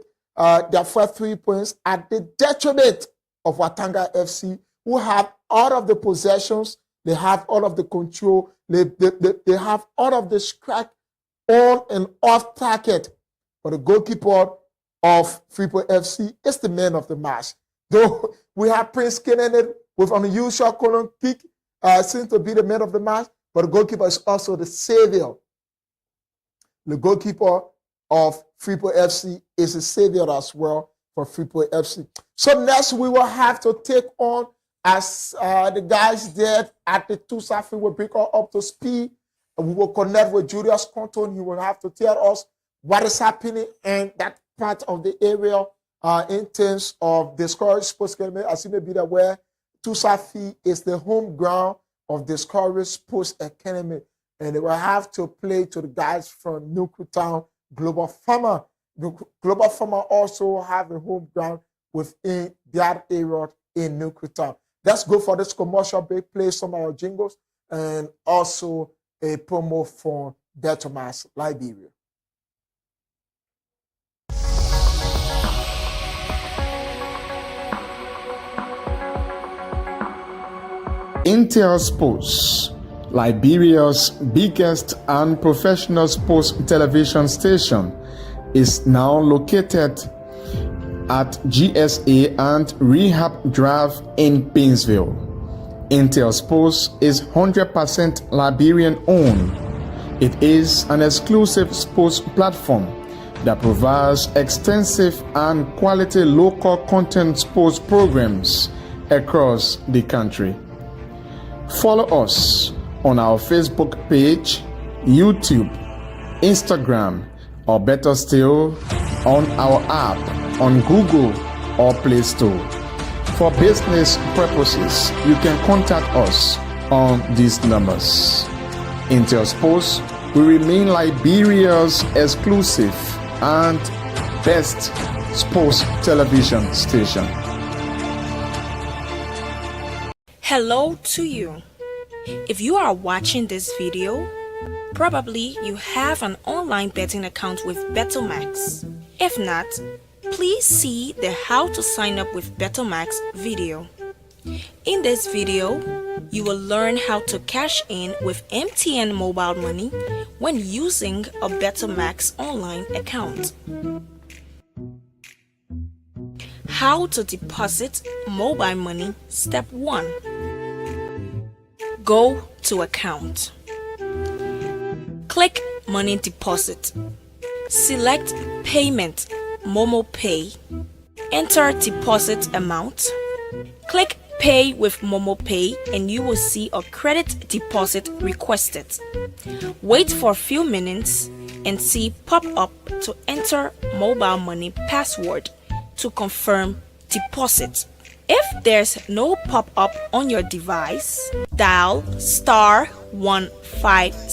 C: their first 3 points at the detriment of Watanga FC, who have all of the possessions, they have all of the control, they have all of the strike on and off target. But the goalkeeper of Freeport FC is the man of the match. Though we have Prince Kennedy with an unusual corner kick, seems to be the man of the match, but the goalkeeper is also the savior. The goalkeeper of Freeport FC is a savior as well for Freeport FC. So next we will have to take on, as the guys did at the Tusa field, will bring us up to speed. We will connect with Julius Conton. He will have to tell us what is happening in that part of the area in terms of Discovery Sports Academy. As you may be aware, Tusa is the home ground of Discovery Sports Academy, and they will have to play to the guys from Newtown Global Farmer. Global Farmer also have a home ground within that area in Newtown. Let's go for this commercial break, play some of our jingles, and also a promo for BETTOMAX Liberia.
A: Intel Sports, Liberia's biggest and professional sports television station, is now located at GSA and Rehab Drive in Painesville. Intel Sports is 100% Liberian owned. It is an exclusive sports platform that provides extensive and quality local content sports programs across the country. Follow us on our Facebook page, YouTube, Instagram, or better still, on our app on Google or Play Store. For business purposes, you can contact us on these numbers. Intel Sports will remain Liberia's exclusive and best sports television station.
B: Hello to you. If you are watching this video, probably you have an online betting account with BETTOMAX. If not, please see the how to sign up with BETTOMAX video. In this video, you will learn how to cash in with MTN mobile money when using a BETTOMAX online account. How to deposit mobile money, step 1. Go to account. Click money deposit. Select payment, Momo Pay. Enter deposit amount. Click pay with Momo Pay and you will see a credit deposit requested. Wait for a few minutes and see pop up to enter mobile money password to confirm deposit. If there's no pop-up on your device, dial *156